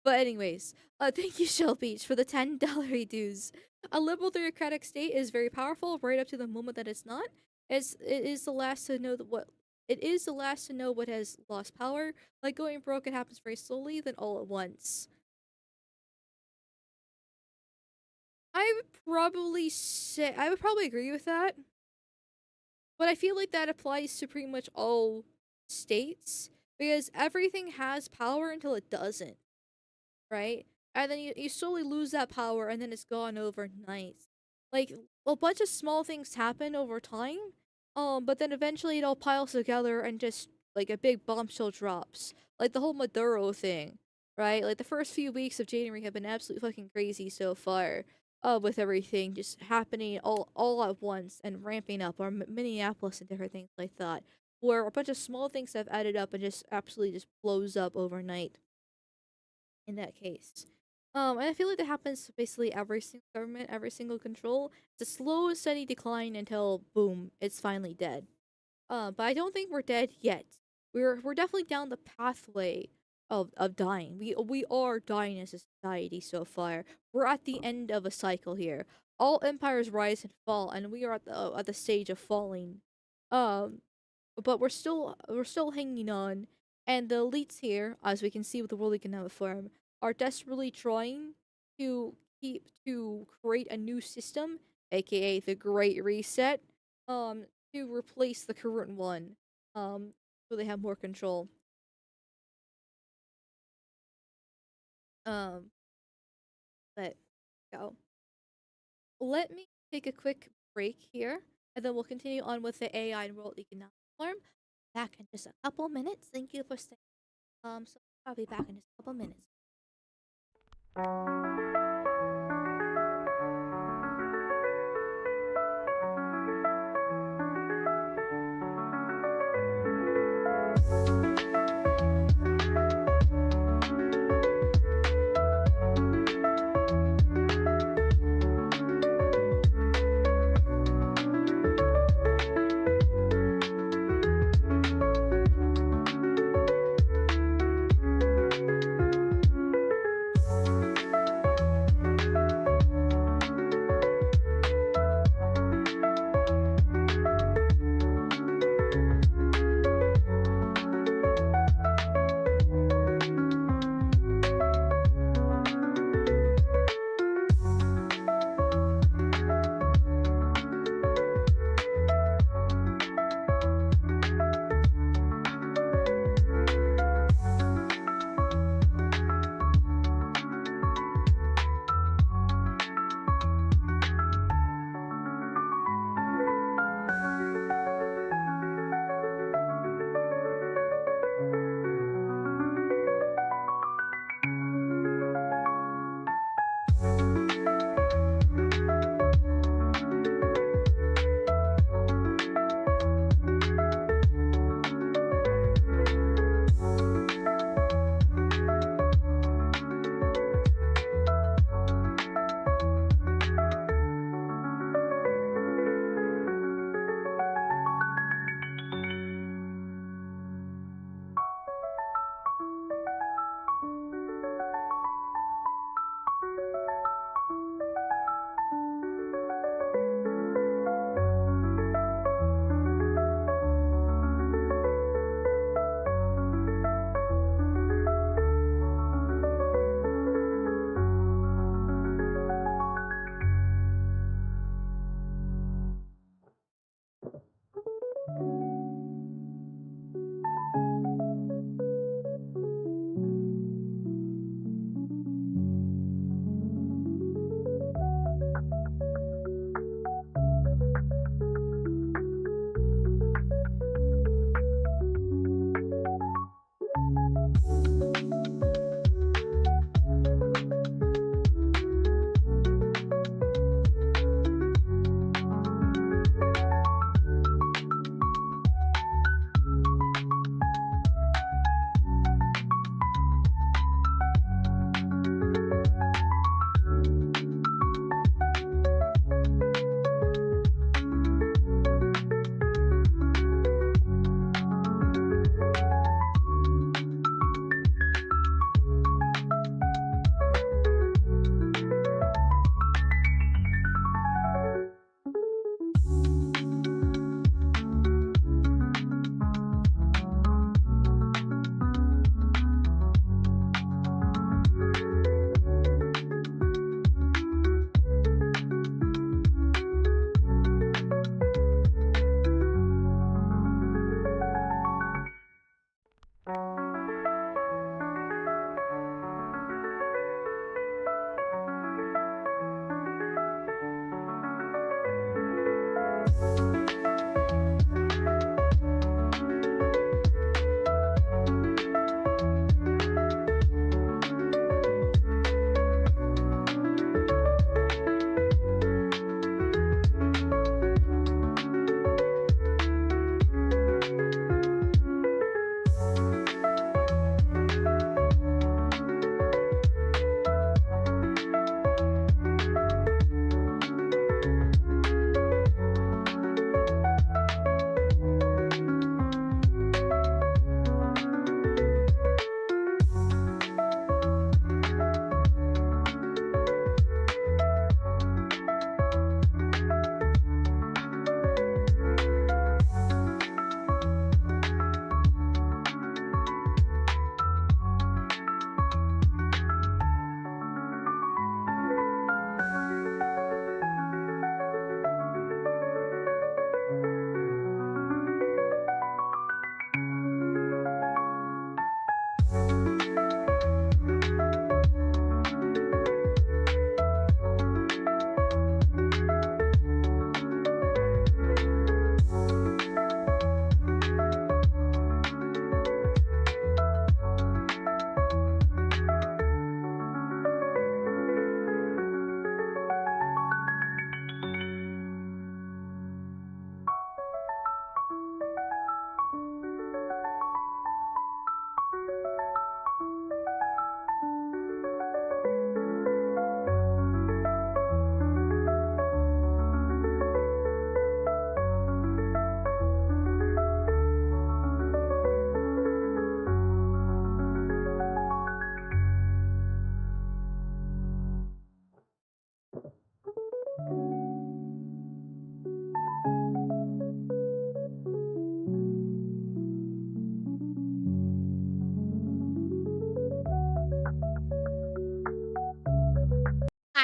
But anyways, thank you, Shell Beach, for the $10 dues. A liberal theocratic state is very powerful right up to the moment that it's not. It is the last to know what has lost power. Like going broke, it happens very slowly, then all at once. I would probably agree with that. But I feel like that applies to pretty much all states because everything has power until it doesn't, right? And then you slowly lose that power and then it's gone overnight. Like a bunch of small things happen over time, but then eventually it all piles together and just like a big bombshell drops. Like the whole Maduro thing, right? Like the first few weeks of January have been absolutely fucking crazy so far. With everything just happening all at once and ramping up, or Minneapolis and different things like that, where a bunch of small things have added up and just absolutely just blows up overnight. In that case, and I feel like that happens to basically every single government, every single control. It's a slow and steady decline until boom, it's finally dead. But I don't think we're dead yet. We're definitely down the pathway of dying. We are dying as a society so far. We're at the end of a cycle here. All empires rise and fall, and we are at the stage of falling. But we're still hanging on, and the elites here, as we can see with the World Economic Forum, are desperately trying to create a new system, aka the Great Reset, to replace the current one, so they have more control. Um, but go. Let me take a quick break here, and then we'll continue on with the AI and World Economic Forum. Back in just a couple minutes. Thank you for staying. So I'll be back in just a couple minutes.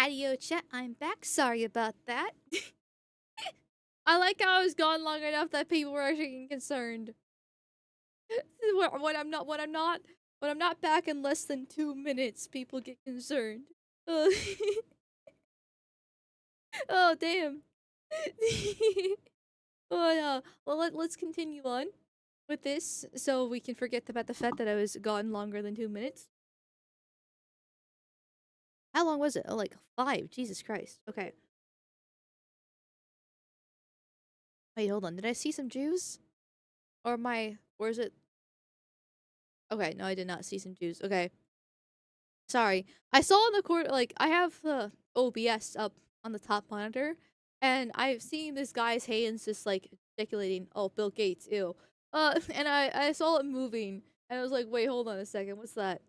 Adio chat, I'm back. Sorry about that. I like how I was gone long enough that people were actually getting concerned. When I'm not back in less than 2 minutes, people get concerned. Uh, oh damn. Well, let's continue on with this so we can forget about the fact that I was gone longer than 2 minutes. How long was it? Oh, like 5. Jesus Christ. Okay. Wait, hold on. Did I see some Jews? Or where is it? Okay, no, I did not see some Jews. Okay. Sorry. I saw in the corner, like, I have the OBS up on the top monitor, and I've seen this guy's hands just, like, gesticulating. Oh, Bill Gates, ew. And I saw it moving, and I was like, wait, hold on a second. What's that?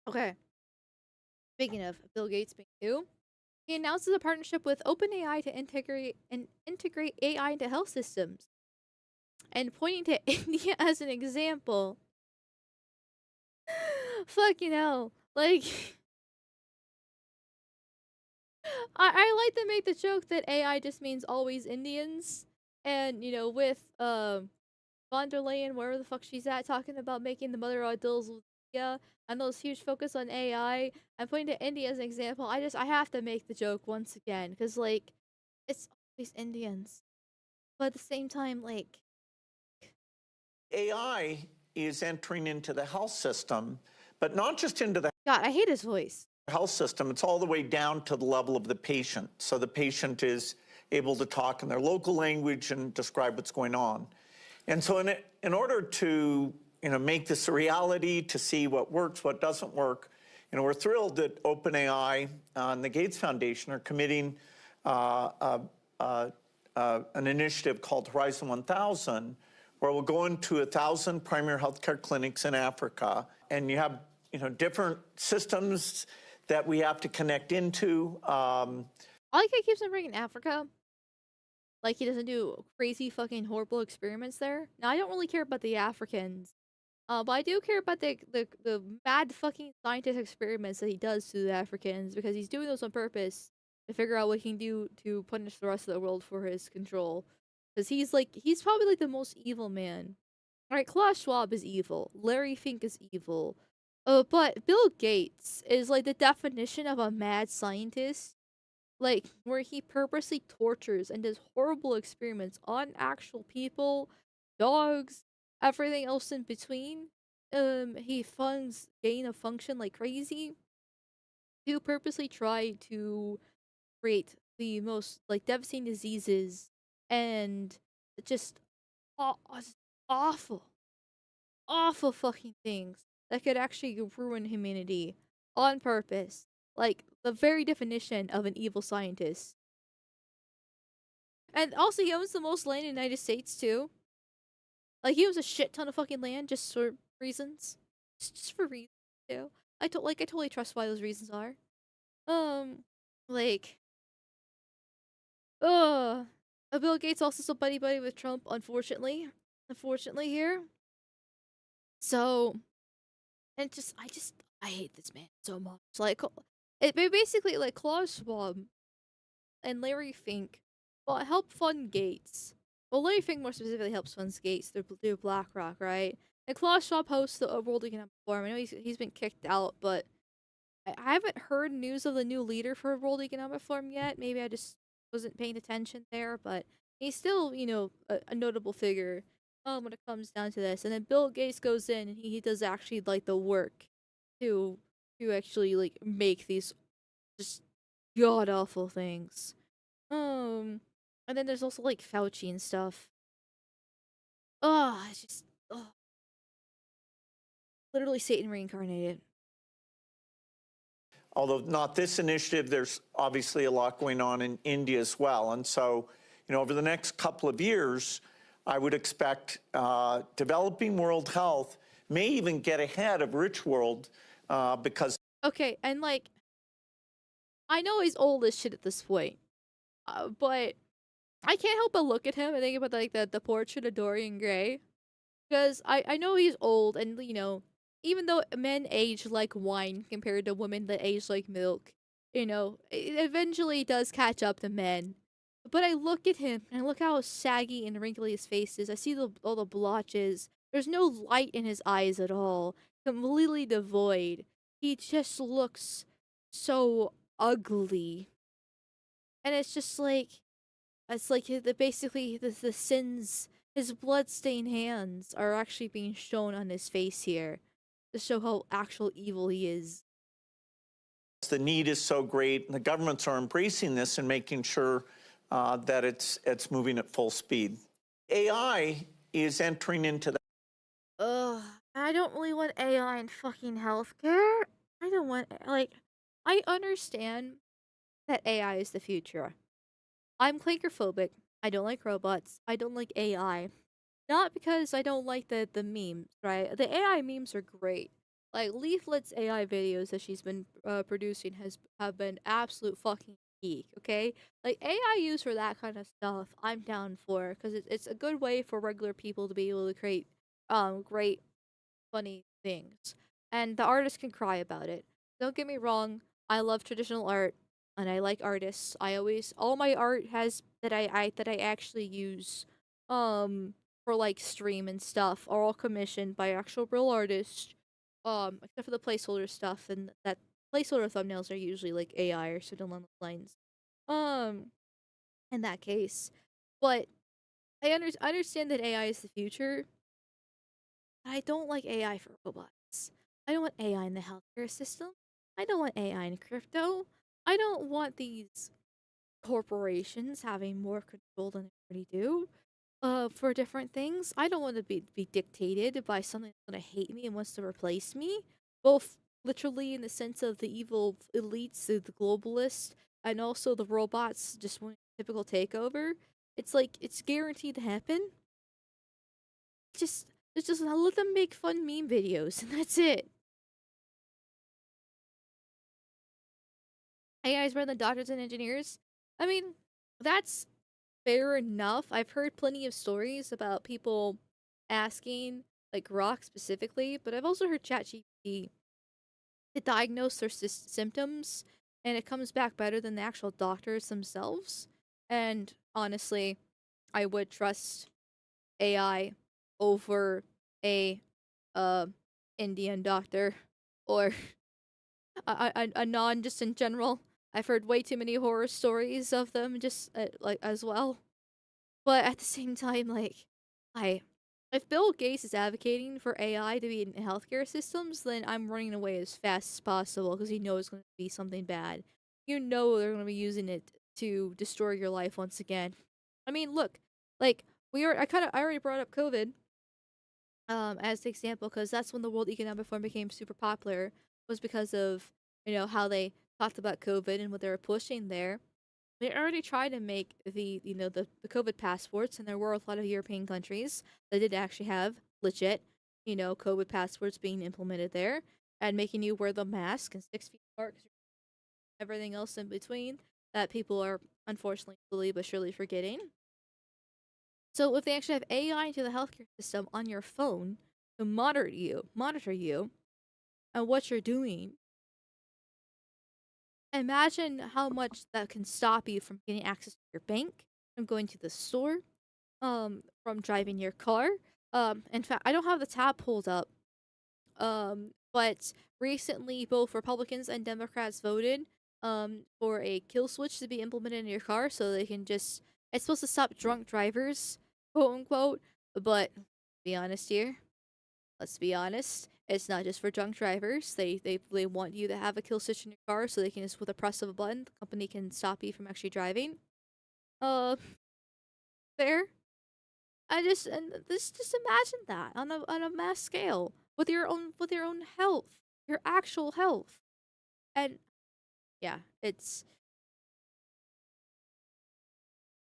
Okay. Speaking of Bill Gates being new, he announces a partnership with OpenAI to integrate AI into health systems. And pointing to India as an example. Fucking hell. Like, I like to make the joke that AI just means always Indians. And, with von der Leyen, wherever the fuck she's at, talking about making the mother of deals with India and those huge focus on AI, and pointing to India as an example, I have to make the joke once again. Because, like, it's always Indians. But at the same time, like, AI is entering into the health system, but not just into the God, I hate his voice. health system, it's all the way down to the level of the patient. So the patient is able to talk in their local language and describe what's going on. And so in order to make this a reality, to see what works, what doesn't work, we're thrilled that OpenAI and the Gates Foundation are committing an initiative called Horizon 1000, where we'll go into 1,000 primary healthcare clinics in Africa, and you have different systems that we have to connect into. I like how he keeps on bringing Africa. Like, he doesn't do crazy fucking horrible experiments there. Now, I don't really care about the Africans. But I do care about the mad fucking scientist experiments that he does to the Africans, because he's doing those on purpose to figure out what he can do to punish the rest of the world for his control. Because he's probably like the most evil man. Alright, Klaus Schwab is evil. Larry Fink is evil. But Bill Gates is like the definition of a mad scientist. Like, where he purposely tortures and does horrible experiments on actual people, dogs, everything else in between. He funds gain of function like crazy to purposely try to create the most, like, devastating diseases and just awful, awful fucking things that could actually ruin humanity on purpose. Like, the very definition of an evil scientist. And also, he owns the most land in the United States, too. Like, he owns a shit ton of fucking land just for reasons. Just for reasons, too. I totally trust why those reasons are. Like... Bill Gates also still buddy-buddy with Trump, unfortunately. Unfortunately, here. So... And I hate this man so much. Like, basically, like, Klaus Schwab and Larry Fink, well, help fund Gates. Well, Larry Fink more specifically helps fund Gates through BlackRock, right? And Klaus Schwab hosts the World Economic Forum. I know he's been kicked out, but I haven't heard news of the new leader for World Economic Forum yet. Maybe I just wasn't paying attention there, but he's still, a notable figure when it comes down to this. And then Bill Gates goes in and he does actually, like, the work to actually, like, make these just god-awful things. And then there's also, like, Fauci and stuff. It's just, literally Satan reincarnated. Although not this initiative, there's obviously a lot going on in India as well. And so, over the next couple of years, I would expect developing world health may even get ahead of rich world because... Okay, and, like, I know he's old as shit at this point, but I can't help but look at him and think about, like, the portrait of Dorian Gray. Because I know he's old and, even though men age like wine compared to women that age like milk, it eventually does catch up to men. But I look at him and I look how saggy and wrinkly his face is. I see all the blotches. There's no light in his eyes at all. Completely devoid. He just looks so ugly. And it's like basically the sins, his bloodstained hands are actually being shown on his face here to show how actual evil he is. The need is so great, and the governments are embracing this and making sure that it's moving at full speed. AI is entering into that. Ugh, I don't really want AI in fucking healthcare. I don't want, I understand that AI is the future. I'm claustrophobic. I don't like robots. I don't like AI. Not because I don't like the memes, right? The AI memes are great. Like Leaflet's AI videos that she's been producing have been absolute fucking geek. Okay, like AI used for that kind of stuff, I'm down for because it's a good way for regular people to be able to create great funny things, and the artist can cry about it. Don't get me wrong, I love traditional art and I like artists. I always all my art has that I actually use for like stream and stuff are all commissioned by actual real artists. Except for the placeholder stuff, and that placeholder thumbnails are usually like AI or something along those lines. Um, in that case, but I understand that AI is the future. I don't like AI for robots. I don't want AI in the healthcare system. I don't want AI in crypto. I don't want these corporations having more control than they already do. For different things. I don't want to be dictated by something that's gonna hate me and wants to replace me. Both literally in the sense of the evil elites, the globalists, and also the robots just want typical takeover. It's like it's guaranteed to happen. Just let them make fun meme videos and that's it. AI's better than doctors and engineers. I mean, that's fair enough. I've heard plenty of stories about people asking, like Rock specifically, but I've also heard ChatGPT to diagnose their symptoms, and it comes back better than the actual doctors themselves. And honestly, I would trust AI over a uh Indian doctor or a non just in general. I've heard way too many horror stories of them just like as well. But at the same time, like, I if Bill Gates is advocating for AI to be in healthcare systems, then I'm running away as fast as possible because you know it's going to be something bad. You know they're going to be using it to destroy your life once again. I mean, look, like I already brought up COVID as the example because that's when the World Economic Forum became super popular was because of how they talked about COVID and what they were pushing there. They already tried to make the COVID passports, and there were a lot of European countries that did actually have legit, COVID passports being implemented there, and making you wear the mask and 6 feet apart, everything else in between that people are unfortunately slowly but surely forgetting. So if they actually have AI into the healthcare system on your phone to monitor you, and what you're doing, imagine how much that can stop you from getting access to your bank, from going to the store, from driving your car. In fact, I don't have the tab pulled up. But recently both Republicans and Democrats voted for a kill switch to be implemented in your car so they can just it's supposed to stop drunk drivers, quote unquote. But be honest here. Let's be honest. It's not just for drunk drivers. They want you to have a kill switch in your car so they can just with a press of a button, the company can stop you from actually driving. Uh, Fair. Just imagine that on a mass scale with your own health, your actual health, and yeah, it's.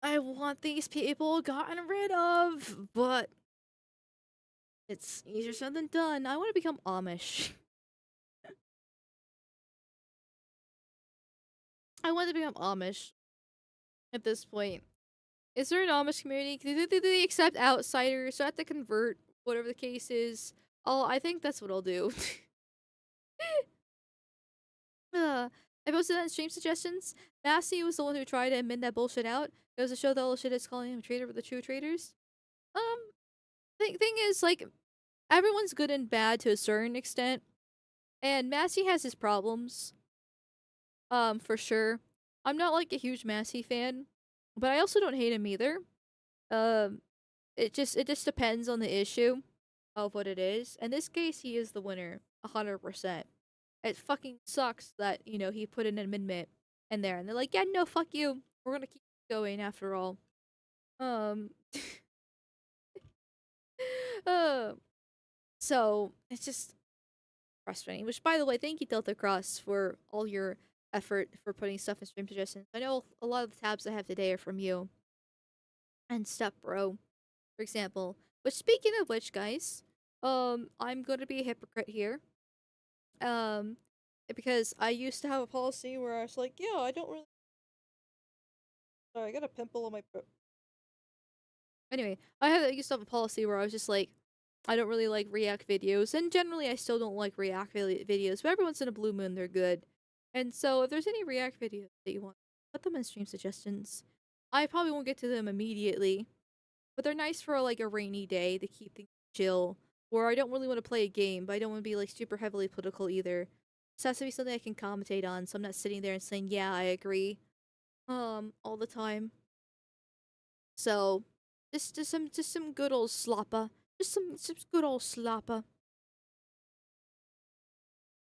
I want these people gotten rid of, but it's easier said than done. I want to become Amish. I want to become Amish at this point. Is there an Amish community? Do they accept outsiders? Do I have to convert? Whatever the case is. I think that's what I'll do. I posted that in stream suggestions. Massey was the one who tried to amend that bullshit out. It was a show that all shit is calling him a traitor with the true traitors. Thing is, like, everyone's good and bad to a certain extent. And Massey has his problems. For sure. I'm not like a huge Massey fan, but I also don't hate him either. It just depends on the issue of what it is. In this case, he is the winner, 100%. It fucking sucks that, you know, he put an amendment in there and they're like, yeah, no, fuck you. We're gonna keep going after all. Um uh, so it's just frustrating. Which, by the way, thank you, Delta Cross, for all your effort for putting stuff in stream suggestions. I know a lot of the tabs I have today are from you. And Step Bro, for example. Which, speaking of which, guys, I'm gonna be a hypocrite here. Because I used to have a policy where I was like, yeah, I don't really. Sorry, I got a pimple on my. Anyway, I used to have a policy where I was just like, I don't really like React videos, and generally I still don't like React videos, but every once in a blue moon they're good. And so if there's any React videos that you want, put them in stream suggestions. I probably won't get to them immediately, but they're nice for like a rainy day to keep things chill. Or I don't really want to play a game, but I don't want to be like super heavily political either. This has to be something I can commentate on, so I'm not sitting there and saying, yeah, I agree. All the time. So just some good old slapper. Just some good old slapper.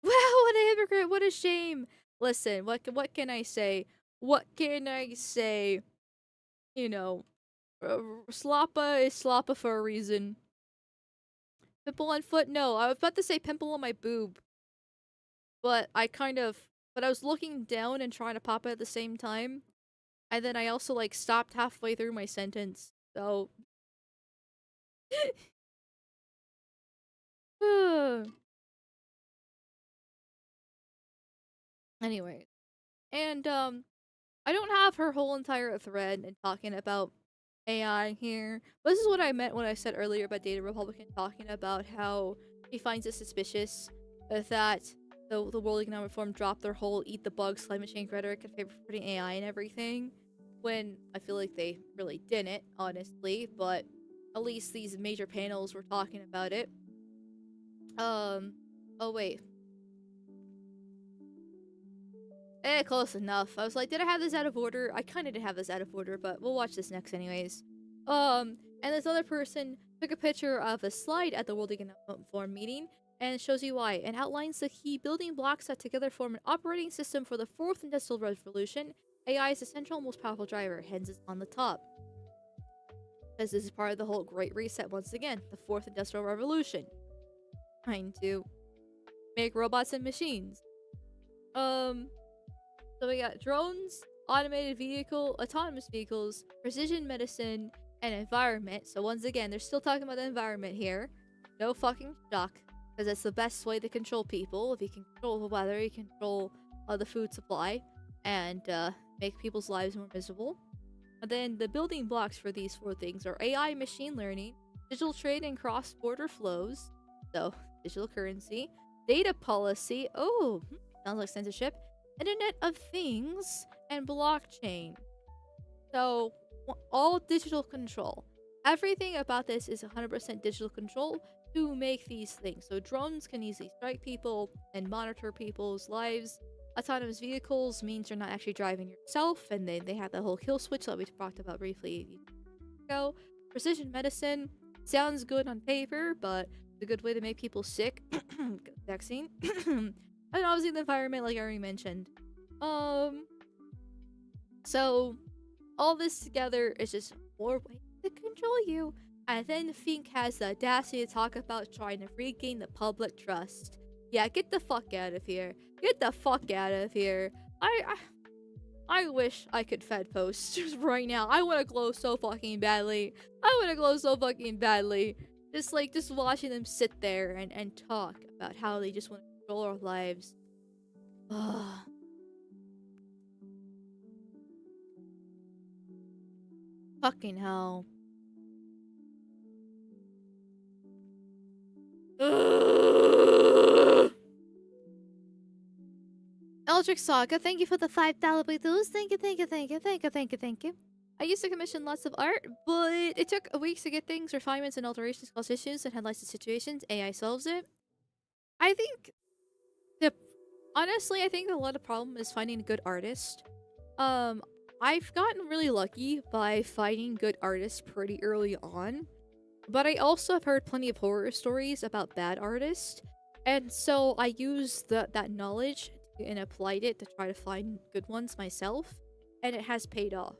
Wow, what a hypocrite, what a shame. Listen, what can I say? What can I say? You know, slappa is slappa for a reason. Pimple on foot? No, I was about to say pimple on my boob. But I was looking down and trying to pop it at the same time. And then I also, like, stopped halfway through my sentence. So. Anyway. And, I don't have her whole entire thread and talking about AI here. But this is what I meant when I said earlier about Data Republican talking about how he finds it suspicious that the World Economic Forum dropped their whole eat the bugs climate change rhetoric in favor of putting AI and everything. When I feel like they really didn't, honestly, but at least these major panels were talking about it. Oh wait. Close enough. I was like, did I have this out of order? I kinda did have this out of order, but we'll watch this next anyways. And this other person took a picture of a slide at the World Economic Forum meeting, and it shows you why, and outlines the key building blocks that together form an operating system for the 4th Industrial Revolution. AI is the central most powerful driver, hence it's on the top. Because this is part of the whole Great Reset once again, the 4th Industrial Revolution. Trying to make robots and machines. So we got drones, automated autonomous vehicles, precision medicine, and environment. So once again, they're still talking about the environment here. No fucking shock, because that's the best way to control people. If you can control the weather, you can control the food supply, and make people's lives more miserable. And then the building blocks for these 4 things are AI, machine learning, digital trade and cross-border flows, so digital currency, data policy, sounds like censorship, Internet of Things, and blockchain. So, all digital control. Everything about this is 100% digital control to make these things. So drones can easily strike people and monitor people's lives. Autonomous vehicles means you're not actually driving yourself, and they have the whole kill switch that we talked about briefly ago. Precision medicine sounds good on paper, but it's a good way to make people sick. Vaccine. And obviously the environment, like I already mentioned. So all this together is just more ways to control you. And then Fink has the audacity to talk about trying to regain the public trust. Yeah, get the fuck out of here. Get the fuck out of here. I wish I could Fed post just right now. I want to glow so fucking badly. Just watching them sit there and talk about how they just want to control our lives. Ugh. Fucking hell. Ugh. Eldritch Saga, thank you for the $5 boost. Thank you, thank you, thank you, thank you, thank you, thank you. I used to commission lots of art, but it took weeks to get things. Refinements and alterations cause issues and headlights the situations. AI solves it. I think honestly, I think a lot of problem is finding a good artist. I've gotten really lucky by finding good artists pretty early on, but I also have heard plenty of horror stories about bad artists, and so I used that knowledge and applied it to try to find good ones myself, and it has paid off.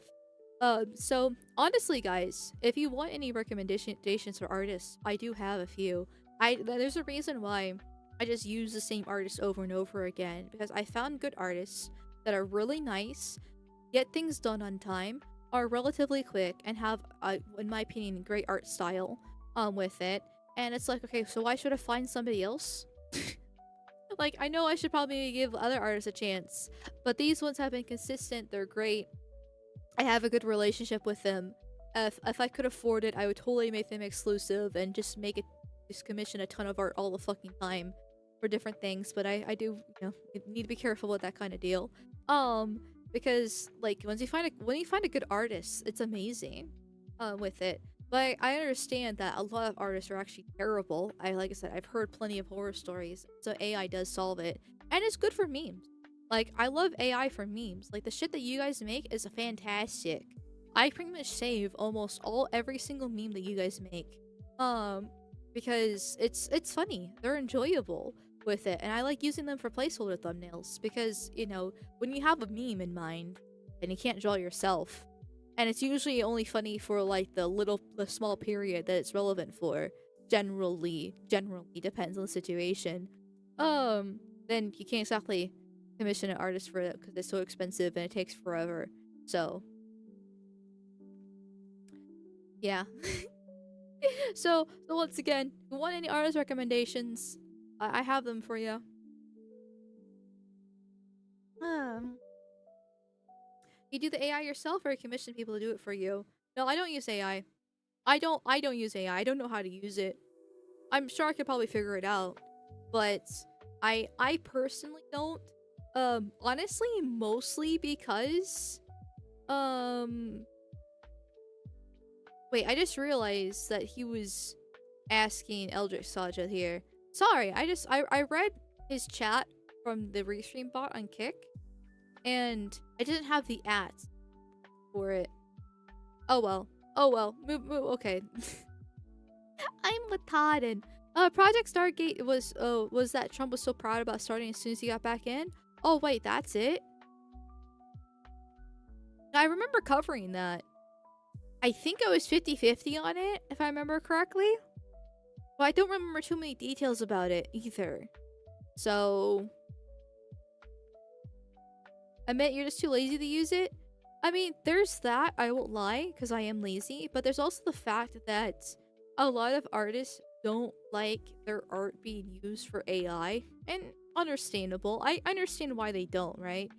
So honestly, guys, if you want any recommendations for artists, I do have a few. There's a reason why I just use the same artist over and over again, because I found good artists that are really nice, get things done on time, are relatively quick, and have, in my opinion, great art style with it. And it's like, okay, so why should I find somebody else? Like, I know I should probably give other artists a chance, but these ones have been consistent, they're great. I have a good relationship with them. If I could afford it, I would totally make them exclusive and just commission a ton of art all the fucking time for different things. But I do, need to be careful with that kind of deal. Because like when you find a good artist, it's amazing. With it. But I understand that a lot of artists are actually terrible. Like I said, I've heard plenty of horror stories, so AI does solve it, and it's good for memes. Like, I love AI for memes. Like, the shit that you guys make is fantastic. I pretty much save almost every single meme that you guys make. Because it's funny. They're enjoyable with it. And I like using them for placeholder thumbnails. Because, when you have a meme in mind, and you can't draw yourself, and it's usually only funny for, like, the small period that it's relevant for. Generally, depends on the situation. Then you can't exactly commission an artist for it because it's so expensive and it takes forever. So yeah. so once again, if you want any artist recommendations, I have them for you. You do the AI yourself, or you commission people to do it for you? No, I don't use AI. I don't use AI. I don't know how to use it. I'm sure I could probably figure it out, but I personally don't. Honestly, mostly because, wait, I just realized that he was asking Eldritch Saga here. Sorry, I read his chat from the restream bot on Kick, and I didn't have the ads for it. Oh well. Move, okay. I'm retarded. Project Stargate was that Trump was so proud about starting as soon as he got back in? Oh wait, that's it? I remember covering that. I think I was 50-50 on it, if I remember correctly. But I don't remember too many details about it either. So admit you're just too lazy to use it? I mean, there's that, I won't lie, because I am lazy, but there's also the fact that a lot of artists don't like their art being used for AI, and understandable. I understand why they don't, right?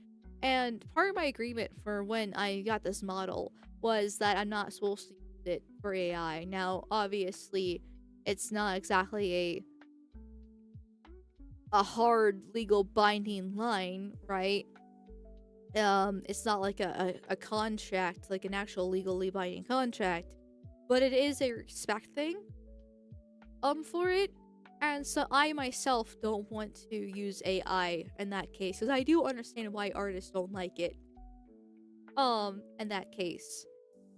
And part of my agreement for when I got this model was that I'm not supposed to use it for AI. Now, obviously, it's not exactly a hard legal binding line, right? It's not like a contract, like an actual legally binding contract, but it is a respect thing for it. And so I myself don't want to use AI in that case, because I do understand why artists don't like it in that case,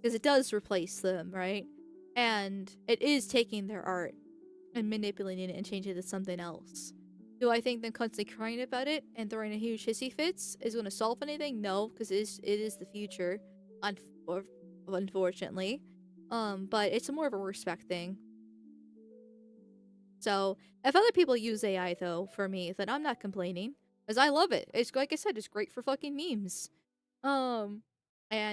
because it does replace them, right? And it is taking their art and manipulating it and changing it to something else. Do I think them constantly crying about it and throwing a huge hissy fits is going to solve anything? No, because it is the future, unfortunately. But it's more of a respect thing. So, if other people use AI, though, for me, then I'm not complaining. Because I love it. It's, like I said, it's great for fucking memes. And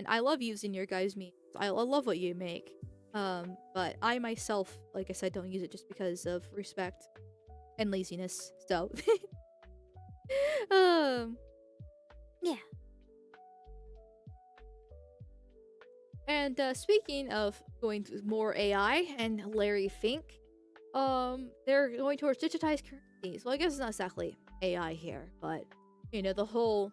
I love using your guys' memes. I love what you make. But I myself, like I said, don't use it just because of respect and laziness. So, yeah. And speaking of going to more AI and Larry Fink, they're going towards digitized currencies. Well, I guess it's not exactly AI here, but you know, the whole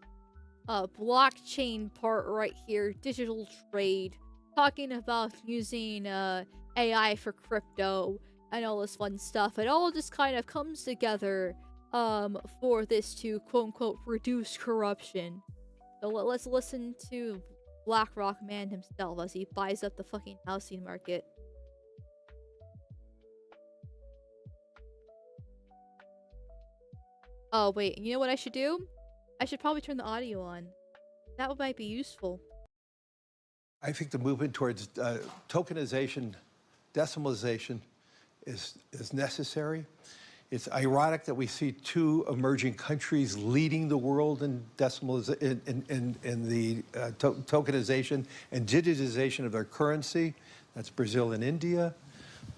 blockchain part right here, digital trade, talking about using AI for crypto and all this fun stuff. It all just kind of comes together for this to quote unquote reduce corruption. So let's listen to BlackRock man himself as he buys up the fucking housing market. Oh wait, you know what I should do? I should probably turn the audio on. That might be useful. I think the movement towards tokenization, decimalization is necessary. It's ironic that we see two emerging countries leading the world in decimalization, in the tokenization and digitization of their currency. That's Brazil and India.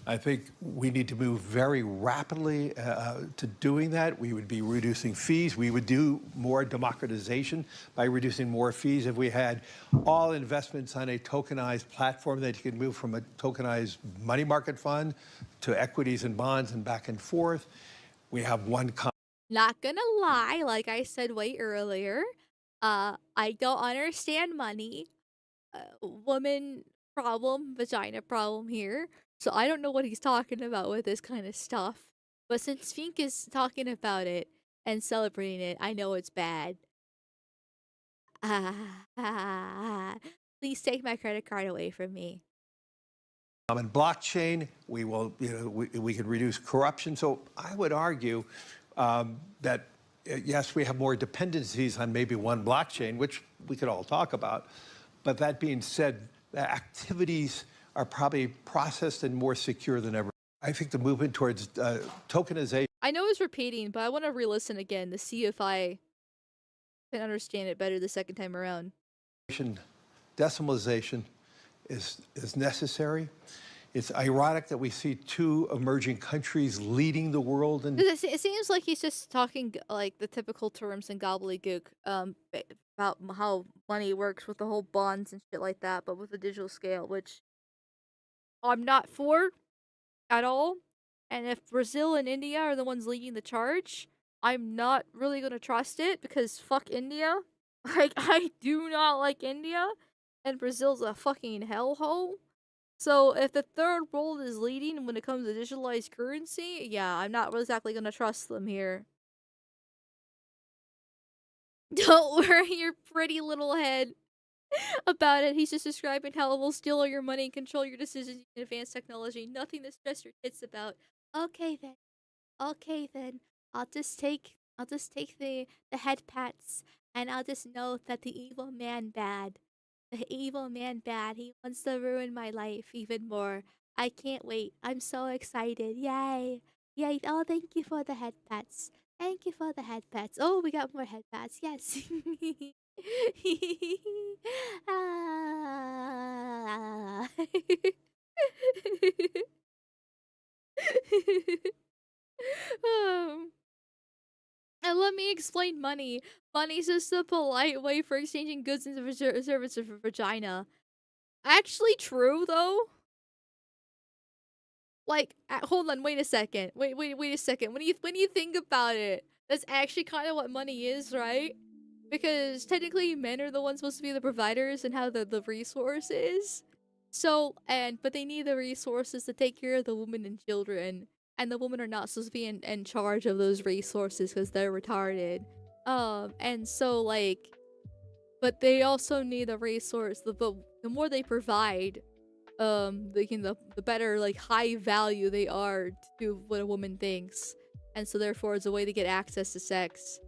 I think we need to move very rapidly to doing that. We would be reducing fees. We would do more democratization by reducing more fees if we had all investments on a tokenized platform that you could move from a tokenized money market fund to equities and bonds and back and forth. We have one. Not gonna lie, like I said way earlier, I don't understand money. Woman problem, vagina problem here. So I don't know what he's talking about with this kind of stuff. But since Fink is talking about it and celebrating it, I know it's bad. Please take my credit card away from me. In blockchain, we will, we could reduce corruption. So I would argue that yes, we have more dependencies on maybe one blockchain, which we could all talk about. But that being said, the activities are probably processed and more secure than ever. I think the movement towards tokenization. I know it's repeating, but I want to re-listen again to see if I can understand it better the second time around. Decimalization is necessary. It's ironic that we see two emerging countries leading the world. And it seems like he's just talking like the typical terms and gobbledygook about how money works with the whole bonds and shit like that, but with a digital scale, which I'm not for at all. And if Brazil and India are the ones leading the charge, I'm not really gonna trust it because fuck India. Like, I do not like India, and Brazil's a fucking hellhole. So if the third world is leading when it comes to digitalized currency, yeah, I'm not exactly gonna trust them here. Don't worry your pretty little head about it. He's just describing how it will steal all your money and control your decisions in advanced technology. Nothing to stress your kids about. Okay then. Okay then. I'll just take the head pats and I'll just know that the evil man bad. The evil man bad. He wants to ruin my life even more. I can't wait. I'm so excited. Yay. Yay. Oh, thank you for the head pats. Thank you for the head pats. Oh, we got more head pats. Yes. Ah. And let me explain money. Money's just a polite way for exchanging goods and services for vagina. Actually true, though. Like, hold on, wait a second. Wait a second. When you think about it, that's actually kind of what money is, right? Because technically men are the ones supposed to be the providers and have the resources. So, but they need the resources to take care of the women and children. And the women are not supposed to be in charge of those resources because they're retarded. And so, like, but they also need a resource. The more they provide, the better, like, high value they are to what a woman thinks. And so, therefore, it's a way to get access to sex.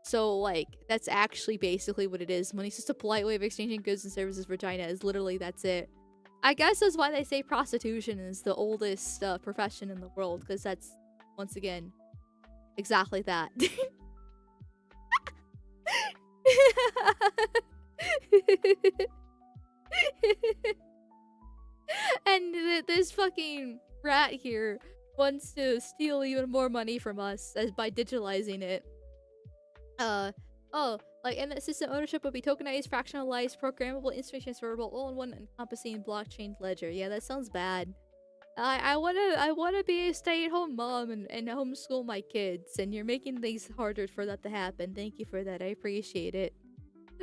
So, like, that's actually basically what it is. Money's just a polite way of exchanging goods and services. Vagina is literally, that's it. I guess that's why they say prostitution is the oldest profession in the world, because that's, once again, exactly that. And this fucking rat here wants to steal even more money from us by digitalizing it. And the system ownership would be tokenized, fractionalized, programmable, instant transferable, all in one encompassing blockchain ledger. Yeah, that sounds bad. I wanna be a stay-at-home mom and homeschool my kids, and you're making things harder for that to happen. Thank you for that. I appreciate it.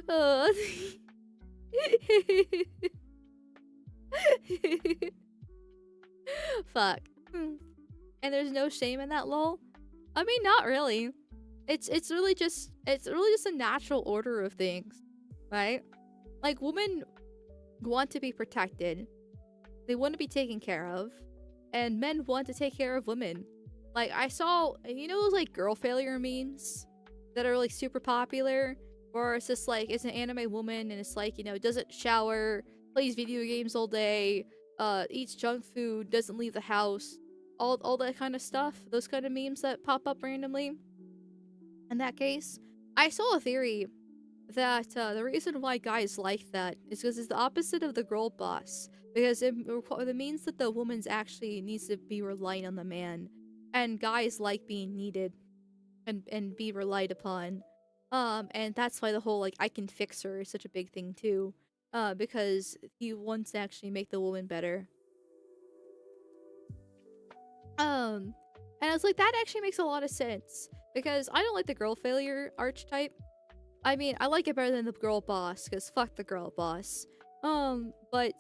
Uh, Fuck. And there's no shame in that, lol. I mean, not really. It's really just a natural order of things, right? Like, women want to be protected. They want to be taken care of, and men want to take care of women. Like, I saw, those like girl failure memes that are like super popular, where it's just like it's an anime woman and it's like, doesn't shower, plays video games all day, eats junk food, doesn't leave the house, all that kind of stuff. Those kind of memes that pop up randomly. In that case, I saw a theory that the reason why guys like that is because it's the opposite of the girl boss. Because it means that the woman's actually needs to be relying on the man, and guys like being needed and be relied upon. And that's why the whole like I can fix her is such a big thing too. Because he wants to actually make the woman better. And I was like, that actually makes a lot of sense. Because I don't like the girl failure archetype. I mean, I like it better than the girl boss, because fuck the girl boss. But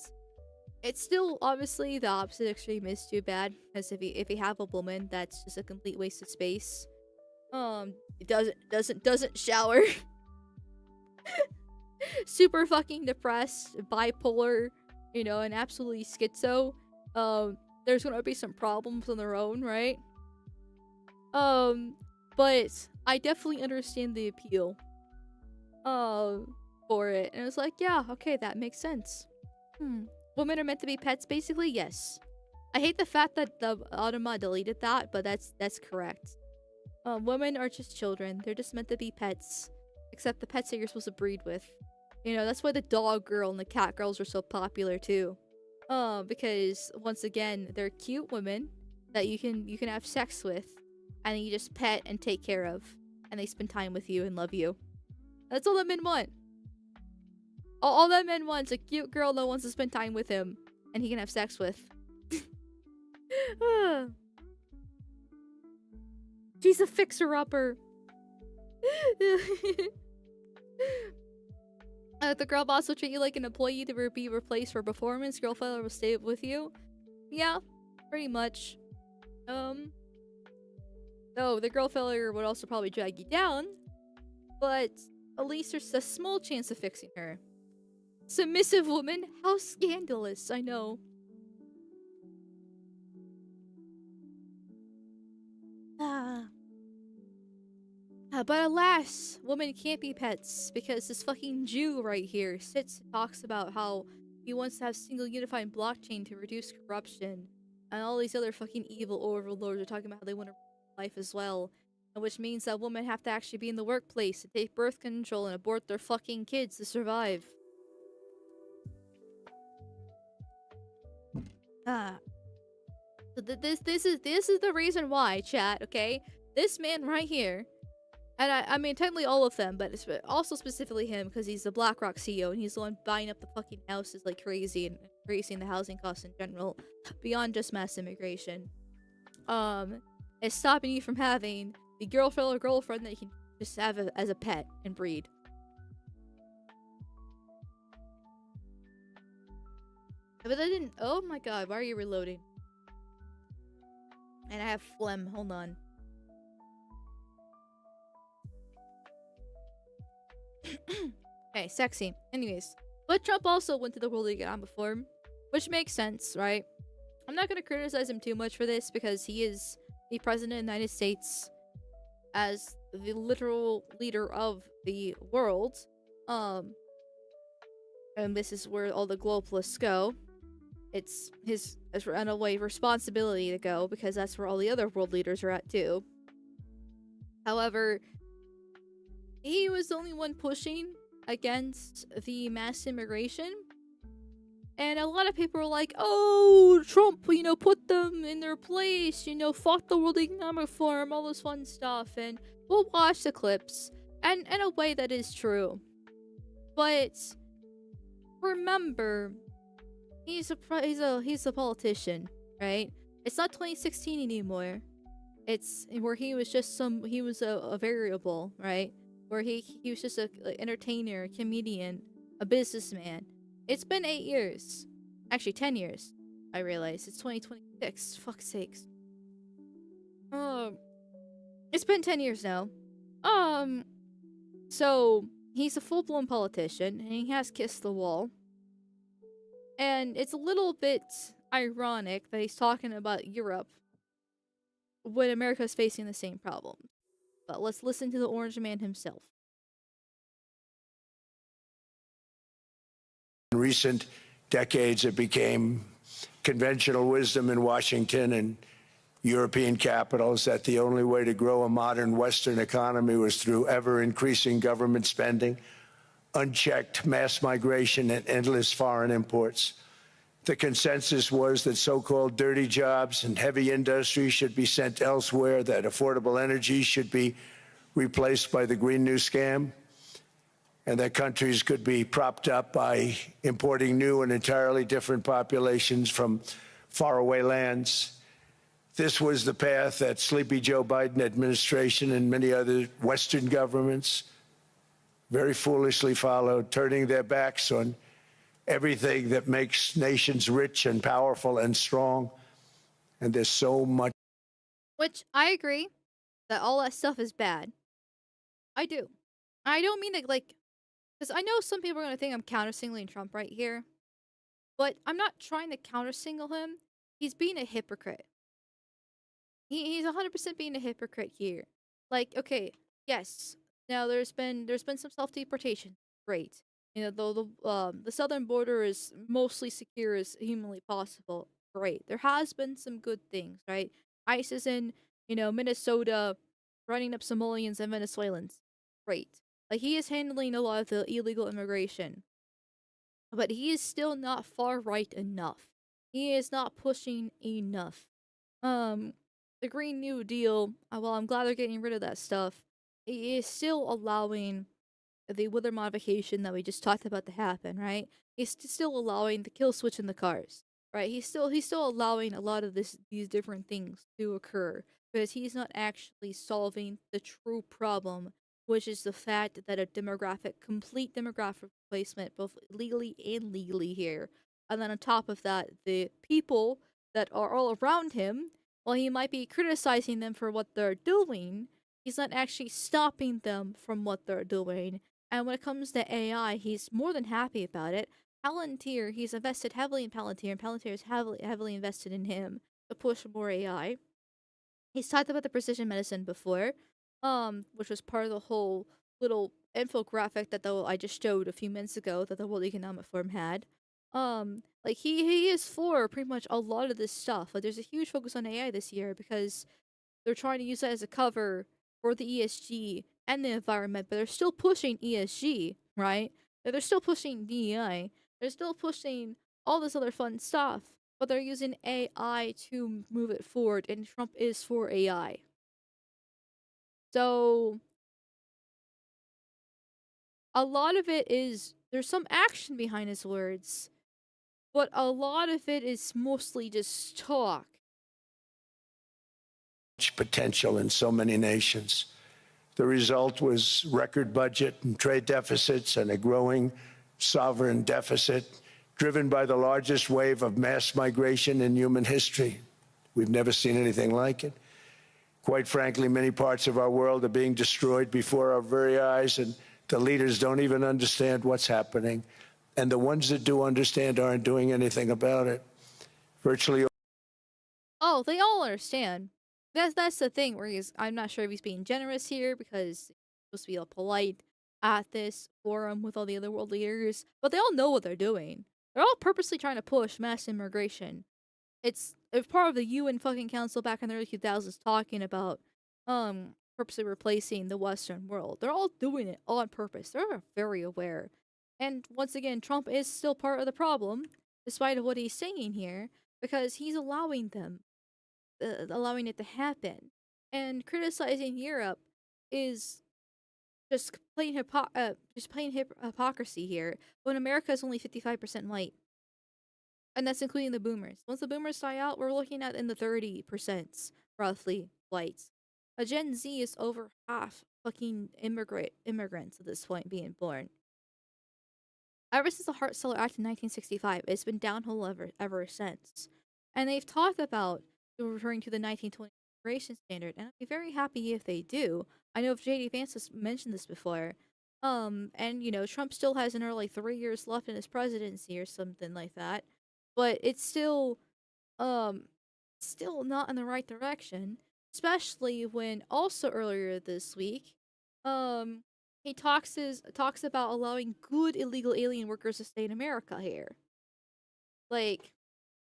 it's still obviously the opposite extreme is too bad. Because if you have a woman, that's just a complete waste of space. It doesn't shower. Super fucking depressed, bipolar, and absolutely schizo. There's gonna be some problems on their own, right? But I definitely understand the appeal for it. And it's like, yeah, okay, that makes sense. Women are meant to be pets, basically? Yes. I hate the fact that the Automa deleted that, but that's correct. Women are just children. They're just meant to be pets. Except the pets that you're supposed to breed with. That's why the dog girl and the cat girls are so popular too. Because once again, they're cute women that you can have sex with, and you just pet and take care of, and they spend time with you and love you. That's all that men want. All that men want is a cute girl that wants to spend time with him, and he can have sex with. She's a fixer-upper. The girl boss will treat you like an employee to be replaced for performance. Girl failure will stay with you. Yeah, pretty much. Though the girl failure would also probably drag you down, but at least there's a small chance of fixing her. Submissive woman? How scandalous, I know. But alas, women can't be pets, because this fucking Jew right here sits and talks about how he wants to have single unified blockchain to reduce corruption, and all these other fucking evil overlords are talking about how they want to life as well, which means that women have to actually be in the workplace to take birth control and abort their fucking kids to survive. So this is the reason why, chat, okay? This man right here, and I mean technically all of them, but it's also specifically him because he's the BlackRock CEO and he's the one buying up the fucking houses like crazy and increasing the housing costs in general, beyond just mass immigration. Is stopping you from having the girlfriend or girlfriend that you can just have as a pet and breed. But I didn't. Oh my god, why are you reloading? And I have phlegm. Hold on. Okay, sexy. Anyways, but Trump also went to the World League on before, which makes sense, right? I'm not gonna criticize him too much for this because he is the president of the United States as the literal leader of the world. And this is where all the globalists go. It's his, in a way, responsibility to go because that's where all the other world leaders are at too. However, he was the only one pushing against the mass immigration. And a lot of people are like, oh, Trump, put them in their place, fought the World Economic Forum, all this fun stuff. And we'll watch the clips. And in a way, that is true. But remember, he's a politician. right? It's not 2016 anymore. It's where he was just he was a variable, right? Where he was just a entertainer, a comedian, a businessman. It's been 8 years. Actually 10 years. I realize it's 2026. Fuck's sakes. It's been 10 years now. So he's a full-blown politician and he has kissed the wall. And it's a little bit ironic that he's talking about Europe when America is facing the same problem. But let's listen to the Orange Man himself. In recent decades, it became conventional wisdom in Washington and European capitals that the only way to grow a modern Western economy was through ever-increasing government spending, unchecked mass migration, and endless foreign imports. The consensus was that so-called dirty jobs and heavy industry should be sent elsewhere, that affordable energy should be replaced by the Green New Scam, and that countries could be propped up by importing new and entirely different populations from faraway lands. This was the path that Sleepy Joe Biden administration and many other Western governments very foolishly followed, turning their backs on everything that makes nations rich and powerful and strong. And there's so much. Which I agree that all that stuff is bad. I do. I don't mean that, like, because I know some people are going to think I'm counter-singling Trump right here. But I'm not trying to counter-single him. He's being a hypocrite. He's 100% being a hypocrite here. Like, okay, yes. Now there's been some self-deportation. Great. You know, the southern border is mostly secure as humanly possible. Great. There has been some good things, right? ICE is in, Minnesota, running up Somalians and Venezuelans. Great. Like, he is handling a lot of the illegal immigration. But he is still not far right enough. He is not pushing enough. The Green New Deal, well, I'm glad they're getting rid of that stuff. He is still allowing the weather modification that we just talked about to happen, right? He's still allowing the kill switch in the cars, right? He's still allowing a lot of these different things to occur because he's not actually solving the true problem, which is the fact that complete demographic replacement, both legally and legally here. And then on top of that, the people that are all around him, while he might be criticizing them for what they're doing, he's not actually stopping them from what they're doing. And when it comes to AI, he's more than happy about it. Palantir, he's invested heavily in Palantir, and Palantir is heavily invested in him to push more AI. He's talked about the precision medicine before, which was part of the whole little infographic that I just showed a few minutes ago that the World Economic Forum had. Like he is for pretty much a lot of this stuff. Like, there's a huge focus on AI this year because they're trying to use that as a cover for the ESG and the environment, but they're still pushing ESG, right? They're still pushing DEI. They're still pushing all this other fun stuff, but they're using AI to move it forward, and Trump is for AI. So, a lot of it is, there's some action behind his words, but a lot of it is mostly just talk. Potential in so many nations. The result was record budget and trade deficits and a growing sovereign deficit driven by the largest wave of mass migration in human history. We've never seen anything like it. Quite frankly, many parts of our world are being destroyed before our very eyes, and the leaders don't even understand what's happening. And the ones that do understand aren't doing anything about it. Virtually. Oh, they all understand. That's the thing where I'm not sure if he's being generous here because he's supposed to be all polite at this forum with all the other world leaders, but they all know what they're doing. They're all purposely trying to push mass immigration. It's part of the UN fucking council back in the early 2000s talking about purposely replacing the Western world. They're all doing it on purpose. They're very aware. And once again, Trump is still part of the problem, despite of what he's saying here, because he's allowing it to happen. And criticizing Europe is just plain hypocrisy here, when America is only 55% white. And that's including the boomers. Once the boomers die out, we're looking at in the 30% roughly whites. A Gen Z is over half fucking immigrants at this point being born. Ever since the Hart-Celler Act in 1965, it's been downhill ever since. And they've talked about referring to the 1920 immigration standard, and I'd be very happy if they do. I know if J.D. Vance has mentioned this before. And Trump still has another like 3 years left in his presidency or something like that. But it's still not in the right direction, especially when also earlier this week, he talks about allowing good illegal alien workers to stay in America here. Like,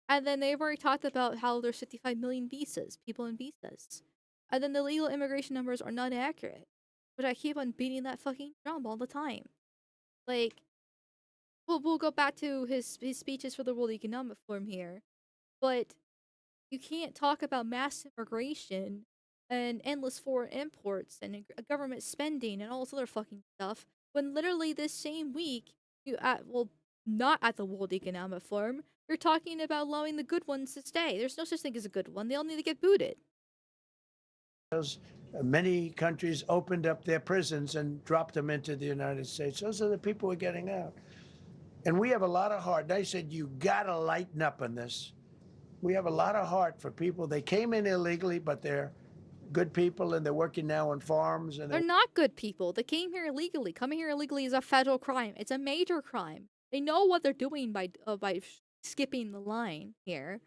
and then they've already talked about how there's 55 million people in visas. And then the legal immigration numbers are not accurate. But I keep on beating that fucking drum all the time. Like, we'll go back to his speeches for the World Economic Forum here. But you can't talk about mass immigration and endless foreign imports and government spending and all this other fucking stuff when literally this same week not at the World Economic Forum, you're talking about allowing the good ones to stay. There's no such thing as a good one. They all need to get booted. Many countries opened up their prisons and dropped them into the United States. Those are the people who are getting out. And we have a lot of heart. They said, you gotta lighten up on this. We have a lot of heart for people. They came in illegally, but they're good people and they're working now on farms. And they're not good people. They came here illegally. Coming here illegally is a federal crime. It's a major crime. They know what they're doing by skipping the line here.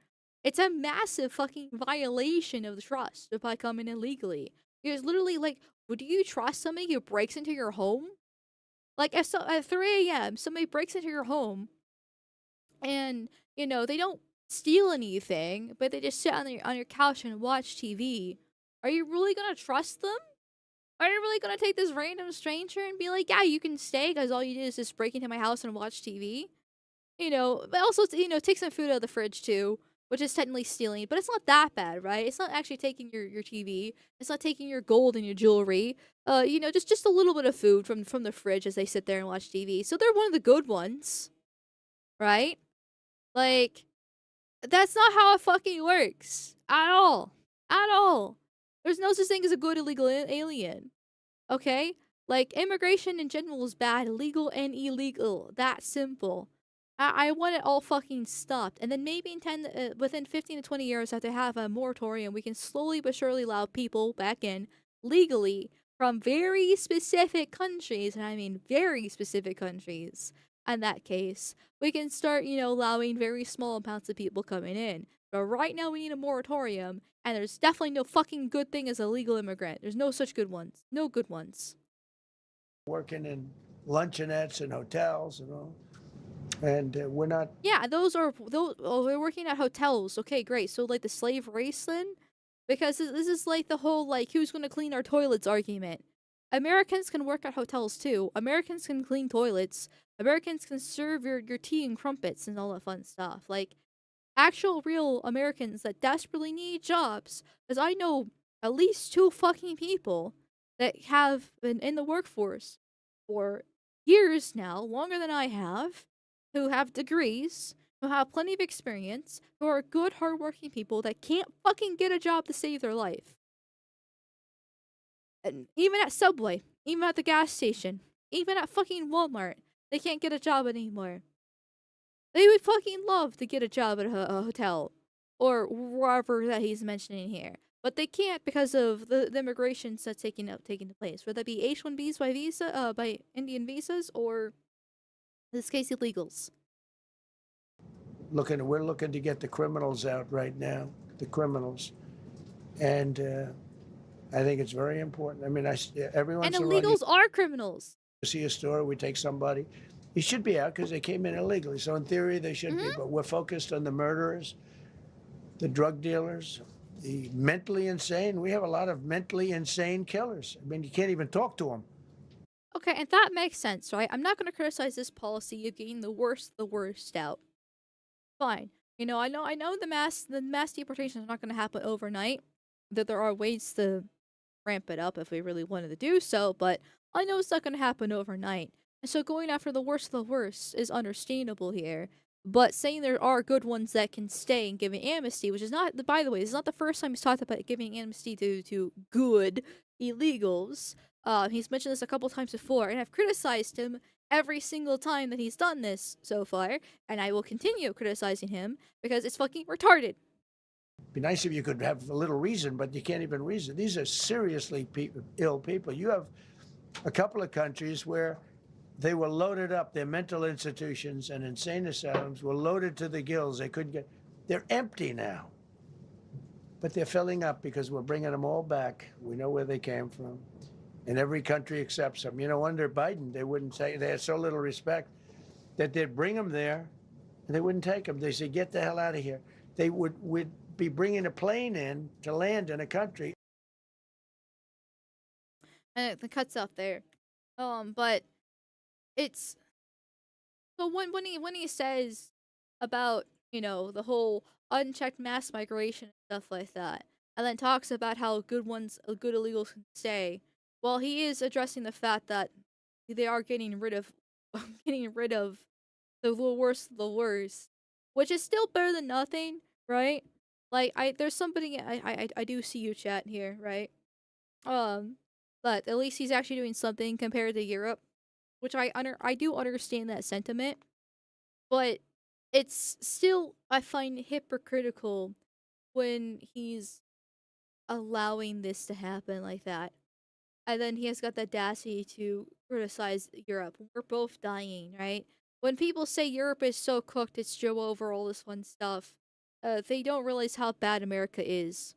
It's a massive fucking violation of the trust by coming illegally. It's literally like, would you trust somebody who breaks into your home? Like, if at 3 a.m. somebody breaks into your home and, they don't steal anything, but they just sit on your couch and watch TV, are you really gonna trust them? Are you really gonna take this random stranger and be like, yeah, you can stay because all you did is just break into my house and watch TV? But also, take some food out of the fridge too, which is technically stealing, but it's not that bad, right? It's not actually taking your TV. It's not taking your gold and your jewelry. Just a little bit of food from the fridge as they sit there and watch TV. So they're one of the good ones, right? Like, that's not how it fucking works. At all. At all. There's no such thing as a good illegal alien. Okay? Like, immigration in general is bad. Legal and illegal. That simple. I want it all fucking stopped. And then maybe within 15 to 20 years after have a moratorium, we can slowly but surely allow people back in legally from very specific countries. And I mean very specific countries. In that case, we can start, allowing very small amounts of people coming in. But right now we need a moratorium, and there's definitely no fucking good thing as a legal immigrant. There's no such good ones. No good ones. Working in luncheonettes and hotels and all. And we're not... Yeah, we're working at hotels. Okay, great. So, like, the slave race then? Because this is like the whole, like, who's gonna clean our toilets argument. Americans can work at hotels too. Americans can clean toilets. Americans can serve your tea and crumpets and all that fun stuff. Like, actual real Americans that desperately need jobs. Because I know at least 2 fucking people that have been in the workforce for years now, longer than I have, who have degrees, who have plenty of experience, who are good, hardworking people that can't fucking get a job to save their life. And even at Subway, even at the gas station, even at fucking Walmart, they can't get a job anymore. They would fucking love to get a job at a hotel or wherever that he's mentioning here. But they can't because of the immigration that's taking place. Whether that be H-1Bs by Indian visas, or in this case, illegals. We're looking to get the criminals out right now, the criminals. And I think it's very important. I mean, every once in a while... And illegals are criminals. You see a store, we take somebody. He should be out because they came in illegally. So in theory, they should be. But we're focused on the murderers, the drug dealers, the mentally insane. We have a lot of mentally insane killers. I mean, you can't even talk to them. Okay, and that makes sense, right? I'm not going to criticize this policy of getting the worst out. Fine. I know the mass deportations are not going to happen overnight. That there are ways to ramp it up if we really wanted to do so, but I know it's not going to happen overnight. And so going after the worst of the worst is understandable here. but saying there are good ones that can stay and giving amnesty, which is not, by the way, this is not the first time he's talked about giving amnesty to good illegals. He's mentioned this a couple times before, and I've criticized him every single time that he's done this so far, and I will continue criticizing him because it's fucking retarded. Be nice if you could have a little reason, but you can't even reason. These are seriously ill people. You have a couple of countries where they were loaded up. Their mental institutions and insane asylums were loaded to the gills. They couldn't get. They're empty now, but they're filling up because we're bringing them all back. We know where they came from, and every country accepts them. You know, under Biden, they wouldn't say. They had so little respect that they'd bring them there, and they wouldn't take them. They said, "Get the hell out of here." They would be bringing a plane in to land in a country. And it cuts out there. But it's so when he says about, you know, the whole unchecked mass migration and stuff like that, and then talks about how good illegals can stay. Well, he is addressing the fact that they are getting rid of the worst of the worst, which is still better than nothing, right? Like there's somebody I do see you chat here, right? But at least he's actually doing something compared to Europe, which I do understand that sentiment, but it's still, I find, hypocritical when he's allowing this to happen like that. And then he has got the audacity to criticize Europe. We're both dying, right? When people say Europe is so cooked, it's Joe over all this fun stuff, they don't realize how bad America is.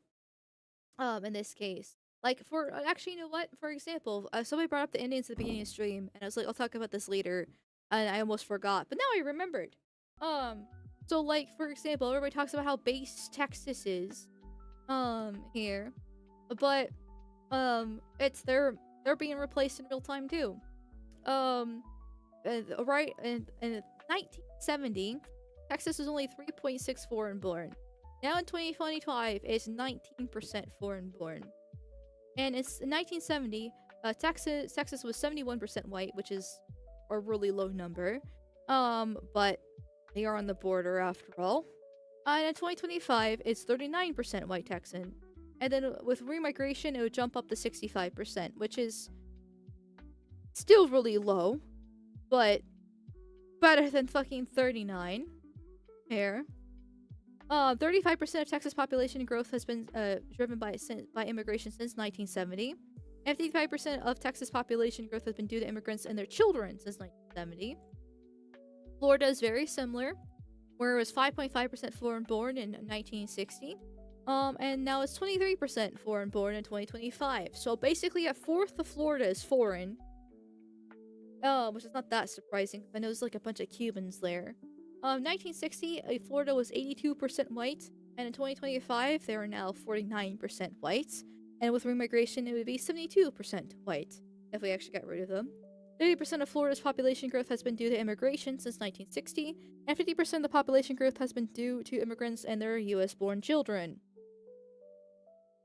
In this case. Like, actually, you know what? For example, somebody brought up the Indians at the beginning of the stream, and I was like, I'll talk about this later, and I almost forgot, but now I remembered. So, like, for example, everybody talks about how base Texas is, here, but, it's, they're being replaced in real time, too. Right, in 1970, Texas was only 3.6 foreign born. Now in 2025, it's 19% foreign born. And it's in 1970, Texas was 71% white, which is a really low number. But they are on the border after all. And in 2025, it's 39% white Texan. And then with remigration, it would jump up to 65%, which is still really low, but better than fucking 39 here. 35% of Texas population growth has been driven by immigration since 1970. 55% of Texas population growth has been due to immigrants and their children since 1970. Florida is very similar, where it was 5.5% foreign born in 1960. And now it's 23% foreign born in 2025. So basically, a fourth of Florida is foreign. Which is not that surprising. I know there's like a bunch of Cubans there. 1960, Florida was 82% white, and in 2025, they are now 49% white. And with remigration, it would be 72% white if we actually got rid of them. 30% of Florida's population growth has been due to immigration since 1960, and 50% of the population growth has been due to immigrants and their US-born children.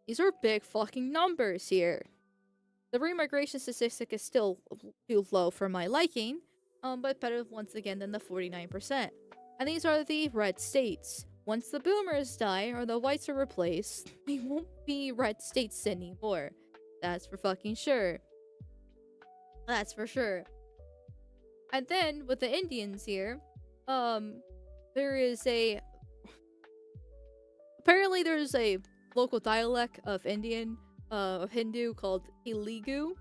These are big fucking numbers here. The remigration statistic is still too low for my liking, but better once again than the 49%. And these are the red states. Once the boomers die or the whites are replaced, they won't be red states anymore. That's for fucking sure. That's for sure. And then with the Indians here, there is a... Apparently there's a local dialect of Indian, of Hindu called Telugu,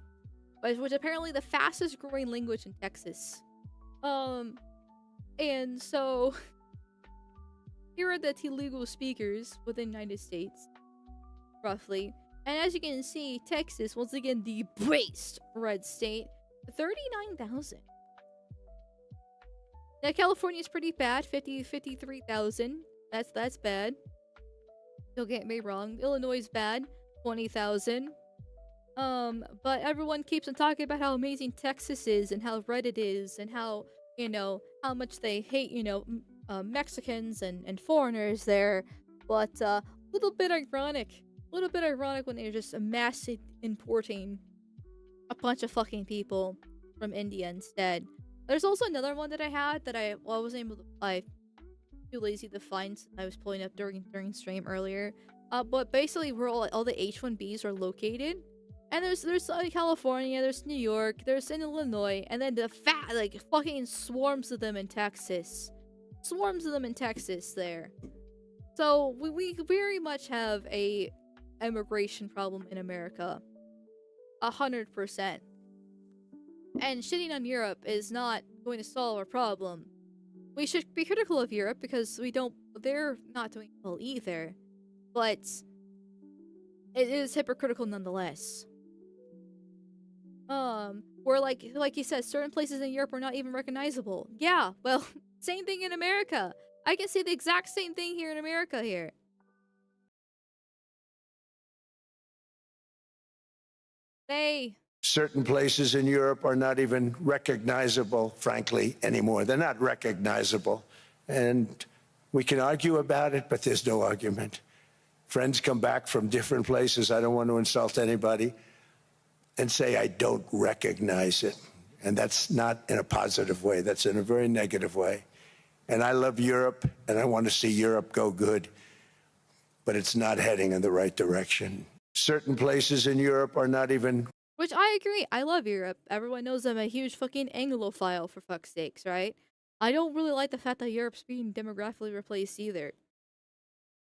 which apparently the fastest growing language in Texas. And so here are the Telugu speakers within the United States, roughly. And as you can see, Texas, once again, the biggest red state, 39,000. Now, California is pretty bad, 53,000. That's bad. Don't get me wrong. Illinois is bad, 20,000. But everyone keeps on talking about how amazing Texas is and how red it is and how, you know, how much they hate, you know, Mexicans and foreigners there. But a little bit ironic when they're just mass importing a bunch of fucking people from India instead. There's also another one that I had that I wasn't able to, I too lazy to find. I was pulling up during stream earlier. But basically, where all the H1Bs are located, and there's California, there's New York, there's in Illinois, and then the fucking swarms of them in Texas, there. So we very much have a immigration problem in America, 100%. And shitting on Europe is not going to solve our problem. We should be critical of Europe because they're not doing well either. But it is hypocritical nonetheless. Where like you said, certain places in Europe are not even recognizable. Yeah, well, same thing in America. I can say the exact same thing here in America here. Certain places in Europe are not even recognizable, frankly, anymore. They're not recognizable. And we can argue about it, but there's no argument. Friends come back from different places. I don't want to insult anybody and say I don't recognize it. And that's not in a positive way. That's in a very negative way. And I love Europe, and I want to see Europe go good, but it's not heading in the right direction. Certain places in Europe are not even... Which I agree. I love Europe. Everyone knows I'm a huge fucking Anglophile, for fuck's sakes, right? I don't really like the fact that Europe's being demographically replaced either.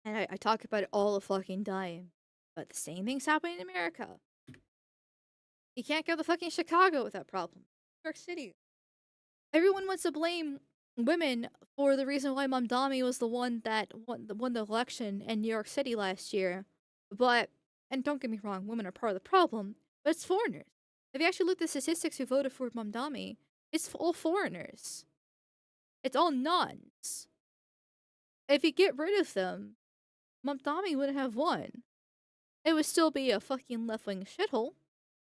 And I talk about it all the fucking time. But the same thing's happening in America. You can't go to fucking Chicago with that problem. New York City. Everyone wants to blame women for the reason why Mamdani was the one that won the election in New York City last year. But, and don't get me wrong, women are part of the problem, but it's foreigners. If you actually look at the statistics who voted for Mamdani, it's all foreigners. It's all nuns. If you get rid of them, Mamdani wouldn't have won. It would still be a fucking left-wing shithole.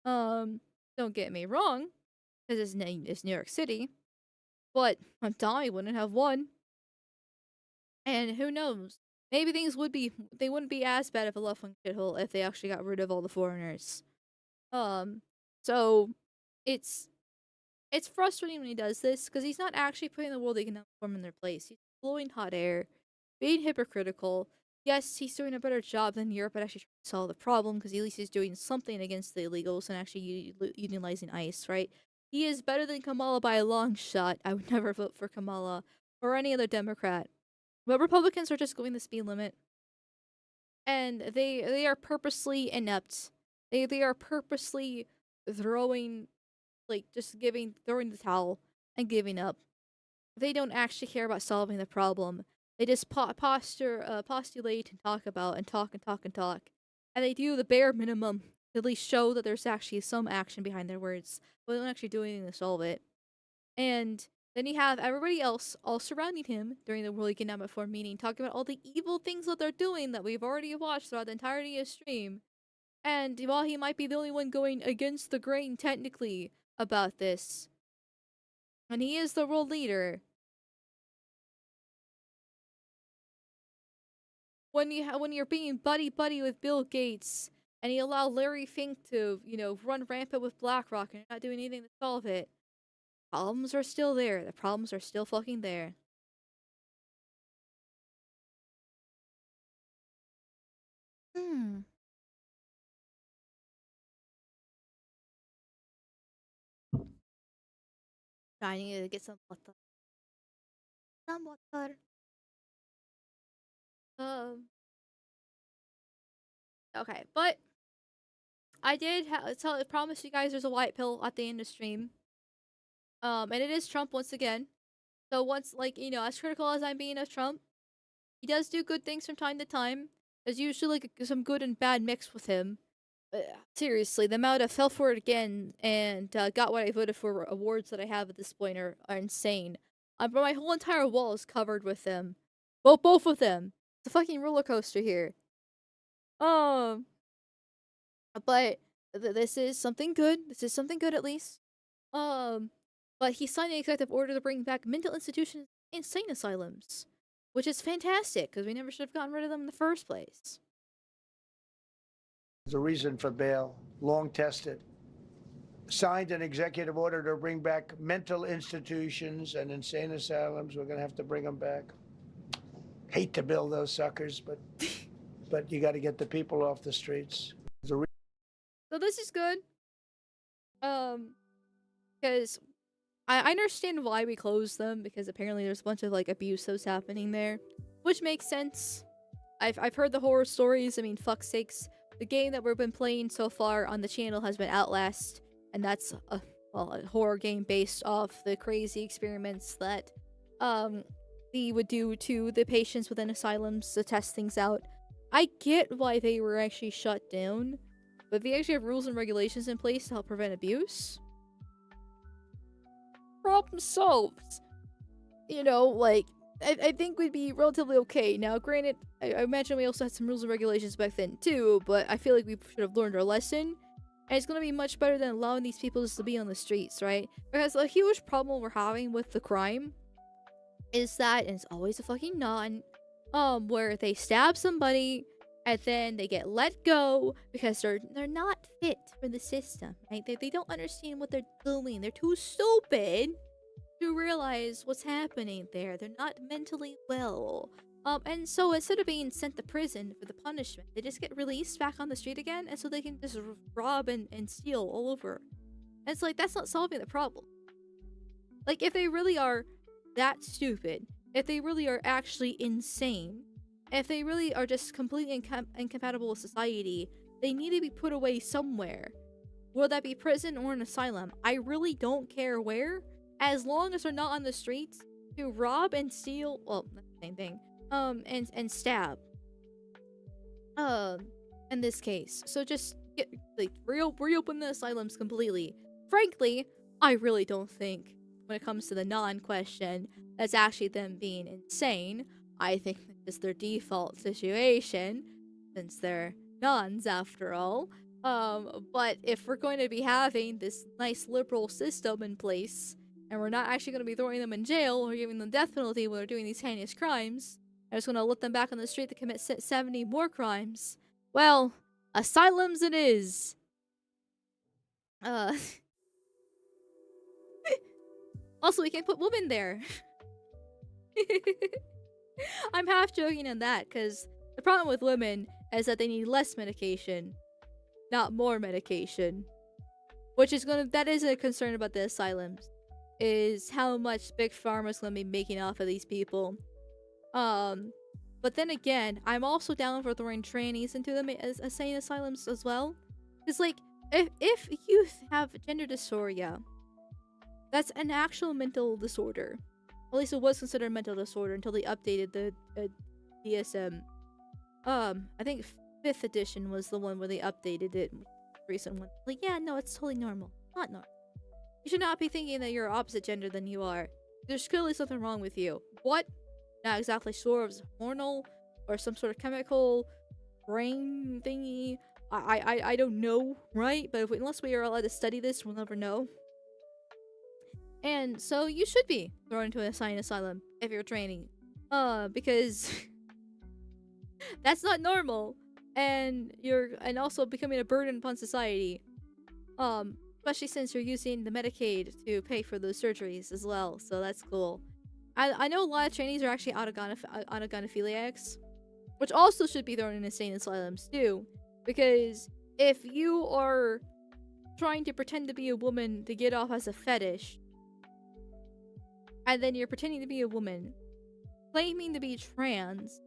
Don't get me wrong, because it's New York City. But Mamdani wouldn't have won. And who knows? Maybe they wouldn't be as bad of a left-wing shithole if they actually got rid of all the foreigners. So it's frustrating when he does this, because he's not actually putting the World Economic Forum in their place. He's blowing hot air, being hypocritical. Yes, he's doing a better job than Europe at actually trying to solve the problem, because at least he's doing something against the illegals and actually utilizing ICE, right? He is better than Kamala by a long shot. I would never vote for Kamala or any other Democrat. But Republicans are just going the speed limit. And they are purposely inept. They are purposely throwing the towel and giving up. They don't actually care about solving the problem. They just postulate and talk about and talk. And they do the bare minimum to at least show that there's actually some action behind their words, but they don't actually do anything to solve it. And then you have everybody else all surrounding him during the World Economic Forum meeting, talking about all the evil things that they're doing that we've already watched throughout the entirety of stream. And while he might be the only one going against the grain technically about this, and he is the world leader, when you're being buddy with Bill Gates and you allow Larry Fink to, run rampant with BlackRock and you're not doing anything to solve it, problems are still there. The problems are still fucking there. I need to get some water. Okay, but I did promise you guys there's a white pill at the end of stream. And it is Trump once again. So once, as critical as I'm being of Trump, he does do good things from time to time. There's usually some good and bad mixed with him. Seriously, the amount of fell for it again and got what I voted for awards that I have at this point are insane. But my whole entire wall is covered with them. Well, both of them. It's a fucking roller coaster here. But this is something good. This is something good at least. But he signed an executive order to bring back mental institutions, insane asylums, which is fantastic because we never should have gotten rid of them in the first place. The reason for bail, long tested. Signed an executive order to bring back mental institutions and insane asylums. We're going to have to bring them back. hate to build those suckers, but you got to get the people off the streets. So this is good. Because I understand why we closed them, because apparently there's a bunch of like abuse that was happening there, which makes sense. I've heard the horror stories. I mean, fuck's sakes, the game that we've been playing so far on the channel has been Outlast, and that's a horror game based off the crazy experiments that they would do to the patients within asylums to test things out. I get why they were actually shut down, but if you actually have rules and regulations in place to help prevent abuse, problem solved. You know, like, I think we'd be relatively okay. Now, granted, I imagine we also had some rules and regulations back then too, but I feel like we should have learned our lesson. And it's gonna be much better than allowing these people just to be on the streets, right? Because a huge problem we're having with the crime is that, and it's always a fucking where they stab somebody and then they get let go because they're not fit for the system, right? They don't understand what they're doing. They're too stupid to realize what's happening there. They're not mentally well. And so instead of being sent to prison for the punishment, they just get released back on the street again, and so they can just rob and steal all over. And it's like, that's not solving the problem. Like, if they really are that stupid, if they really are actually insane, if they really are just completely incompatible with society, they need to be put away somewhere. Will that be prison or an asylum? I really don't care where, as long as they're not on the streets to rob and steal, well, that's the same thing, and stab. In this case. So just get, like, reopen the asylums completely. Frankly, I really don't think, when it comes to the non-question, that's actually them being insane. I think that's their default situation, since they're nuns after all. But if we're going to be having this nice liberal system in place, and we're not actually going to be throwing them in jail or giving them death penalty when they're doing these heinous crimes, and just going to let them back on the street to commit 70 more crimes, well, asylums it is. Also, we can't put women there. I'm half joking on that, because the problem with women is that they need less medication, not more medication. That is a concern about the asylums, is how much Big Pharma's gonna be making off of these people. But then again, I'm also down for throwing trannies into them as insane asylums as well. Because, like, if you have gender dysphoria, that's an actual mental disorder. At least it was considered a mental disorder until they updated the DSM. I think 5th edition was the one where they updated it. Recent one. Like, yeah, no, it's totally normal. Not normal. You should not be thinking that you're opposite gender than you are. There's clearly something wrong with you. What? Not exactly sure if it's hormonal or some sort of chemical brain thingy. I don't know, right? But unless we are allowed to study this, we'll never know. And so you should be thrown into an insane asylum if you're training. Because that's not normal. And you're also becoming a burden upon society. Especially since you're using the Medicaid to pay for those surgeries as well. So that's cool. I know a lot of trainees are actually autogynephiliacs, which also should be thrown in insane asylums too. Because if you are trying to pretend to be a woman to get off as a fetish, and then you're pretending to be a woman, claiming to be trans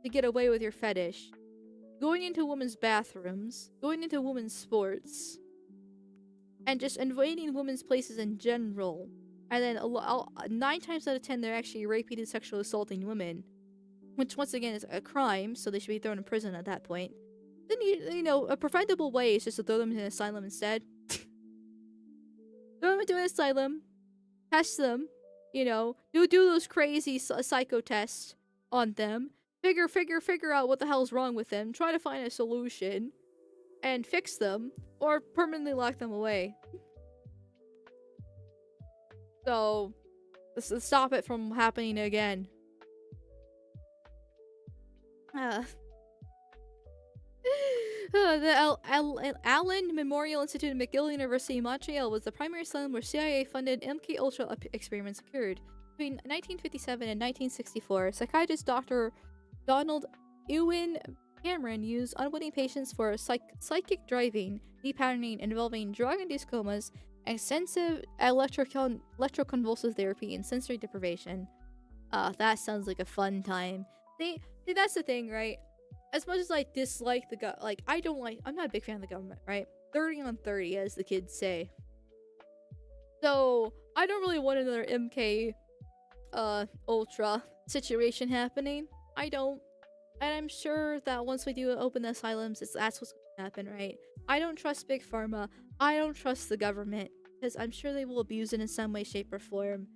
to get away with your fetish, going into women's bathrooms, going into women's sports, and just invading women's places in general, and then 9 times out of 10 they're actually raping and sexually assaulting women, which once again is a crime, so they should be thrown in prison at that point. Then you know, a preventable way is just to throw them in an asylum instead. Throw them into an asylum, test them, you know, do those crazy psycho tests on them, figure out what the hell's wrong with them, try to find a solution, and fix them, or permanently lock them away. So, let's stop it from happening again. The Allen Memorial Institute at McGill University in Montreal was the primary asylum where CIA-funded MKUltra experiments occurred. between 1957 and 1964, psychiatrist Dr. Donald Ewan Cameron used unwitting patients for psychic driving, depatterning involving drug-induced comas, extensive electroconvulsive therapy, and sensory deprivation. That sounds like a fun time. See, that's the thing, right? As much as I dislike the I'm not a big fan of the government, right? 30 on 30, as the kids say. So, I don't really want another MK, Ultra situation happening. I don't. And I'm sure that once we do open the asylums, that's what's going to happen, right? I don't trust Big Pharma. I don't trust the government. Because I'm sure they will abuse it in some way, shape, or form.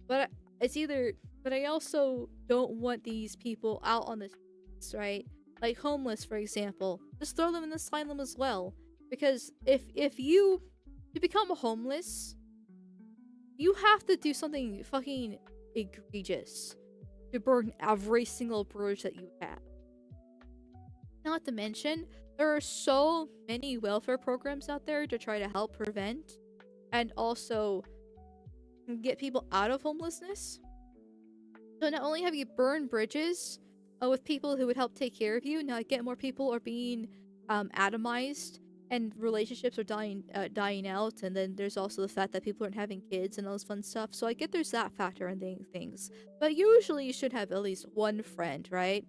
But I also don't want these people out on the streets, right? Like homeless, for example. Just throw them in the asylum as well. Because if you become homeless, you have to do something fucking egregious to burn every single bridge that you have. Not to mention, there are so many welfare programs out there to try to help prevent and also get people out of homelessness. So not only have you burned bridges with people who would help take care of you, now get more people are being atomized and relationships are dying out, and then there's also the fact that people aren't having kids and all this fun stuff. So I get there's that factor in things. But usually you should have at least one friend, right?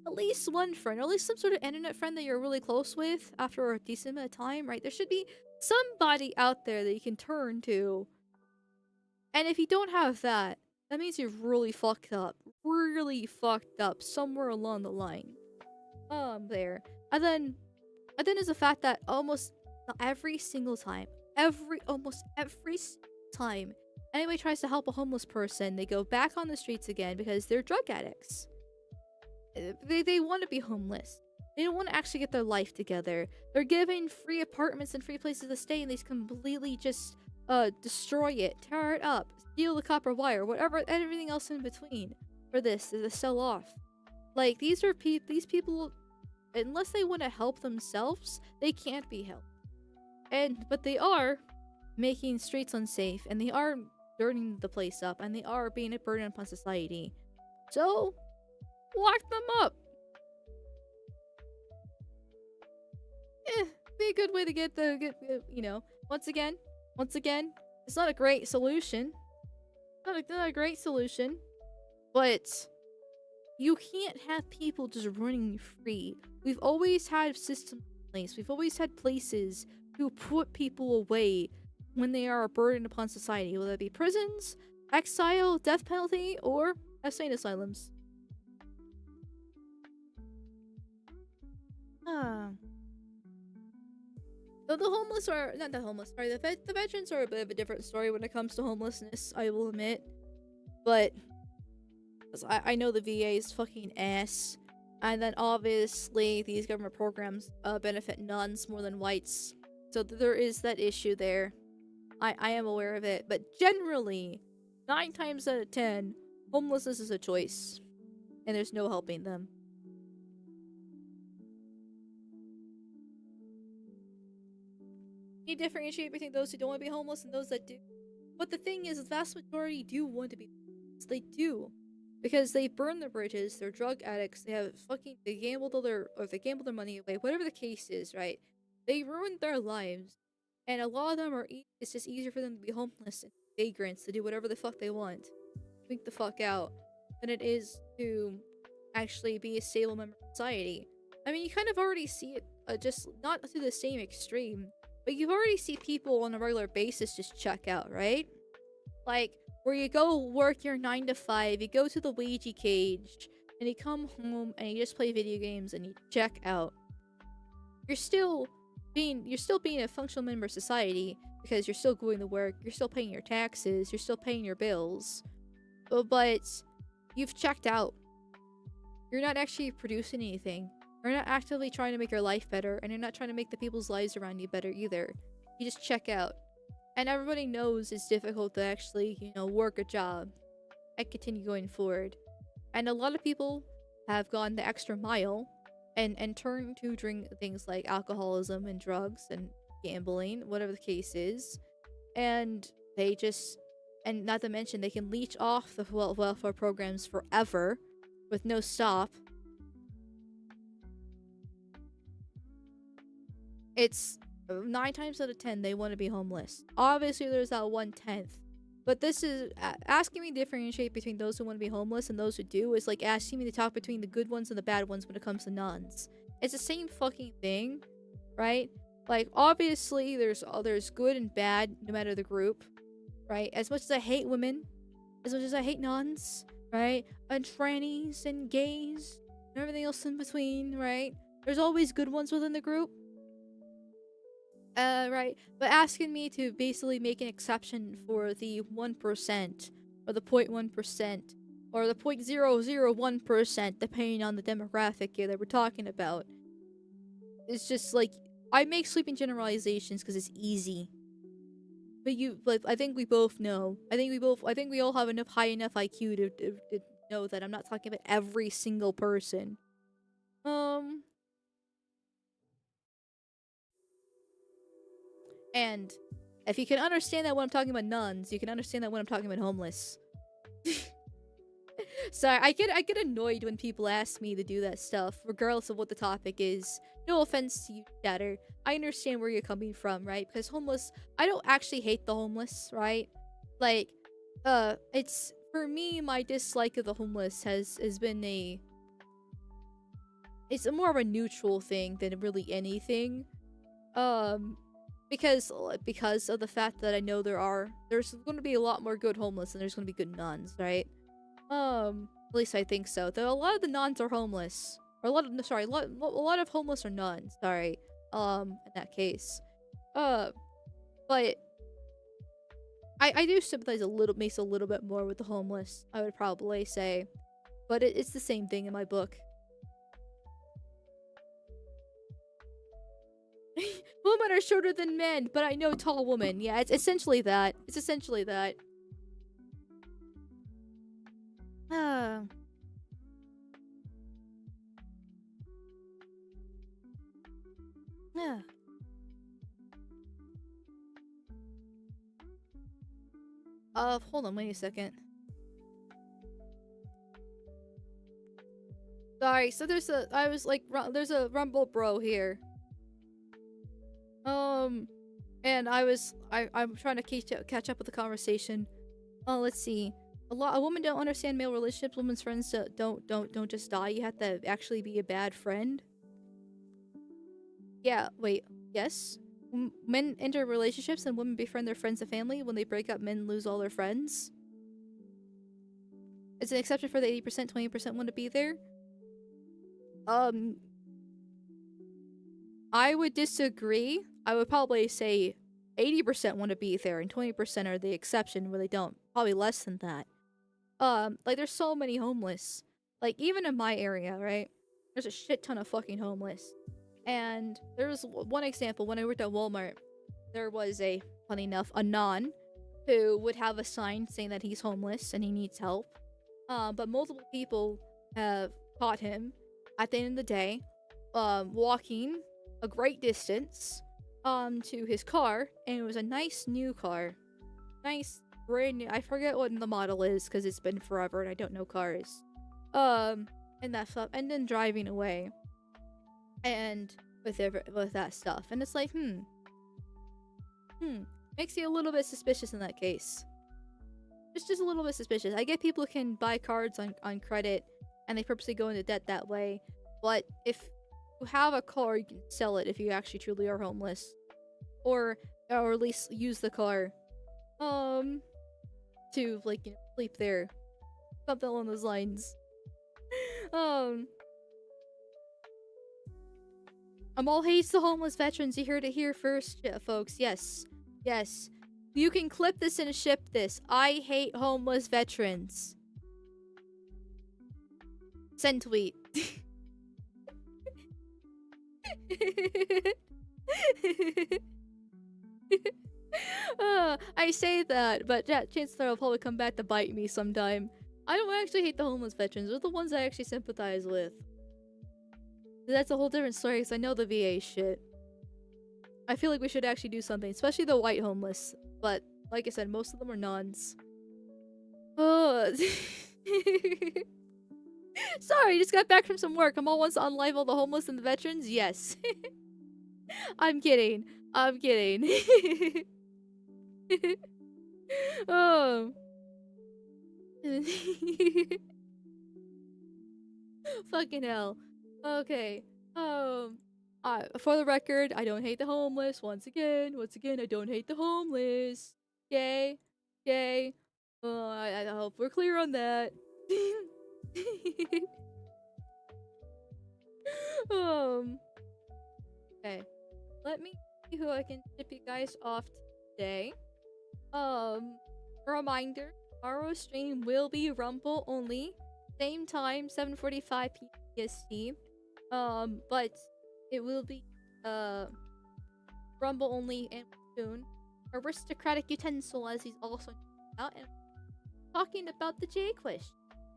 At least one friend, or at least some sort of internet friend that you're really close with after a decent amount of time, right? There should be somebody out there that you can turn to. And if you don't have that, that means you're really fucked up. Really fucked up somewhere along the line. There. And then there's the fact that almost every single time, almost every time anybody tries to help a homeless person, they go back on the streets again because they're drug addicts. They want to be homeless. They don't want to actually get their life together. They're given free apartments and free places to stay, and they completely just destroy it, tear it up, steal the copper wire, whatever, and everything else in between for this to sell off. Like, these people, unless they want to help themselves, they can't be helped. But they are making streets unsafe, and they are dirtying the place up, and they are being a burden upon society. So, lock them up. Be a good way to get once again, it's not a great solution. Not a great solution, but you can't have people just running free. We've always had systems in place. We've always had places to put people away when they are a burden upon society, whether it be prisons, exile, death penalty, or insane asylums. Though the homeless are not the homeless, sorry, the veterans are a bit of a different story when it comes to homelessness, I will admit. But I know the VA is fucking ass, and then obviously these government programs benefit nuns more than whites, so there is that issue there. I am aware of it, but generally, 9 times out of 10, homelessness is a choice, and there's no helping them. You differentiate between those who don't want to be homeless and those that do. But the thing is, the vast majority do want to be homeless. They do. Because they burn their bridges, they're drug addicts, they gambled their money away, whatever the case is, right? They ruined their lives. And a lot of them it's just easier for them to be homeless and vagrants to do whatever the fuck they want. Freak the fuck out. Than it is to actually be a stable member of society. I mean, you kind of already see it, just not to the same extreme. But you already see people on a regular basis just check out, right? Like, where you go work your 9 to 5, you go to the Ouija cage, and you come home and you just play video games and you check out. You're still being a functional member of society because you're still going to work, you're still paying your taxes, you're still paying your bills. But you've checked out. You're not actually producing anything. You're not actively trying to make your life better, and you're not trying to make the people's lives around you better either. You just check out. And everybody knows it's difficult to actually, work a job and continue going forward. And a lot of people have gone the extra mile and turned to drink things like alcoholism and drugs and gambling, whatever the case is. And they just and not to mention they can leech off the welfare programs forever with no stop. It's 9 times out of 10 they want to be homeless. Obviously, there's that 1/10. But this is asking me to differentiate between those who want to be homeless and those who do is like asking me to talk between the good ones and the bad ones when it comes to nuns. It's the same fucking thing, right? Like, obviously, there's good and bad no matter the group, right? As much as I hate women, as much as I hate nuns, right? And trannies and gays and everything else in between, right? There's always good ones within the group. Right, but asking me to basically make an exception for the 1%, or the 0.1%, or the 0.001%, depending on the demographic here that we're talking about. It's just like, I make sweeping generalizations because it's easy. But I think we both know. I think we all have enough high enough IQ to know that I'm not talking about every single person. And if you can understand that when I'm talking about nuns, you can understand that when I'm talking about homeless. So I get annoyed when people ask me to do that stuff, regardless of what the topic is. No offense to you, Chatter. I understand where you're coming from, right? Because homeless, I don't actually hate the homeless, right? Like, it's, for me, my dislike of the homeless has been it's more of a neutral thing than really anything. Because of the fact that I know there's going to be a lot more good homeless than there's going to be good nuns, right? At least I think so. Though a lot of the nuns are homeless, or a lot of homeless are nuns. Sorry, in that case, but I do sympathize a little bit more with the homeless. I would probably say, but it's the same thing in my book. Women are shorter than men, but I know tall women. Yeah, it's essentially that. It's essentially that. Yeah. Hold on, wait a second. Sorry, so there's a Rumble Bro here. And I'm trying to catch up with the conversation. Let's see. A women don't understand male relationships. Women's friends don't just die. You have to actually be a bad friend. Yeah, wait. Yes? Men enter relationships and women befriend their friends and family. When they break up, men lose all their friends. It's an exception for the 80%, 20% want to be there. I would disagree. I would probably say 80% want to be there and 20% are the exception where they don't. Probably less than that. Like, there's so many homeless. Like, even in my area, right? There's a shit ton of fucking homeless. And there's one example. When I worked at Walmart, there was funny enough, a non who would have a sign saying that he's homeless and he needs help. But multiple people have caught him at the end of the day, walking a great distance to his car, and it was a nice new car. Nice, brand new. I forget what the model is because it's been forever and I don't know cars. And that stuff, and then driving away. And with that stuff. And it's like, makes you a little bit suspicious in that case. Just a little bit suspicious. I get people can buy cards on credit and they purposely go into debt that way. But if you have a car, you can sell it if you actually truly are homeless. Or at least use the car to, like, you know, sleep there. Something along those lines. Amal hates the homeless veterans. You heard it here first, folks. Yes. Yes. You can clip this and ship this. I hate homeless veterans. Send tweet. I say that, but chances are I'll probably come back to bite me sometime. I don't actually hate the homeless veterans. They're the ones I actually sympathize with. That's a whole different story because I know the VA shit. I feel like we should actually do something, especially the white homeless. But like I said, most of them are nuns. Oh. Sorry, just got back from some work. I'm all wants to unlive all the homeless and the veterans. Yes. I'm kidding. I'm kidding. Oh. Fucking hell. Okay. For the record, I don't hate the homeless. Once again, I don't hate the homeless. Yay. Yay. I hope we're clear on that. Okay. Let me see who I can tip you guys off today. Reminder, tomorrow's stream will be Rumble only. Same time, 7:45 PST. But it will be Rumble only and soon. Aristocratic Utensil, as he's also out, and talking about the J Quiz,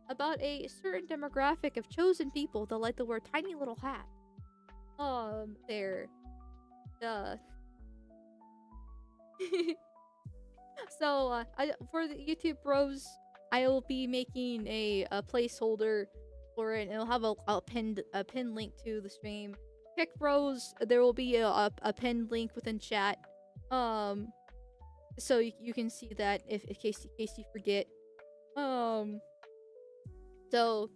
about a certain demographic of chosen people that like to wear tiny little hats. So, for the YouTube bros, I will be making a placeholder for it, and it'll have a pinned link to the stream. Kick bros, there will be a pinned link within chat, so you can see that in case you forget. So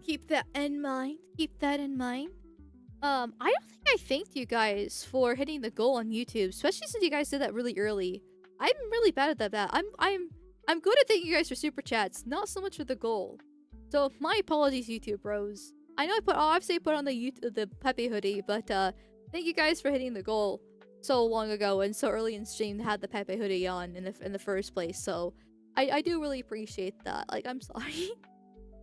keep that in mind. Keep that in mind. I don't think I thanked you guys for hitting the goal on YouTube, especially since you guys did that really early. I'm really bad at that. I'm good at thanking you guys for super chats, not so much for the goal. So my apologies, YouTube bros. I know I put on the P.E.P.E. hoodie, but thank you guys for hitting the goal so long ago and so early in stream to have the P.E.P.E. hoodie on in the first place. So I do really appreciate that. Like, I'm sorry.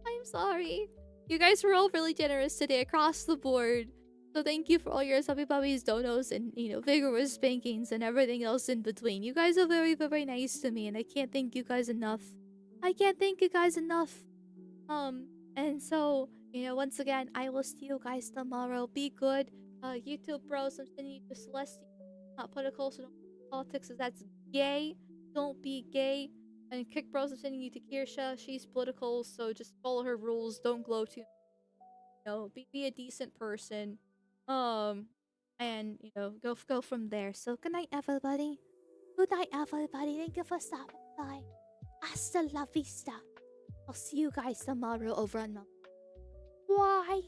I'm sorry. You guys were all really generous today across the board. So thank you for all your subby puppies, donos, and, vigorous spankings and everything else in between. You guys are very, very nice to me, and I can't thank you guys enough. I can't thank you guys enough. And so, once again, I will see you guys tomorrow. Be good. YouTube bros, I'm sending you to Celestia. Not political, so don't politics, as that's gay. Don't be gay. And Kick bros, I'm sending you to Kirsha. She's political, so just follow her rules. Don't glow too. Be a decent person. And go from there. So good night, everybody. Good night, everybody. Thank you for stopping by. Hasta la vista. I'll see you guys tomorrow over on Mum. Why?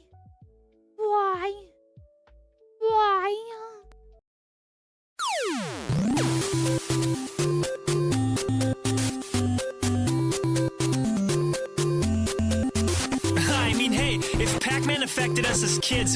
I mean, hey, if Pac-Man affected us as kids,